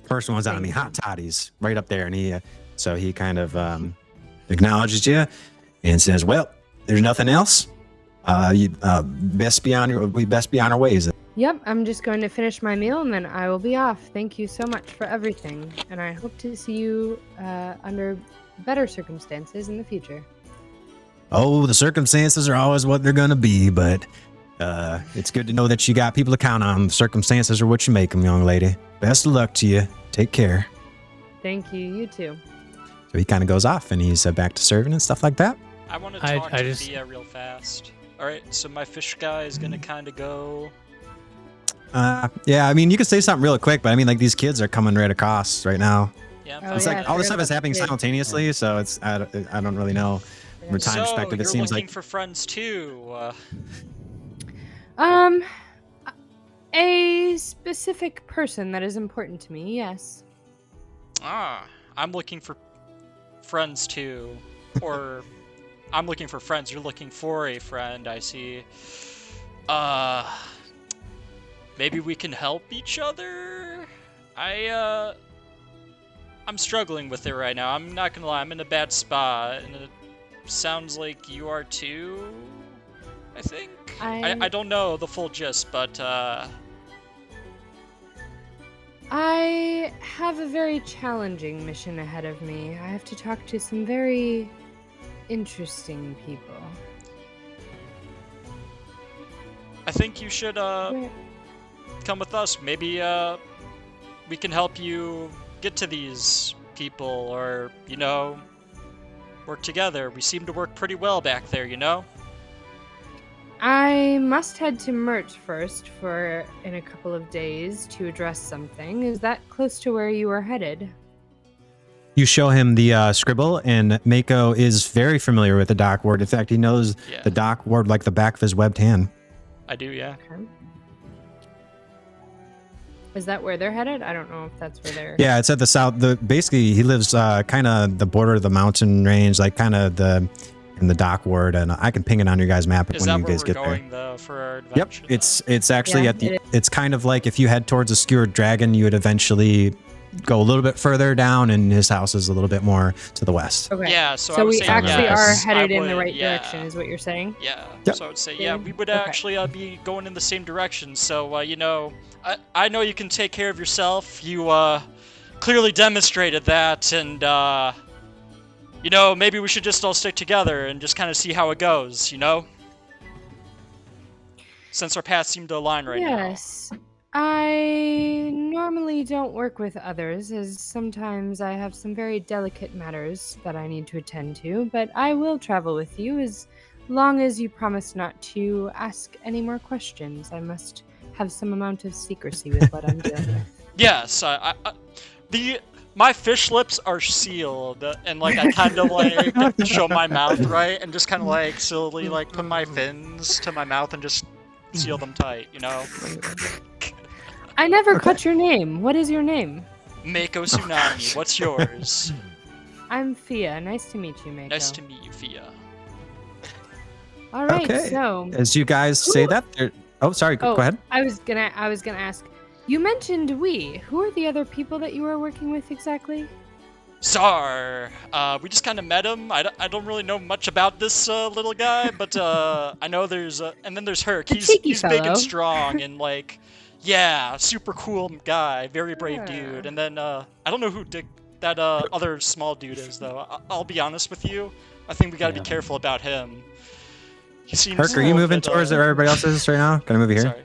First one's on me, hot toddies, right up there, and he kind of acknowledges you and says, "Well, there's nothing else. We best be on our ways." Yep, I'm just going to finish my meal and then I will be off. Thank you so much for everything, and I hope to see you under better circumstances in the future. Oh, the circumstances are always what they're going to be, but it's good to know that you got people to count on. The circumstances are what you make them, young lady. Best of luck to you. Take care. Thank you. You too. So he kind of goes off, and he's back to serving and stuff like that. I want to talk to Thea real fast. All right, so my fish guy is going to kind of go Yeah, I mean, you could say something real quick, but I mean, like, these kids are coming right across right now. Yeah. Oh, It's yeah, like all this I stuff is forgot happening about the kids. simultaneously, so it's I don't really know from a time So perspective. It you're seems looking like for friends too. A specific person that is important to me, yes. I'm looking for friends too, or I'm looking for friends. You're looking for a friend. I see. Maybe we can help each other. I'm struggling with it right now. I'm not gonna lie. I'm in a bad spot, and it sounds like you are too. I think. I don't know the full gist, but I have a very challenging mission ahead of me. I have to talk to some very interesting people. I think you should come with us. Maybe we can help you get to these people, or work together. We seem to work pretty well back there, I must head to Mert first in a couple of days to address something. Is that close to where you are headed? you show him the scribble, and Mako is very familiar with the dock ward. In fact, he knows Yeah. the dock ward like the back of his webbed hand. I do, yeah. Okay. Is that where they're headed? I don't know if that's where they're... Yeah, it's at the south. Basically, he lives kind of the border of the mountain range, like kind of in the dock ward, and I can ping it on your guys' map Is when that you where guys we're get going, there. though, for our Yep, adventure? it's actually Yeah, at the. it It's kind of like if you head towards a skewered dragon, you would eventually go a little bit further down, and his house is a little bit more to the west. Okay. Yeah, so I So was we saying actually yes, are I headed in the would, right yeah. direction, is what you're saying? Yeah, Yep. so I would say, Yeah, we would okay. actually be going in the same direction. So, I know you can take care of yourself. You clearly demonstrated that, and maybe we should just all stick together and just kind of see how it goes. Since our paths seem to align right now. Yes. I normally don't work with others, as sometimes I have some very delicate matters that I need to attend to, but I will travel with you as long as you promise not to ask any more questions. I must have some amount of secrecy with what I'm dealing with. Yes, my fish lips are sealed, and I kind of show my mouth, right, and just kind of slowly put my fins to my mouth and just seal them tight, I never caught your name. What is your name? Mako Tsunami, what's yours? I'm Fia. Nice to meet you, Mako. Nice to meet you, Fia. All right, Okay. so As you guys say that, oh, sorry, go ahead. I was gonna ask. You mentioned we. Who are the other people that you are working with exactly? Czar, we just kind of met him. I don't really know much about this little guy, but I know and then there's Hurk. A He's cheeky big and fellow. strong and super cool guy, very brave Yeah. dude. And then I don't know who that other small dude is though. I'll be honest with you. I think we gotta be careful about him. He seems. Hurk, are you moving towards where everybody else is right now? Can I move you here? Sorry.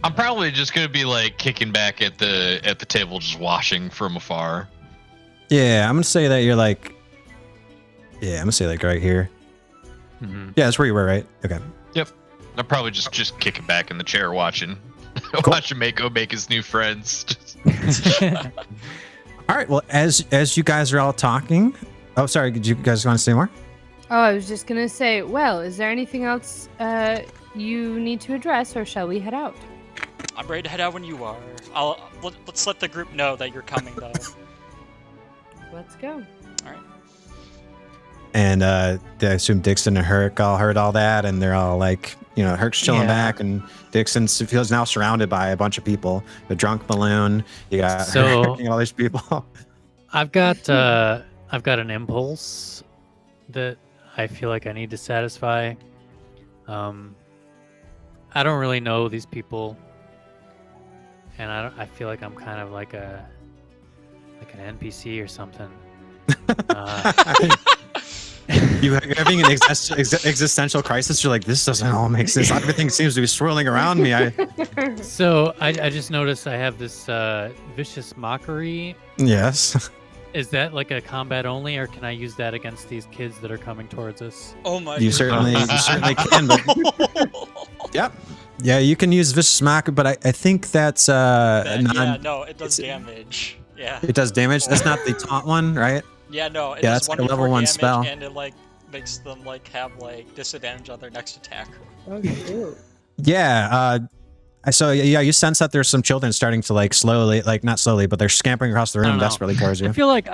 I'm probably just gonna be kicking back at the table, just watching from afar. Yeah, I'm gonna say that you're Yeah, I'm gonna say right here. Mm-hmm. Yeah, that's where you were, right? Okay. I'm probably just kicking back in the chair, watching watching Mako make his new friends. All right. Well, as you guys are all talking, oh, sorry. Did you guys want to say more? Oh, I was just gonna say. Well, is there anything else you need to address, or shall we head out? I'm ready to head out when you are. Let's let the group know that you're coming though. Let's go. And I assume Dixon and Hurk all heard all that, and they're all Hurk's chilling Yeah. back, and Dixon feels now surrounded by a bunch of people. The drunk balloon. You got So- Hurk and all these people. I've got an impulse that I feel like I need to satisfy. I don't really know these people, and I feel like I'm kind of like an NPC or something. You having an existential crisis. You're like, this doesn't all make sense. Everything seems to be swirling around me. So I just noticed I have this Viscious Mockery. Yes. Is that like a combat only, or can I use that against these kids that are coming towards us? Oh my. You certainly can. But, yep. Yeah, you can use Vicious Mockery, but I think that's Yeah, no, it does damage. Yeah. It does damage. That's not the taunt one, right? Yeah, no, it Yeah, does that's like a level 1 damage, spell. and it like makes them like have like disadvantage on their next attack. Oh, cute. Yeah. So yeah, you sense that there's some children starting to like slowly, like not slowly, but they're scampering across the I room don't know. desperately towards you. I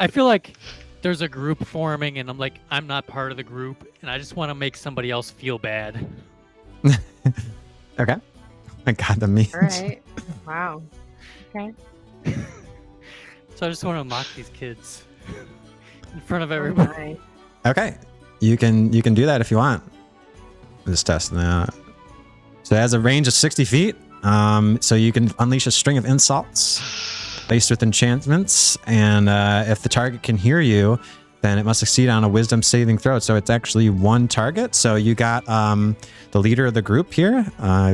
feel like there's a group forming, and I'm not part of the group, and I just want to make somebody else feel bad. Okay. My God, the memes. All right. Wow. Okay. So I just want to mock these kids in front of Oh, everybody. my. Okay, you can do that if you want. Just testing that. So it has a range of 60 feet. So you can unleash a string of insults based with enchantments, and if the target can hear you, then it must succeed on a wisdom saving throw. So it's actually one target. So you got the leader of the group here,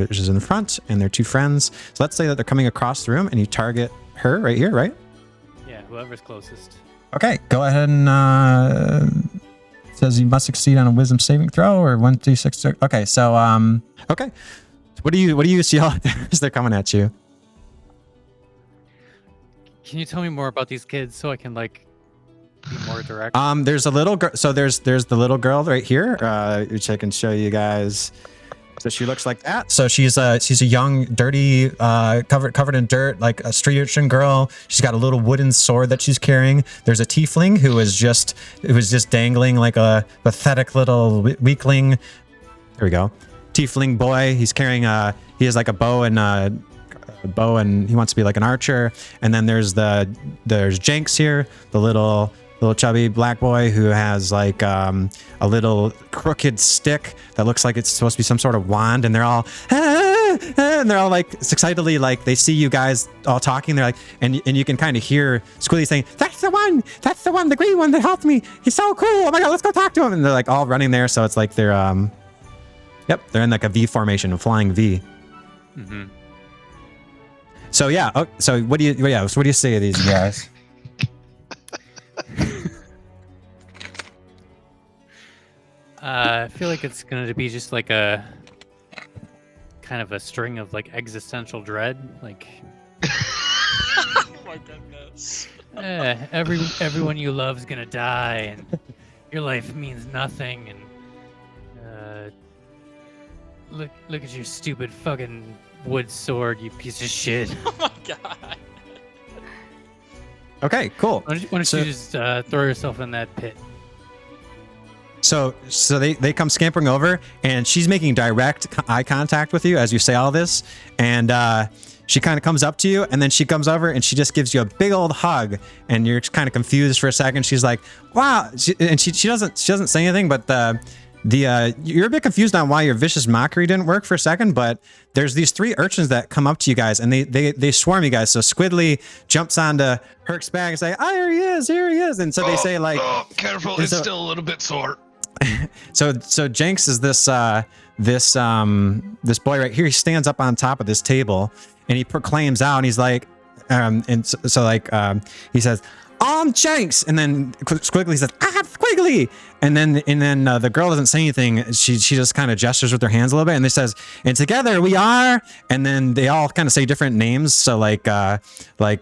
which is in the front, and their 2 friends. So let's say that they're coming across the room, and you target her right here, right? Yeah, whoever's closest. Okay, go ahead and it says you must succeed on a wisdom saving throw or 1d6. Okay, so okay. What do you see out there as they're coming at you? Can you tell me more about these kids so I can like be more direct? There's a little girl. So there's the little girl right here, which I can show you guys. So she looks like that. So she's a young, dirty, covered in dirt, like a street urchin girl. She's got a little wooden sword that she's carrying. There's a tiefling who was just dangling like a pathetic little weakling. There we go. Tiefling boy. He's carrying he has like a bow and he wants to be like an archer. And then there's Jenks here, the little chubby black boy who has like a little crooked stick that looks like it's supposed to be some sort of wand, and they're all and they're all like excitedly, like they see you guys all talking. They're like, and you can kind of hear Squilly saying, that's the one, the green one that helped me. He's so cool. Oh my God, let's go talk to him. And they're like all running there. So it's like they're they're in like a V formation, a flying V. Mm-hmm. So yeah, so what do you say to these guys? I feel like it's going to be just like a kind of a string of like existential dread, like Oh my goodness. everyone you love is gonna die, and your life means nothing, and look at your stupid fucking wood sword, you piece of shit. Oh my god. Okay, cool. Why don't you just throw yourself in that pit? So they come scampering over, and she's making direct eye contact with you as you say all this, and she kind of comes up to you, and then she comes over and she just gives you a big old hug, and you're kind of confused for a second. She's like, "Wow," she doesn't say anything, but you're a bit confused on why your Vicious Mockery didn't work for a second, but there's these 3 urchins that come up to you guys, and they swarm you guys. So Squidly jumps onto Hurk's back and say, "Oh, here he is," and so they say like, careful, it's still a little bit sore. So Jenks is this boy right here. He stands up on top of this table and he proclaims out, and he's like, he says, "I'm Jenks," and then Squiggly says, "I'm Squiggly," and then the girl doesn't say anything. She just kind of gestures with her hands a little bit, and they says, "And together we are," and then they all kind of say different names. So like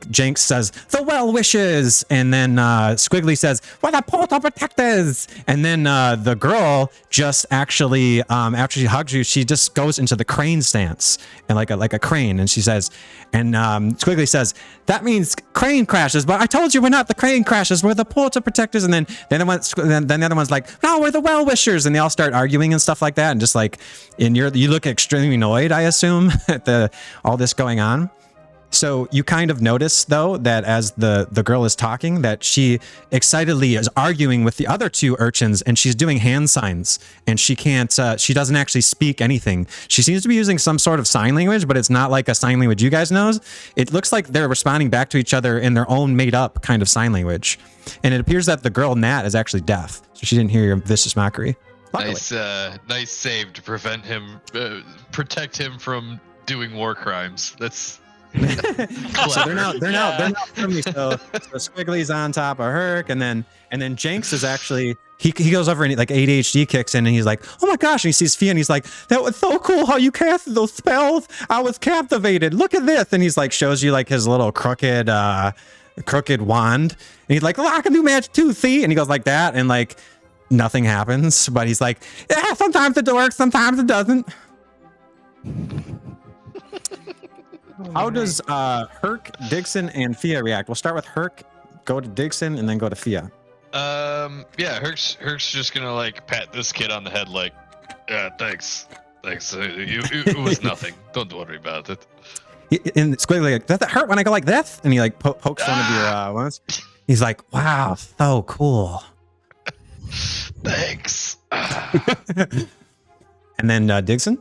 Jenks says, "The Well Wishes," and then Squiggly says, "We're the Portal Protectors," and then the girl just actually after she hugs you, she just goes into the crane stance and like a crane, and she says, and Squiggly says, "That means crane crashes, but I told you we're not the crane crashes, we're the Portal Protectors." And then the other one's like, "No, we're the Well Wishers," and they all start arguing and stuff like that, and just like, and you look extremely annoyed, I assume, at all this going on. So you kind of notice though that as the girl is talking, that she excitedly is arguing with the other 2 urchins, and she's doing hand signs, and she doesn't actually speak anything. She seems to be using some sort of sign language, but it's not like a sign language you guys knows. It looks like they're responding back to each other in their own made up kind of sign language. And it appears that the girl Nat is actually deaf, so she didn't hear your Vicious Mockery. Luckily. Nice save to protect him from doing war crimes. That's So they're now firmly. So Squiggly's on top of Hurk, and then Jenks is actually he goes over and like ADHD kicks in, and he's like, oh my gosh, and he sees Fia, and he's like, that was so cool how you casted those spells. I was captivated. Look at this, and he's like shows you like his little crooked wand, and he's like, oh, I can do magic too, see? And he goes like that, and like nothing happens, but he's like, yeah, sometimes it works, sometimes it doesn't. How does Hurk, Digson, and Fia react? We'll start with Hurk, go to Digson, and then go to Fia. Yeah, Hurk's just gonna like pat this kid on the head, like, yeah, thanks. It was nothing. Don't worry about it. And Squiggly, like, does that hurt when I go like this? And he like pokes one of your ones. He's like, wow, so cool. Thanks. And then Digson?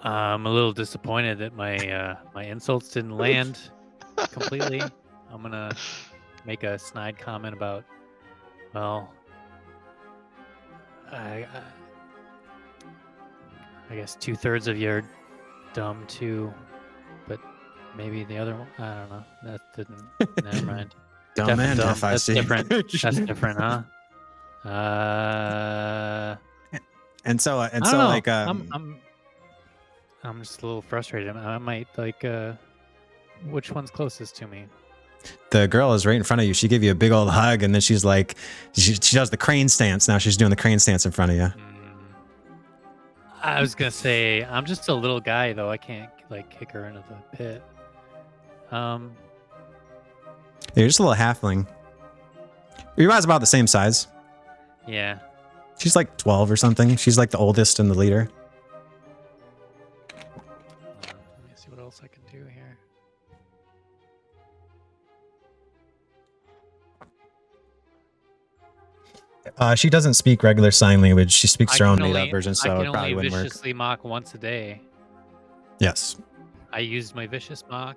I'm a little disappointed that my insults didn't land completely. I'm gonna make a snide comment about, well, I guess 2/3 of you are dumb too, but maybe the other one, I don't know. That didn't. Never mind. Dumb Deaf and dumb. deaf, I That's see. different. That's different, huh? And so I don't know. like I'm just a little frustrated. I might like which one's closest to me? the girl is right in front of you. She gave you a big old hug, and then she's like, she does the crane stance. Now she's doing the crane stance in front of you. I was gonna say I'm just a little guy though. I can't like kick her into the pit. You're just a little halfling. You're about the same size. Yeah. She's like 12 or something. She's like the oldest and the leader. Let me see what else I can do here. She doesn't speak regular sign language. She speaks her I own can made-up only- version, so I it can probably only wouldn't work. viciously mock once a day. Yes. I used my vicious mock.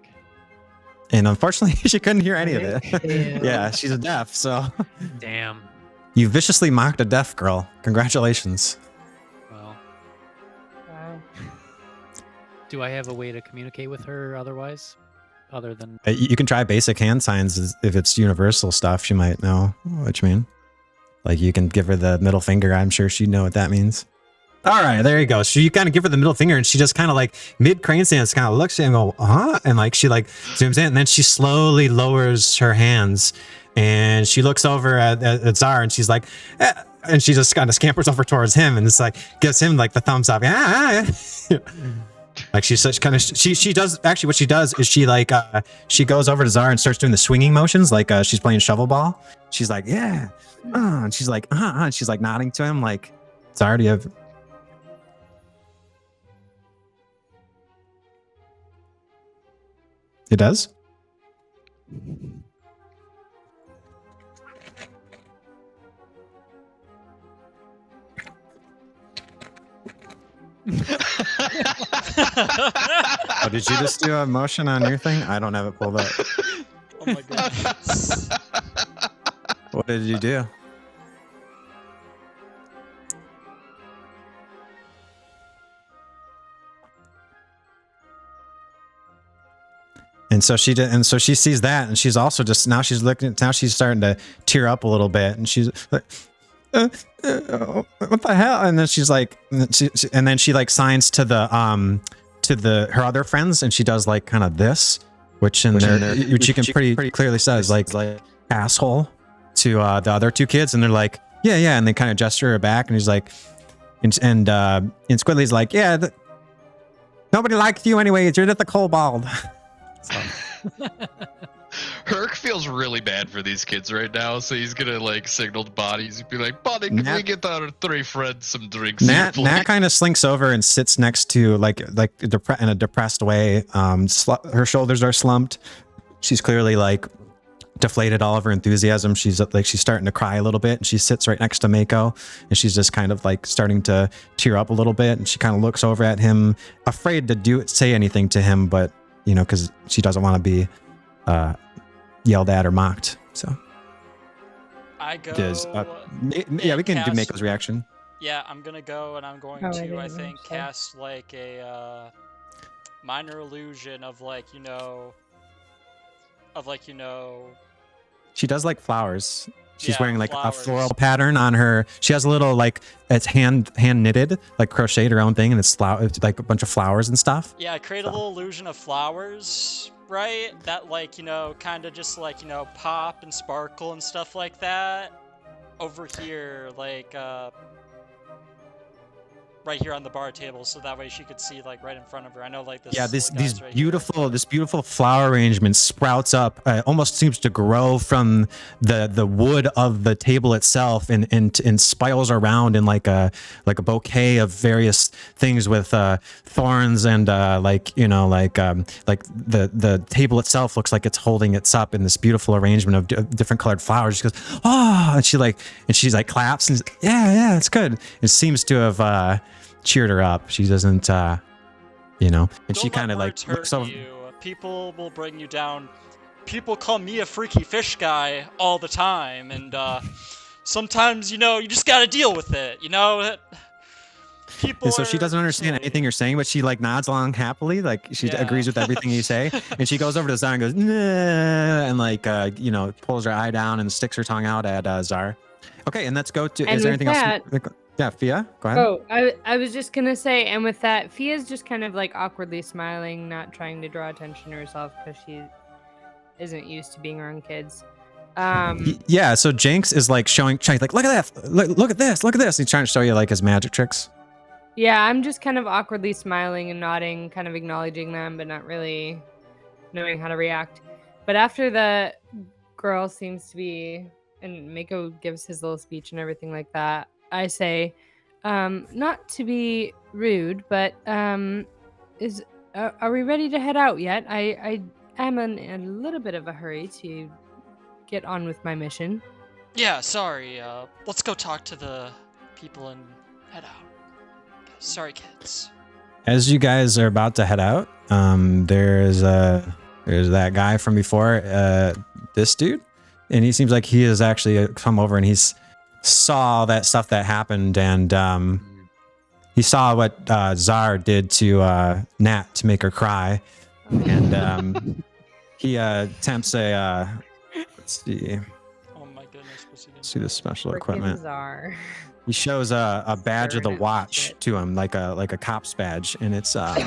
And unfortunately, she couldn't hear any of it. Yeah, she's a deaf, so Damn. you viciously mocked a deaf girl. Congratulations. Well, Wow. do I have a way to communicate with her otherwise? Other than You can try basic hand signs. If it's universal stuff, she might know what you mean. Like you can give her the middle finger. I'm sure she'd know what that means. All right, there you go. So you kind of give her the middle finger, and she just kind of like mid crane stance, kind of looks at you and go, huh? And like she like zooms in, and then she slowly lowers her hands, and she looks over at Czar, and she's like, eh, and she just kind of scampers over towards him, and it's like gives him like the thumbs up. Like she's such kind of she does actually what she does is she like she goes over to Czar and starts doing the swinging motions like she's playing shovelball. She's like yeah, and she's like and she's like nodding to him like Czar, do you have? It does? Oh, did you just do a motion on your thing? I don't have it pulled up. Oh my goodness. What did you do? And so she did, and so she sees that, and she's also just now she's looking. Now she's starting to tear up a little bit, and she's like, "What the hell?" And then she's like, and then she like signs to the her other friends, and she does like kind of this, which you can pretty clearly says like asshole to the other two kids, and they're like, yeah, and they kind of gesture her back, and he's like, and Squidly's like, yeah, nobody likes you anyways. You're just a kobold. Hurk feels really bad for these kids right now, so he's gonna like signal to bodies and be like, "Buddy, can we get our three friends some drinks?" Nat kind of slinks over and sits next to like in a depressed way. Her shoulders are slumped. She's clearly like deflated all of her enthusiasm. She's starting to cry a little bit, and she sits right next to Mako, and she's just kind of like starting to tear up a little bit, and she kind of looks over at him, afraid to say anything to him, but you know, because she doesn't want to be yelled at or mocked. So I go. We can do Mako's reaction. Yeah, I'm gonna go and I'm going to, I think, cast like a minor illusion of like, you know, She does like flowers. She's Yeah, wearing like a flowers. floral pattern on her. She has a little like it's hand knitted, like crocheted her own thing, and it's like a bunch of flowers and stuff. Yeah, I create a little illusion of flowers, right? That like, you know, kind of just like, you know, pop and sparkle and stuff like that. Over here, like, right here on the bar table, so that way she could see like right in front of her. I know like this. Yeah, little these guy's right here. beautiful flower arrangement sprouts up. Almost seems to grow from the wood of the table itself, and spirals around in like a bouquet of various things with thorns and like the table itself looks like it's holding its up in this beautiful arrangement of different colored flowers. She goes, oh, and she's like claps and yeah, it's good. It seems to have cheered her up. She doesn't and Don't she kind of let like words hurt looks over. you. People will bring you down. People call me a freaky fish guy all the time, and sometimes, you know, you just gotta deal with it, you know. People And so she doesn't understand anything you're saying, but she like nods along happily, like she Yeah. agrees with everything you say, and she goes over to Zar and goes, nah, and like pulls her eye down and sticks her tongue out at Zar. Okay, and let's go to. And Is there with anything else? Yeah, Fia, go ahead. Oh, I was just gonna say, and with that, Fia's just kind of like awkwardly smiling, not trying to draw attention to herself because she isn't used to being around kids. Yeah, so Jinx is like trying like, look at that, look at this. He's trying to show you like his magic tricks. Yeah, I'm just kind of awkwardly smiling and nodding, kind of acknowledging them, but not really knowing how to react. But after the girl seems to be, and Mako gives his little speech and everything like that, I say, not to be rude, but are we ready to head out yet? I am in a little bit of a hurry to get on with my mission. Yeah, sorry. Let's go talk to the people and head out. Sorry, kids. As you guys are about to head out, there's that guy from before, this dude, and he seems like he has actually come over and he's saw that stuff that happened, and he saw what Zar did to Nat to make her cry, and he attempts a let's see. Oh my goodness, what's he gonna See the special Frickin' equipment. Czar. He shows a badge of the Durnan watch shit. to him, like a cop's badge, and it's I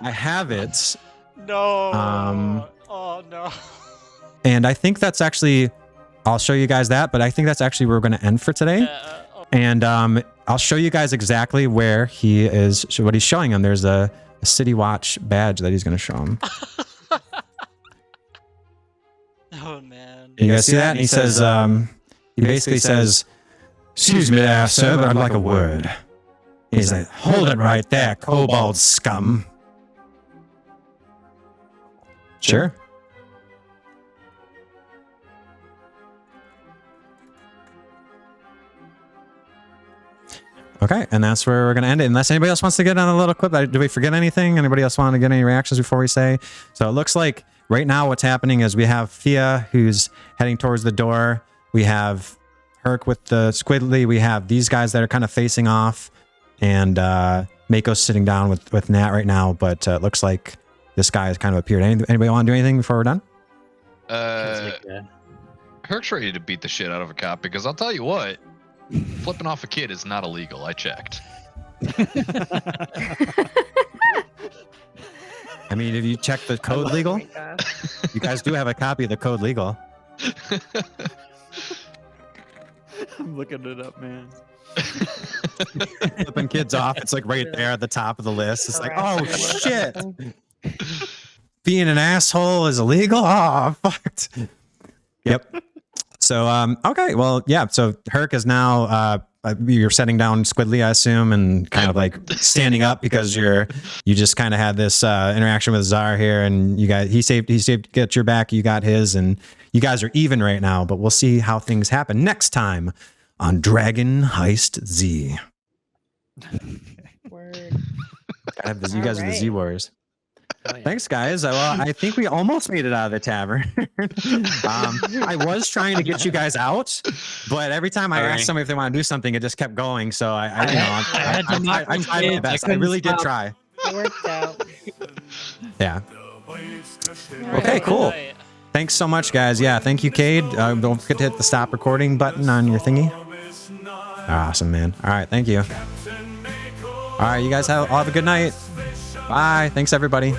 have it, No. Oh no. and I think that's actually. I'll show you guys that, but I think that's actually where we're going to end for today. And I'll show you guys exactly where he is, what he's showing him. There's a City Watch badge that he's going to show him. Oh man. You guys see that? And he says, he basically says, excuse me there, sir, but I'd like a word. He's like, hold it right there, kobold scum. Sure. Okay, and that's where we're going to end it. Unless anybody else wants to get on a little clip. Did we forget anything? Anybody else want to get any reactions before we say? So it looks like right now what's happening is we have Fia who's heading towards the door. We have Hurk with the squiddly. We have these guys that are kind of facing off. And Mako's sitting down with Nat right now. But it looks like this guy has kind of appeared. Anybody want to do anything before we're done? Hurk's ready to beat the shit out of a cop because I'll tell you what. Flipping off a kid is not illegal. I checked. I mean, if you check the code legal, you guys do have a copy of the code legal. I'm looking it up, man. Flipping kids off, it's like right there at the top of the list. It's like, oh shit, being an asshole is illegal. Oh, fucked. Yep. So, okay, well, yeah. So Hurk is now, you're setting down Squidly, I assume, and kind of like standing up because you just kind of had this interaction with Zar here, and you guys, he saved, get your back, you got his, and you guys are even right now. But we'll see how things happen next time on Dragon Heist Z. Word. You guys are the Z Warriors. Oh, yeah. Thanks, guys. Well, I think we almost made it out of the tavern. I was trying to get you guys out, but every time I asked somebody if they want to do something, it just kept going. I tried my best. I really did try. It worked out. Yeah. Alright. Okay, cool. Right. Thanks so much, guys. Yeah, thank you, Cade. Don't forget to hit the stop recording button on your thingy. Awesome, man. All right, thank you. All right, you guys all have a good night. Bye. Thanks, everybody.